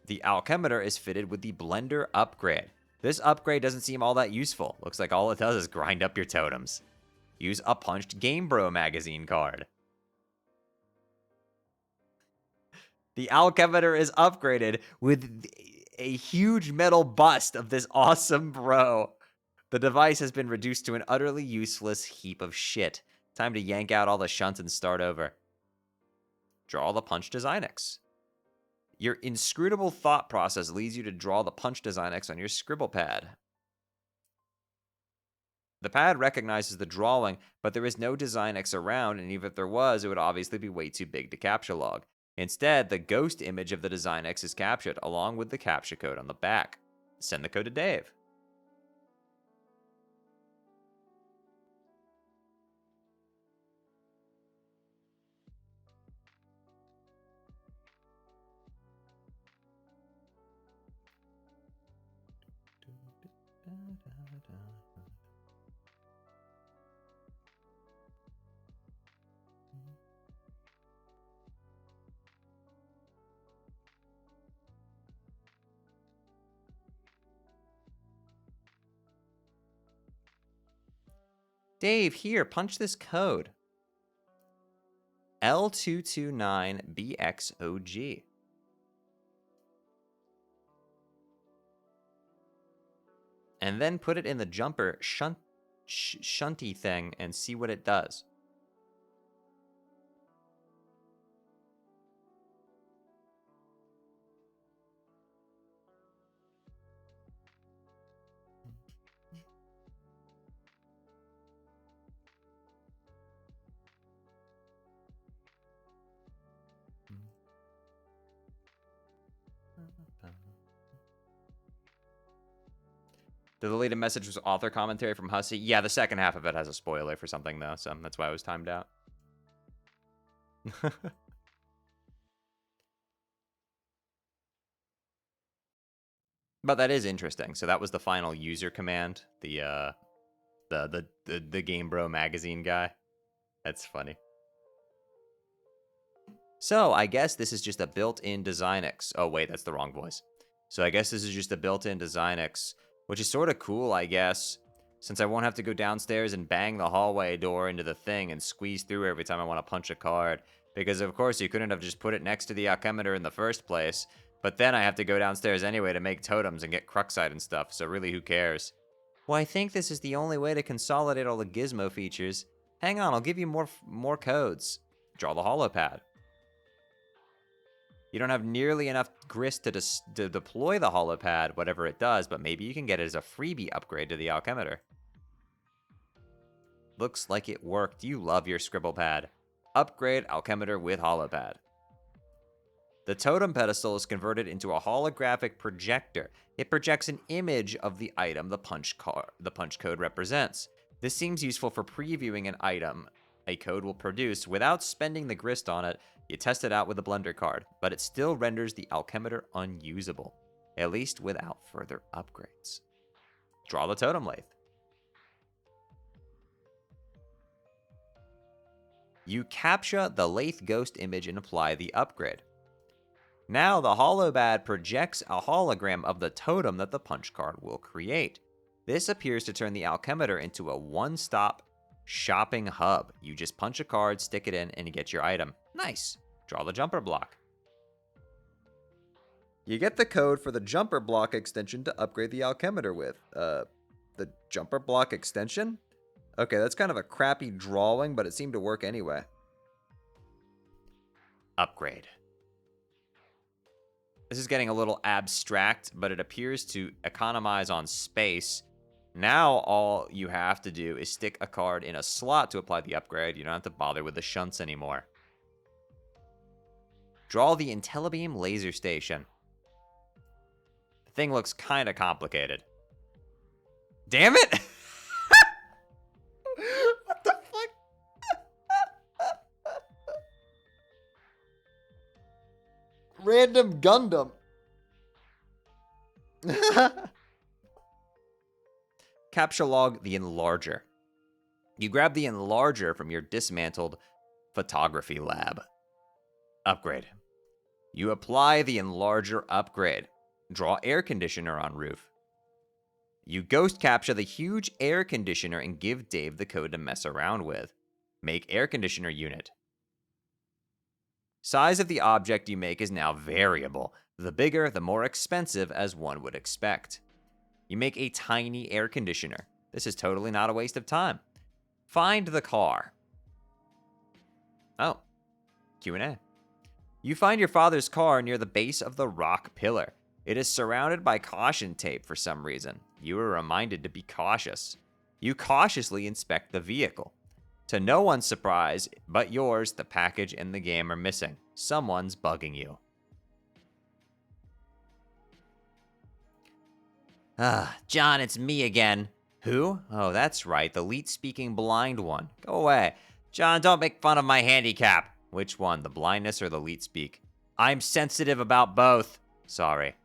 The alchemitor is fitted with the blender upgrade. This upgrade doesn't seem all that useful. Looks like all it does is grind up your totems. Use a punched Game Bro magazine card. The alchemitor is upgraded with a huge metal bust of this awesome bro. The device has been reduced to an utterly useless heap of shit. Time to yank out all the shunts and start over. Draw the punch to Zinix. Your inscrutable thought process leads you to draw the punch to Zinix on your scribble pad. The pad recognizes the drawing, but there is no Zinix around, and even if there was, it would obviously be way too big to capture log. Instead, the ghost image of the Zinix is captured, along with the capture code on the back. Send the code to Dave. Dave, here, punch this code. L229BXOG. And then put it in the jumper shunt shunty thing and see what it does. The deleted message was author commentary from Hussey. Yeah, the second half of it has a spoiler for something, though, so that's why it was timed out. But that is interesting. So that was the final user command, the Game Bro magazine guy. That's funny. So I guess this is just a built-in DesignX. Oh, wait, that's the wrong voice. So I guess this is just a built-in DesignX, which is sort of cool, I guess, since I won't have to go downstairs and bang the hallway door into the thing and squeeze through every time I want to punch a card. Because, of course, you couldn't have just put it next to the alchemeter in the first place. But then I have to go downstairs anyway to make totems and get Cruxite and stuff, so really, who cares? Well, I think this is the only way to consolidate all the gizmo features. Hang on, I'll give you more codes. Draw the holopad. You don't have nearly enough grist to deploy the holopad, whatever it does, but maybe you can get it as a freebie upgrade to the alchemeter. Looks like it worked. You love your scribble pad. Upgrade alchemeter with holopad. The totem pedestal is converted into a holographic projector. It projects an image of the item the punch code represents. This seems useful for previewing an item a code will produce without spending the grist on it. You test it out with a blender card, but it still renders the alchemeter unusable, at least without further upgrades. Draw the totem lathe. You capture the lathe ghost image and apply the upgrade. Now the holopad projects a hologram of the totem that the punch card will create. This appears to turn the alchemeter into a one-stop shopping hub. You just punch a card, stick it in, and you get your item. Nice. Draw the jumper block. You get the code for the jumper block extension to upgrade the alchemeter with. The jumper block extension? Okay, that's kind of a crappy drawing, but it seemed to work anyway. Upgrade. This is getting a little abstract, but it appears to economize on space. Now all you have to do is stick a card in a slot to apply the upgrade. You don't have to bother with the shunts anymore. Draw the TnTOBM laser station. The thing looks kind of complicated. Damn it! What the fuck? Random Gundam. Capture log the enlarger. You grab the enlarger from your dismantled photography lab. Upgrade. You apply the enlarger upgrade. Draw air conditioner on roof. You ghost capture the huge air conditioner and give Dave the code to mess around with. Make air conditioner unit. Size of the object you make is now variable. The bigger, the more expensive, as one would expect. You make a tiny air conditioner. This is totally not a waste of time. Find the car. Oh, Q&A. You find your father's car near the base of the rock pillar. It is surrounded by caution tape for some reason. You are reminded to be cautious. You cautiously inspect the vehicle. To no one's surprise but yours, the package and the game are missing. Someone's bugging you. John, it's me again. Who? Oh, that's right, the leet-speaking blind one. Go away. John, don't make fun of my handicap. Which one, the blindness or the leet-speak? I'm sensitive about both. Sorry.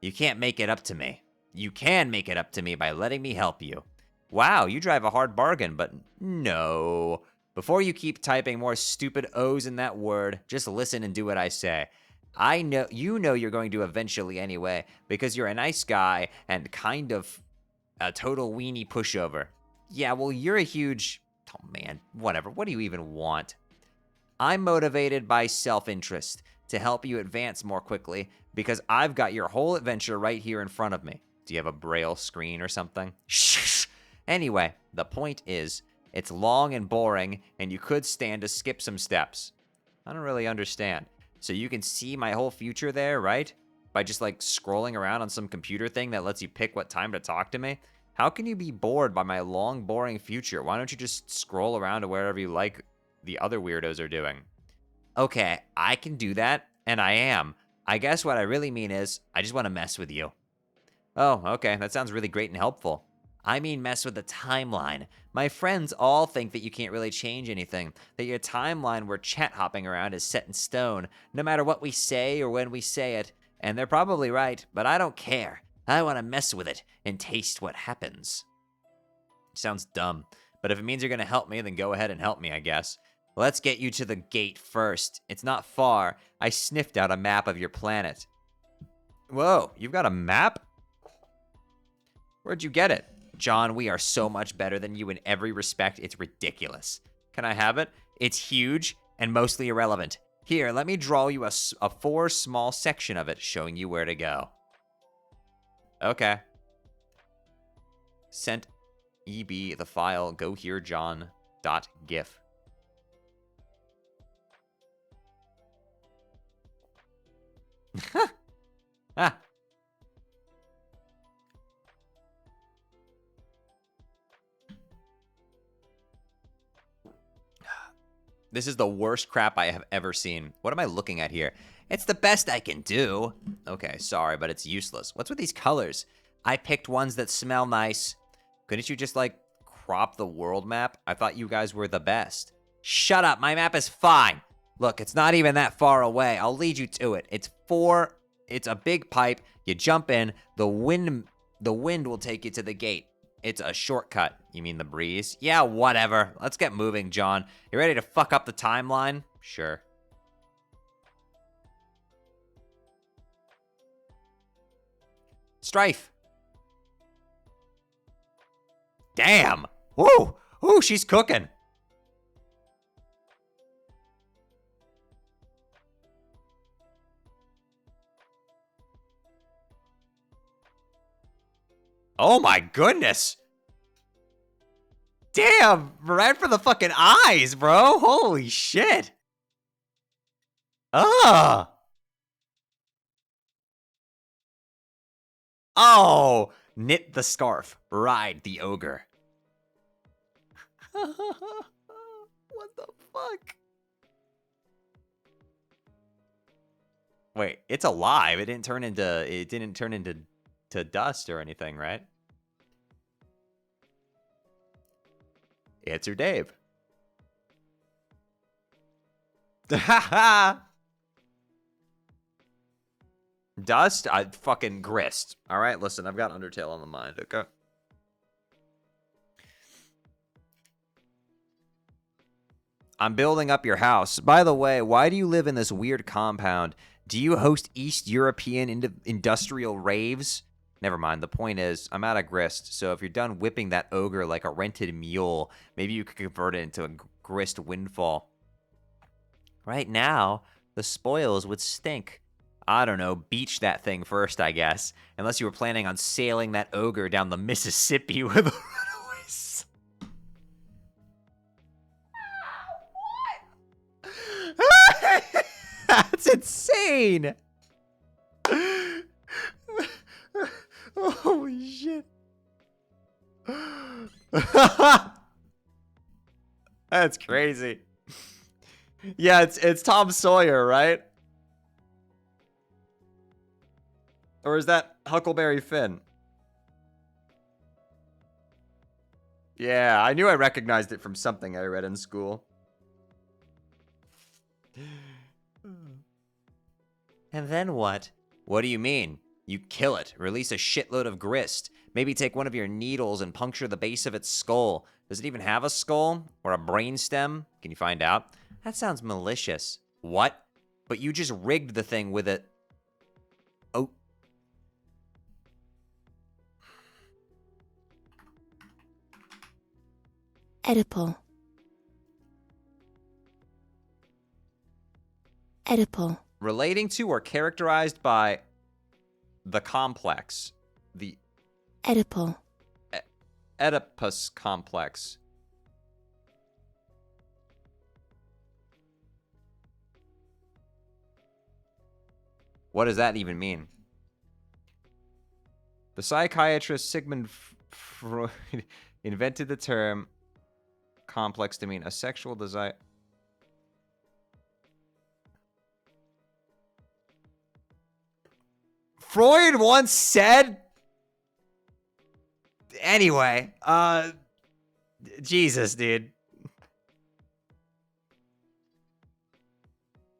You can't make it up to me. You can make it up to me by letting me help you. Wow, you drive a hard bargain, but no. Before you keep typing more stupid O's in that word, just listen and do what I say. I know you're going to eventually anyway, because you're a nice guy and kind of a total weenie pushover. Yeah, well, you're a huge... Oh, man, whatever. What do you even want? I'm motivated by self-interest to help you advance more quickly because I've got your whole adventure right here in front of me. Do you have a braille screen or something? Shh! Anyway, the point is, it's long and boring, and you could stand to skip some steps. I don't really understand. So you can see my whole future there, right? By just like scrolling around on some computer thing that lets you pick what time to talk to me? How can you be bored by my long, boring future? Why don't you just scroll around to wherever you like the other weirdos are doing? Okay, I can do that, and I am. I guess what I really mean is, I just want to mess with you. Oh, okay, that sounds really great and helpful. I mean mess with the timeline. My friends all think that you can't really change anything, that your timeline we're chat hopping around is set in stone, no matter what we say or when we say it, and they're probably right, but I don't care. I want to mess with it and taste what happens. Sounds dumb, but if it means you're going to help me, then go ahead and help me, I guess. Let's get you to the gate first. It's not far. I sniffed out a map of your planet. Whoa, you've got a map? Where'd you get it? John, we are so much better than you in every respect, it's ridiculous. Can I have it? It's huge and mostly irrelevant. Here, let me draw you a 4 small section of it, showing you where to go. Okay. Sent EB the file goherejohn.gif. Ah. This is the worst crap I have ever seen. What am I looking at here? It's the best I can do. Okay, sorry, but it's useless. What's with these colors? I picked ones that smell nice. Couldn't you just, like, crop the world map? I thought you guys were the best. Shut up, my map is fine. Look, it's not even that far away. I'll lead you to it. It's a big pipe. You jump in, the wind will take you to the gate. It's a shortcut. You mean the breeze? Yeah, whatever. Let's get moving, John. You ready to fuck up the timeline? Sure. Strife. Damn. Woo. Ooh, she's cooking. Oh my goodness. Damn, right for the fucking eyes, bro. Holy shit. Ah. Oh, knit the scarf, ride the ogre. What the fuck? Wait, it's alive. It didn't turn into dust or anything, right? Answer Dave. Dust? I fucking grist. All right, listen, I've got Undertale on the mind, okay? I'm building up your house. By the way, why do you live in this weird compound? Do you host East European industrial raves? Never mind, the point is, I'm out of grist, so if you're done whipping that ogre like a rented mule, maybe you could convert it into a grist windfall. Right now, the spoils would stink. I don't know, beach that thing first, I guess. Unless you were planning on sailing that ogre down the Mississippi with the runaways. What? That's insane! Holy shit. That's crazy. Yeah, it's Tom Sawyer, right? Or is that Huckleberry Finn? Yeah, I knew I recognized it from something I read in school. And then what? What do you mean? You kill it, release a shitload of grist, maybe take one of your needles and puncture the base of its skull. Does it even have a skull? Or a brainstem? Can you find out? That sounds malicious. What? But you just rigged the thing with it. Oh. Oedipal. Oedipal. Relating to or characterized by the complex. The Oedipal. Oedipus complex. What does that even mean? The psychiatrist Sigmund Freud invented the term complex to mean a sexual desire. Freud once said... Anyway, Jesus, dude.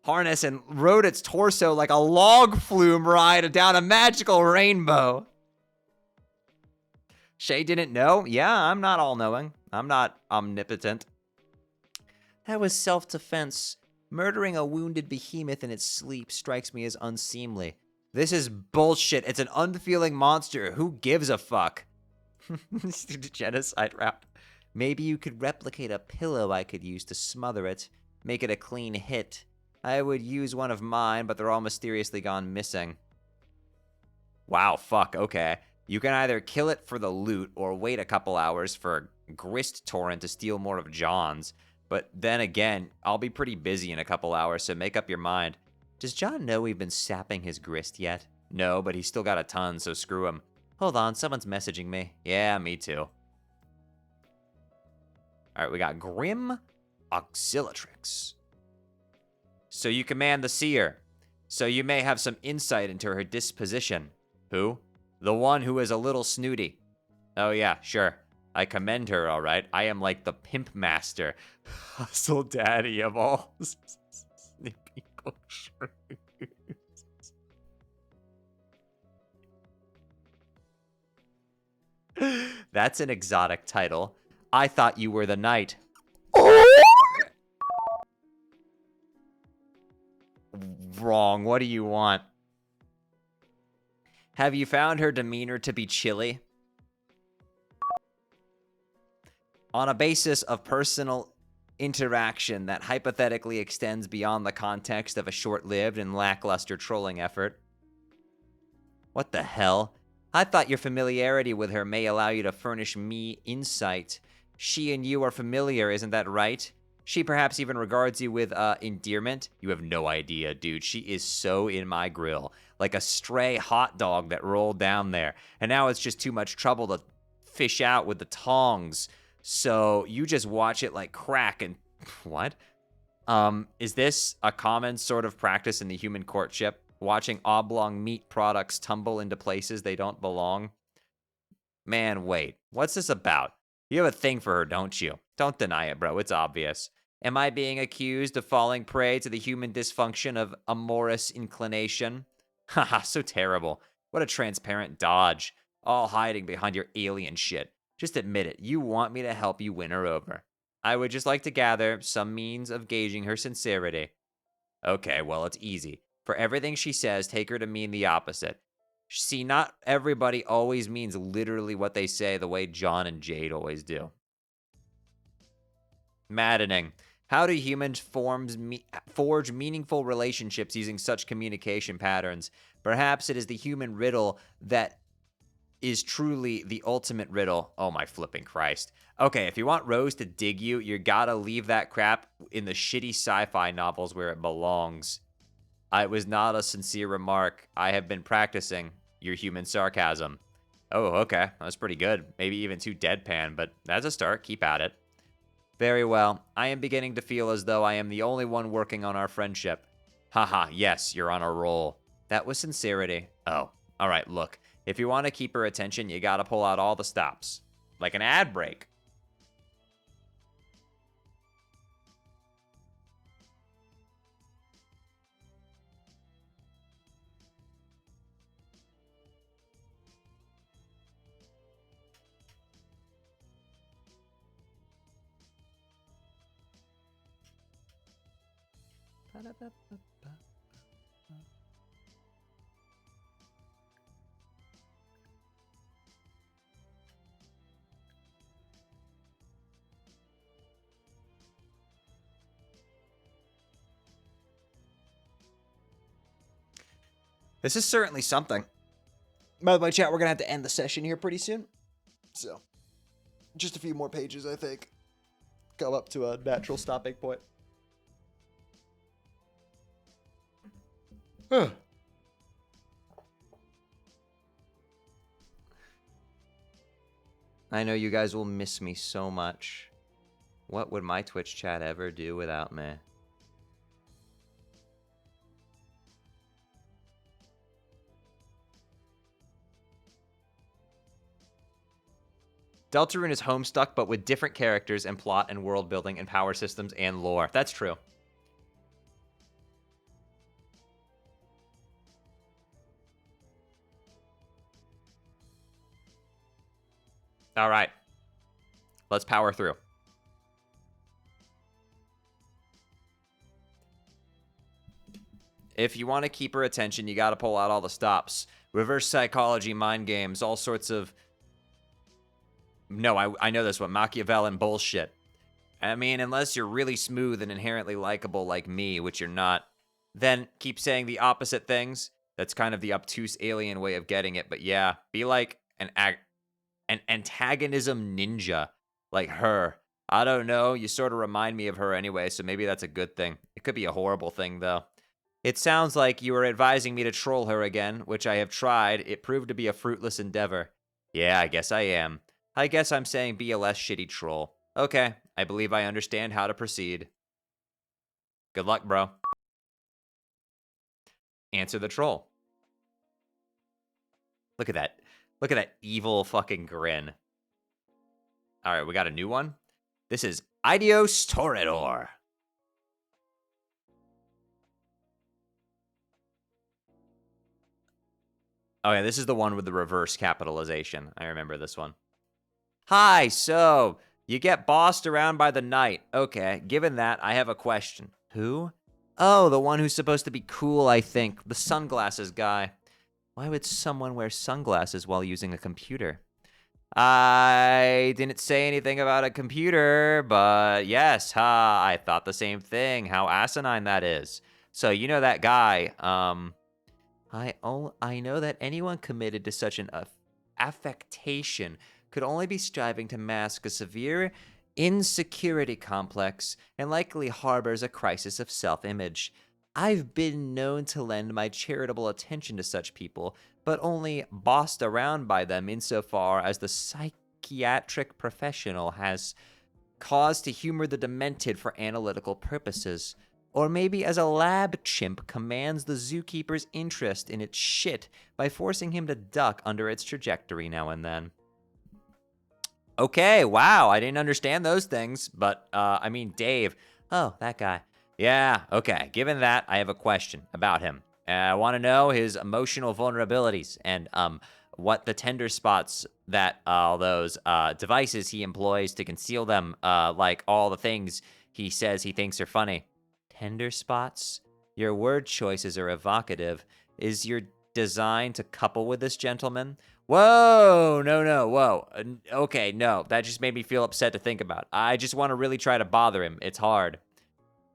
Harness and rode its torso like a log flume ride down a magical rainbow. Shay didn't know? Yeah, I'm not all-knowing. I'm not omnipotent. That was self-defense. Murdering a wounded behemoth in its sleep strikes me as unseemly. This is bullshit. It's an unfeeling monster. Who gives a fuck? Genocide rap. Maybe you could replicate a pillow I could use to smother it. Make it a clean hit. I would use one of mine, but they're all mysteriously gone missing. Wow, fuck, okay. You can either kill it for the loot or wait a couple hours for Grist Torrent to steal more of John's. But then again, I'll be pretty busy in a couple hours, so make up your mind. Does John know we've been sapping his grist yet? No, but he's still got a ton, so screw him. Hold on, someone's messaging me. Yeah, me too. Alright, we got Grim Auxiliatrix. So you command the seer. So you may have some insight into her disposition. Who? The one who is a little snooty. Oh yeah, sure. I commend her, alright. I am like the pimp master. Hustle daddy of all sneaky bullshit. That's an exotic title. I thought you were the knight. Wrong. What do you want? Have you found her demeanor to be chilly? On a basis of personal interaction that hypothetically extends beyond the context of a short-lived and lackluster trolling effort. What the hell? I thought your familiarity with her may allow you to furnish me insight. She and you are familiar, isn't that right? She perhaps even regards you with, endearment? You have no idea, dude. She is so in my grill. Like a stray hot dog that rolled down there. And now it's just too much trouble to fish out with the tongs. So you just watch it like crack and... What? Is this a common sort of practice in the human courtship? Watching oblong meat products tumble into places they don't belong? Man, wait. What's this about? You have a thing for her, don't you? Don't deny it, bro. It's obvious. Am I being accused of falling prey to the human dysfunction of amorous inclination? Haha, so terrible. What a transparent dodge. All hiding behind your alien shit. Just admit it. You want me to help you win her over. I would just like to gather some means of gauging her sincerity. Okay, well, it's easy. For everything she says, take her to mean the opposite. See, not everybody always means literally what they say the way John and Jade always do. Maddening. How do humans forge meaningful relationships using such communication patterns? Perhaps it is the human riddle that is truly the ultimate riddle. Oh my flipping Christ. Okay, if you want Rose to dig you, you gotta leave that crap in the shitty sci-fi novels where it belongs. It was not a sincere remark. I have been practicing your human sarcasm. Oh, okay. That's pretty good. Maybe even too deadpan, but that's a start. Keep at it. Very well. I am beginning to feel as though I am the only one working on our friendship. Haha, yes, you're on a roll. That was sincerity. Oh, alright, look. If you want to keep her attention, you gotta pull out all the stops. Like an ad break. This is certainly something. By the way, chat, we're going to have to end the session here pretty soon. So, Just a few more pages, I think. Come up to a natural stopping point. I know you guys will miss me so much. What would my Twitch chat ever do without me? Deltarune is Homestuck, but with different characters and plot and world building and power systems and lore. That's true. All right. Let's power through. If you want to keep her attention, you got to pull out all the stops. Reverse psychology, mind games, all sorts of... No, I know this one. Machiavellian bullshit. I mean, unless you're really smooth and inherently likable like me, which you're not, then keep saying the opposite things. That's kind of the obtuse alien way of getting it. But yeah, be like an antagonism ninja. Like her. I don't know. You sort of remind me of her anyway, so maybe that's a good thing. It could be a horrible thing, though. It sounds like you were advising me to troll her again, which I have tried. It proved to be a fruitless endeavor. Yeah, I guess I am. I guess I'm saying be a less shitty troll. Okay, I believe I understand how to proceed. Good luck, bro. Answer the troll. Look at that. Look at that evil fucking grin. All right, we got a new one. This is Idios Toreador. Okay, this is the one with the reverse capitalization. I remember this one. Hi, so, you get bossed around by the knight. Okay, given that, I have a question. Who? Oh, the one who's supposed to be cool, I think. The sunglasses guy. Why would someone wear sunglasses while using a computer? I didn't say anything about a computer, but yes, I thought the same thing. How asinine that is. So, you know that guy, I know that anyone committed to such an affectation could only be striving to mask a severe insecurity complex and likely harbors a crisis of self-image. I've been known to lend my charitable attention to such people, but only bossed around by them insofar as the psychiatric professional has cause to humor the demented for analytical purposes. Or maybe as a lab chimp commands the zookeeper's interest in its shit by forcing him to duck under its trajectory now and then. Okay, wow, I didn't understand those things, but, I mean, Dave. Oh, that guy. Yeah, okay, given that, I have a question about him. I want to know his emotional vulnerabilities and, what the tender spots that, all those, devices he employs to conceal them, like all the things he says he thinks are funny. Tender spots? Your word choices are evocative. Is your design to couple with this gentleman? Whoa, no, whoa. Okay, no, that just made me feel upset to think about. I just want to really try to bother him. It's hard.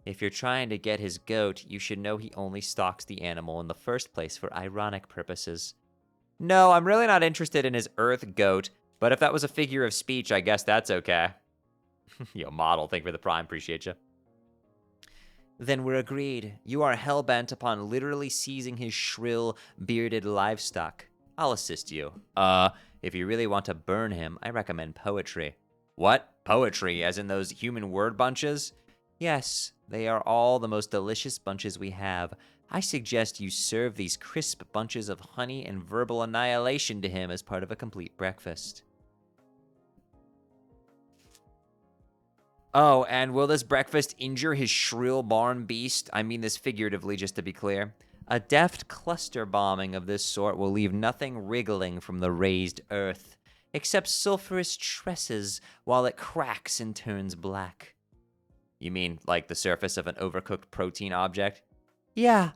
If you're trying to get his goat, you should know he only stalks the animal in the first place for ironic purposes. No, I'm really not interested in his earth goat, but if that was a figure of speech, I guess that's okay. Yo, model, thank you for the prime, appreciate you. Then we're agreed. You are hell-bent upon literally seizing his shrill, bearded livestock. I'll assist you. If you really want to burn him, I recommend poetry. What? Poetry, as in those human word bunches? Yes, they are all the most delicious bunches we have. I suggest you serve these crisp bunches of honey and verbal annihilation to him as part of a complete breakfast. Oh, and will this breakfast injure his shrill barn beast? I mean this figuratively, just to be clear. A deft cluster bombing of this sort will leave nothing wriggling from the raised earth, except sulphurous tresses while it cracks and turns black. You mean like the surface of an overcooked protein object? Yeah,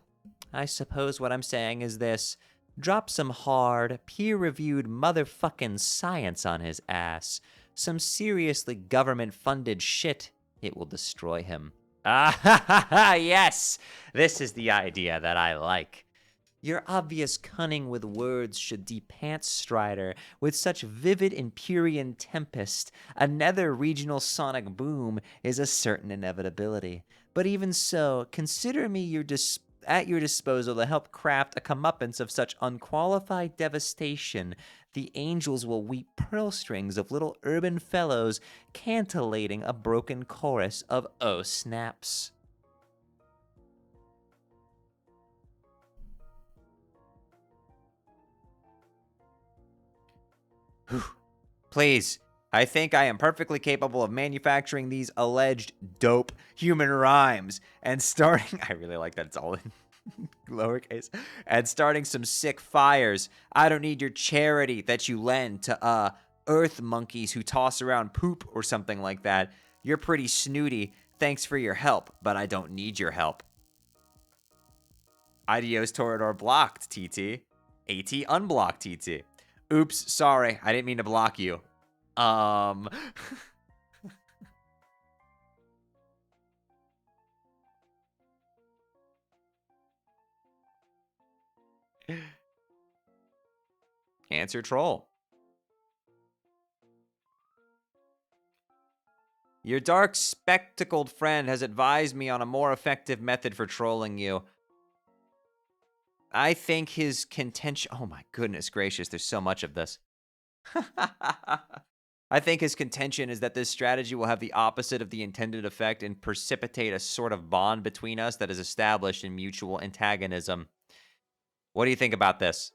I suppose what I'm saying is this. Drop some hard, peer-reviewed motherfucking science on his ass. Some seriously government-funded shit. It will destroy him. Ah, ha, ha, ha, yes! This is the idea that I like. Your obvious cunning with words should depant Strider. With such vivid Empyrean tempest, a nether regional sonic boom is a certain inevitability. But even so, consider me at your disposal to help craft a comeuppance of such unqualified devastation. The angels will weep pearl strings of little urban fellows, cantillating a broken chorus of oh snaps. Please, I think I am perfectly capable of manufacturing these alleged dope human rhymes and starting. I really like that it's all in lowercase. And starting some sick fires. I don't need your charity that you lend to earth monkeys who toss around poop or something like that. You're pretty snooty. Thanks for your help, but I don't need your help. Adios Torador blocked, TT. AT unblocked, TT. Oops, sorry. I didn't mean to block you. Answer troll. Your dark spectacled friend has advised me on a more effective method for trolling you. I think his contention... Oh my goodness gracious, there's so much of this. I think his contention is that this strategy will have the opposite of the intended effect and precipitate a sort of bond between us that is established in mutual antagonism. What do you think about this?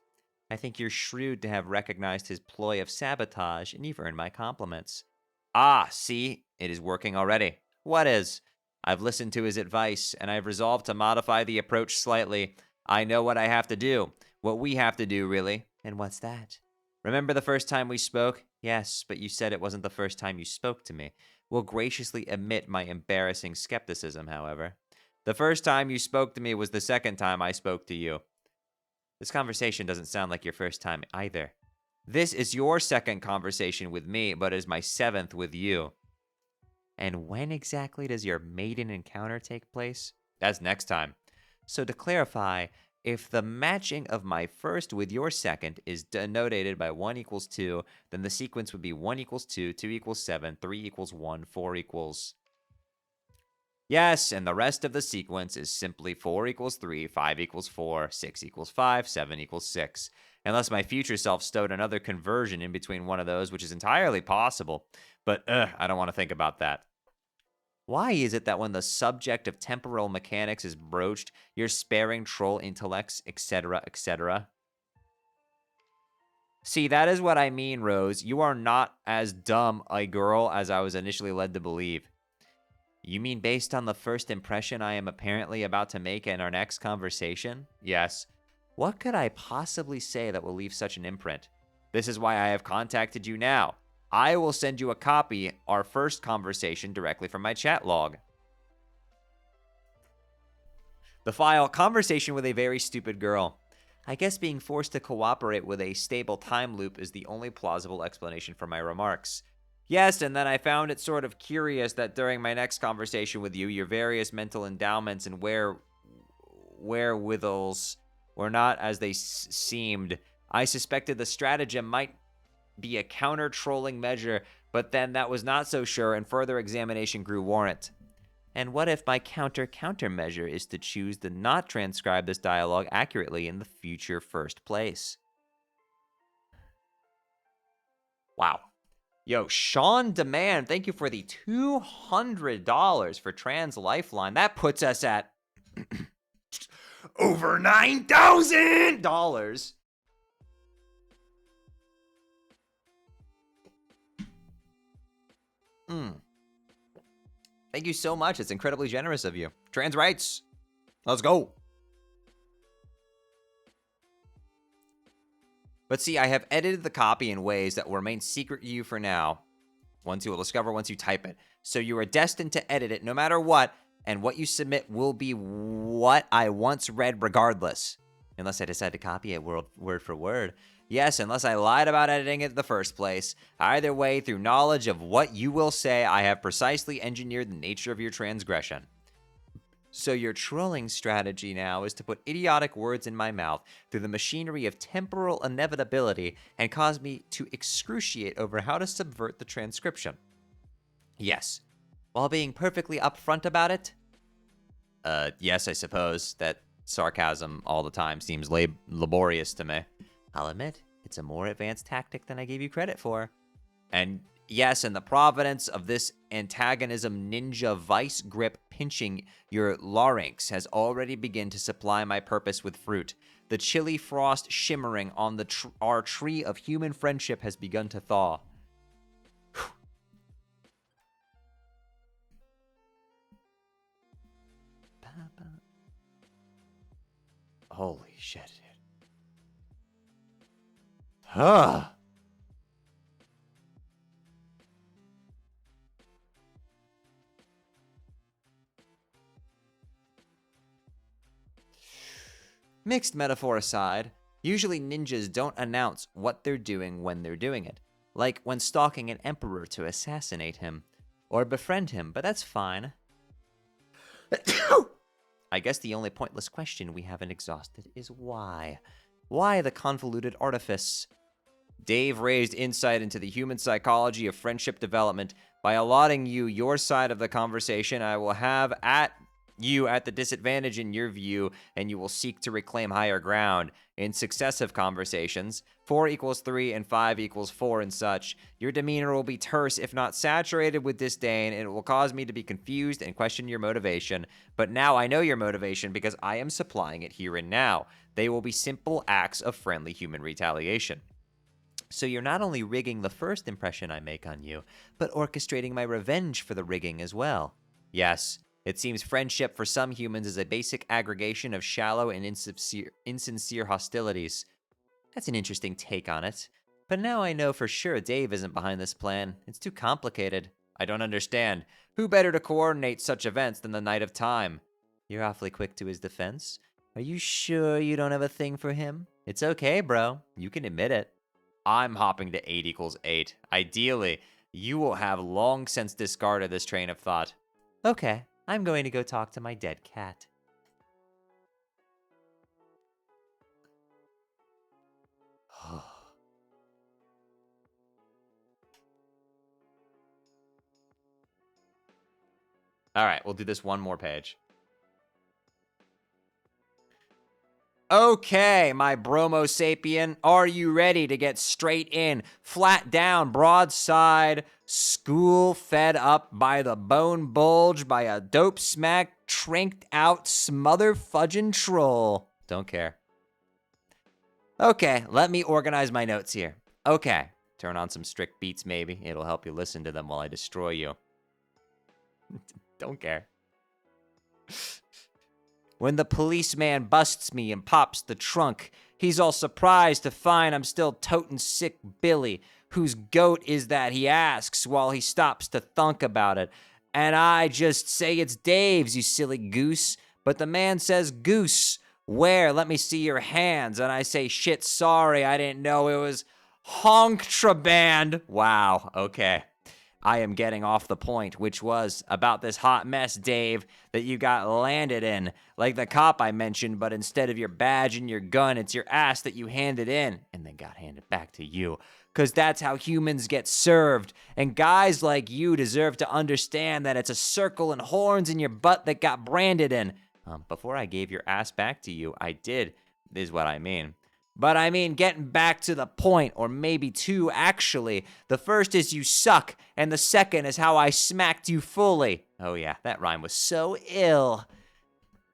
I think you're shrewd to have recognized his ploy of sabotage, and you've earned my compliments. Ah, see? It is working already. What is? I've listened to his advice, and I've resolved to modify the approach slightly. I know what I have to do. What we have to do, really. And what's that? Remember the first time we spoke? Yes, but you said it wasn't the first time you spoke to me. Will graciously admit my embarrassing skepticism, however. The first time you spoke to me was the second time I spoke to you. This conversation doesn't sound like your first time either. This is your second conversation with me, but is my seventh with you. And when exactly does your maiden encounter take place? That's next time. So to clarify, if the matching of my first with your second is denoted by 1 equals 2, then the sequence would be 1 equals 2, 2 equals 7, 3 equals 1, 4 equals... Yes, and the rest of the sequence is simply 4 equals 3, 5 equals 4, 6 equals 5, 7 equals 6. Unless my future self stowed another conversion in between one of those, which is entirely possible. But, I don't want to think about that. Why is it that when the subject of temporal mechanics is broached, you're sparing troll intellects, etc., etc.? See, that is what I mean, Rose. You are not as dumb a girl as I was initially led to believe. You mean based on the first impression I am apparently about to make in our next conversation? Yes. What could I possibly say that will leave such an imprint? This is why I have contacted you now. I will send you a copy, our first conversation, directly from my chat log. The file, conversation with a very stupid girl. I guess being forced to cooperate with a stable time loop is the only plausible explanation for my remarks. Yes, and then I found it sort of curious that during my next conversation with you, your various mental endowments and wherewithals were not as they seemed. I suspected the stratagem might be a counter-trolling measure, but then that was not so sure, and further examination grew warrant. And what if my counter-measure is to choose to not transcribe this dialogue accurately in the future first place? Wow. Yo, Sean Demand, thank you for the $200 for Trans Lifeline. That puts us at over $9,000. Thank you so much. It's incredibly generous of you. Trans rights. Let's go. But see, I have edited the copy in ways that will remain secret to you for now. Ones you will discover once you type it. So you are destined to edit it no matter what, and what you submit will be what I once read regardless. Unless I decide to copy it word for word. Yes, unless I lied about editing it in the first place. Either way, through knowledge of what you will say, I have precisely engineered the nature of your transgression. So your trolling strategy now is to put idiotic words in my mouth through the machinery of temporal inevitability and cause me to excruciate over how to subvert the transcription. Yes. While being perfectly upfront about it? Yes, I suppose. That sarcasm all the time seems laborious to me. I'll admit, it's a more advanced tactic than I gave you credit for. And yes, and the providence of this antagonism ninja vice grip pinching your larynx has already begun to supply my purpose with fruit. The chilly frost shimmering on our tree of human friendship has begun to thaw. Holy shit, dude. Huh. Mixed metaphor aside, usually ninjas don't announce what they're doing when they're doing it. Like when stalking an emperor to assassinate him. Or befriend him, but that's fine. I guess the only pointless question we haven't exhausted is why? Why the convoluted artifice? Dave raised insight into the human psychology of friendship development. By allotting you your side of the conversation, I will have you at the disadvantage in your view, and you will seek to reclaim higher ground. In successive conversations, 4 equals 3 and 5 equals 4 and such, your demeanor will be terse if not saturated with disdain, and it will cause me to be confused and question your motivation. But now I know your motivation because I am supplying it here and now. They will be simple acts of friendly human retaliation. So you're not only rigging the first impression I make on you, but orchestrating my revenge for the rigging as well. Yes. It seems friendship for some humans is a basic aggregation of shallow and insincere hostilities. That's an interesting take on it. But now I know for sure Dave isn't behind this plan. It's too complicated. I don't understand. Who better to coordinate such events than the Knight of Time? You're awfully quick to his defense. Are you sure you don't have a thing for him? It's okay, bro. You can admit it. I'm hopping to 8 equals 8. Ideally, you will have long since discarded this train of thought. Okay. I'm going to go talk to my dead cat. All right, we'll do this one more page. Okay, my bromo sapien, are you ready to get straight in, flat down, broadside, school fed up by the bone bulge by a dope smack, trinked out, smother fudging troll? Don't care. Okay, let me organize my notes here. Okay, turn on some strict beats maybe. It'll help you listen to them while I destroy you. Don't care. When the policeman busts me and pops the trunk, he's all surprised to find I'm still totin' sick Billy, whose goat is that, he asks while he stops to thunk about it. And I just say it's Dave's, you silly goose. But the man says, goose, where? Let me see your hands. And I say, shit, sorry, I didn't know it was honkraband. Wow, okay. I am getting off the point, which was about this hot mess, Dave, that you got landed in. Like the cop I mentioned, but instead of your badge and your gun, it's your ass that you handed in and then got handed back to you. 'Cause that's how humans get served. And guys like you deserve to understand that it's a circle and horns in your butt that got branded in. Before I gave your ass back to you, I did, is what I mean. But I mean, getting back to the point, or maybe two, actually. The first is you suck, and the second is how I smacked you fully. Oh yeah, that rhyme was so ill.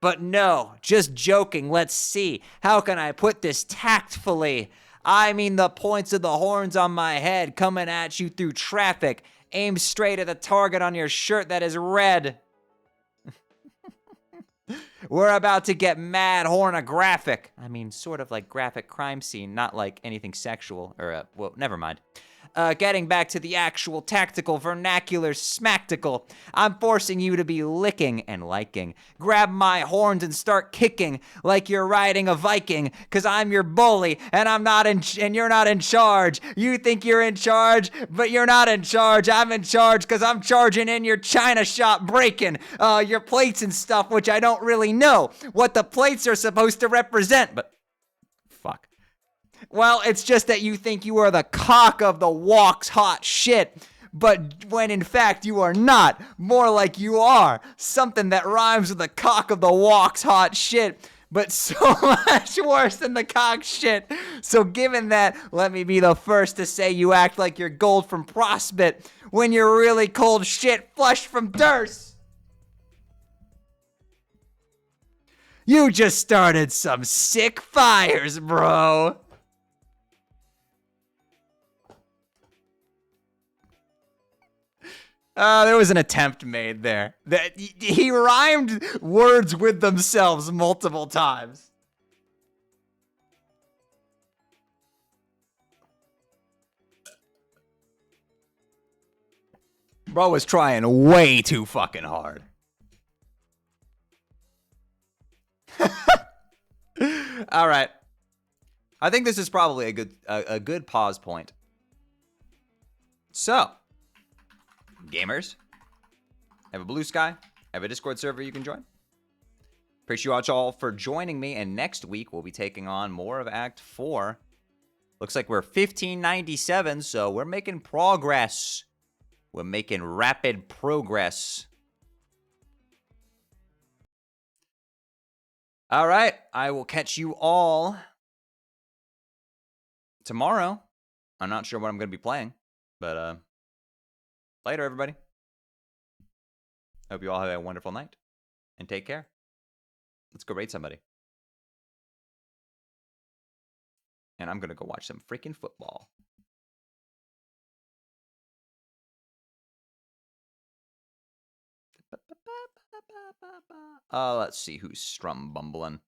But no, just joking, let's see. How can I put this tactfully? I mean the points of the horns on my head coming at you through traffic, aimed straight at the target on your shirt that is red. We're about to get mad hornographic. I mean, sort of like graphic crime scene, not like anything sexual, or, well, never mind. getting back to the actual tactical vernacular smactical, I'm forcing you to be licking and liking. Grab my horns and start kicking like you're riding a Viking, cause I'm your bully and you're not in charge. You think you're in charge, but you're not in charge. I'm in charge cause I'm charging in your china shop, breaking your plates and stuff, which I don't really know what the plates are supposed to represent, but fuck. Well, it's just that you think you are the cock of the walk's hot shit, but when in fact you are not. More like you are. Something that rhymes with the cock of the walk's hot shit, but so much worse than the cock shit. So given that, let me be the first to say you act like you're gold from Prospect when you're really cold shit flushed from Durst. You just started some sick fires, bro. There was an attempt made there. He rhymed words with themselves multiple times. Bro was trying way too fucking hard. All right. I think this is probably a good pause point. So, gamers, I have a blue sky. I have a Discord server you can join. Appreciate you all for joining me, and next week we'll be taking on more of Act 4. Looks like we're 1597, so we're making progress. We're making rapid progress. All right, I will catch you all tomorrow. I'm not sure what I'm going to be playing, but later, everybody. Hope you all have a wonderful night, and take care. Let's go raid somebody. And I'm going to go watch some freaking football. Let's see who's strumbumbling.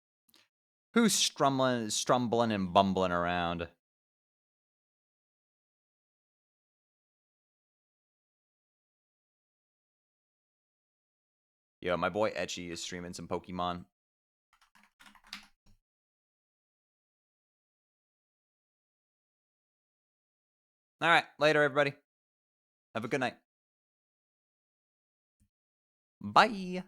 Who's strumbling and bumbling around? Yo, my boy Etchy is streaming some Pokemon. All right, later, everybody. Have a good night. Bye.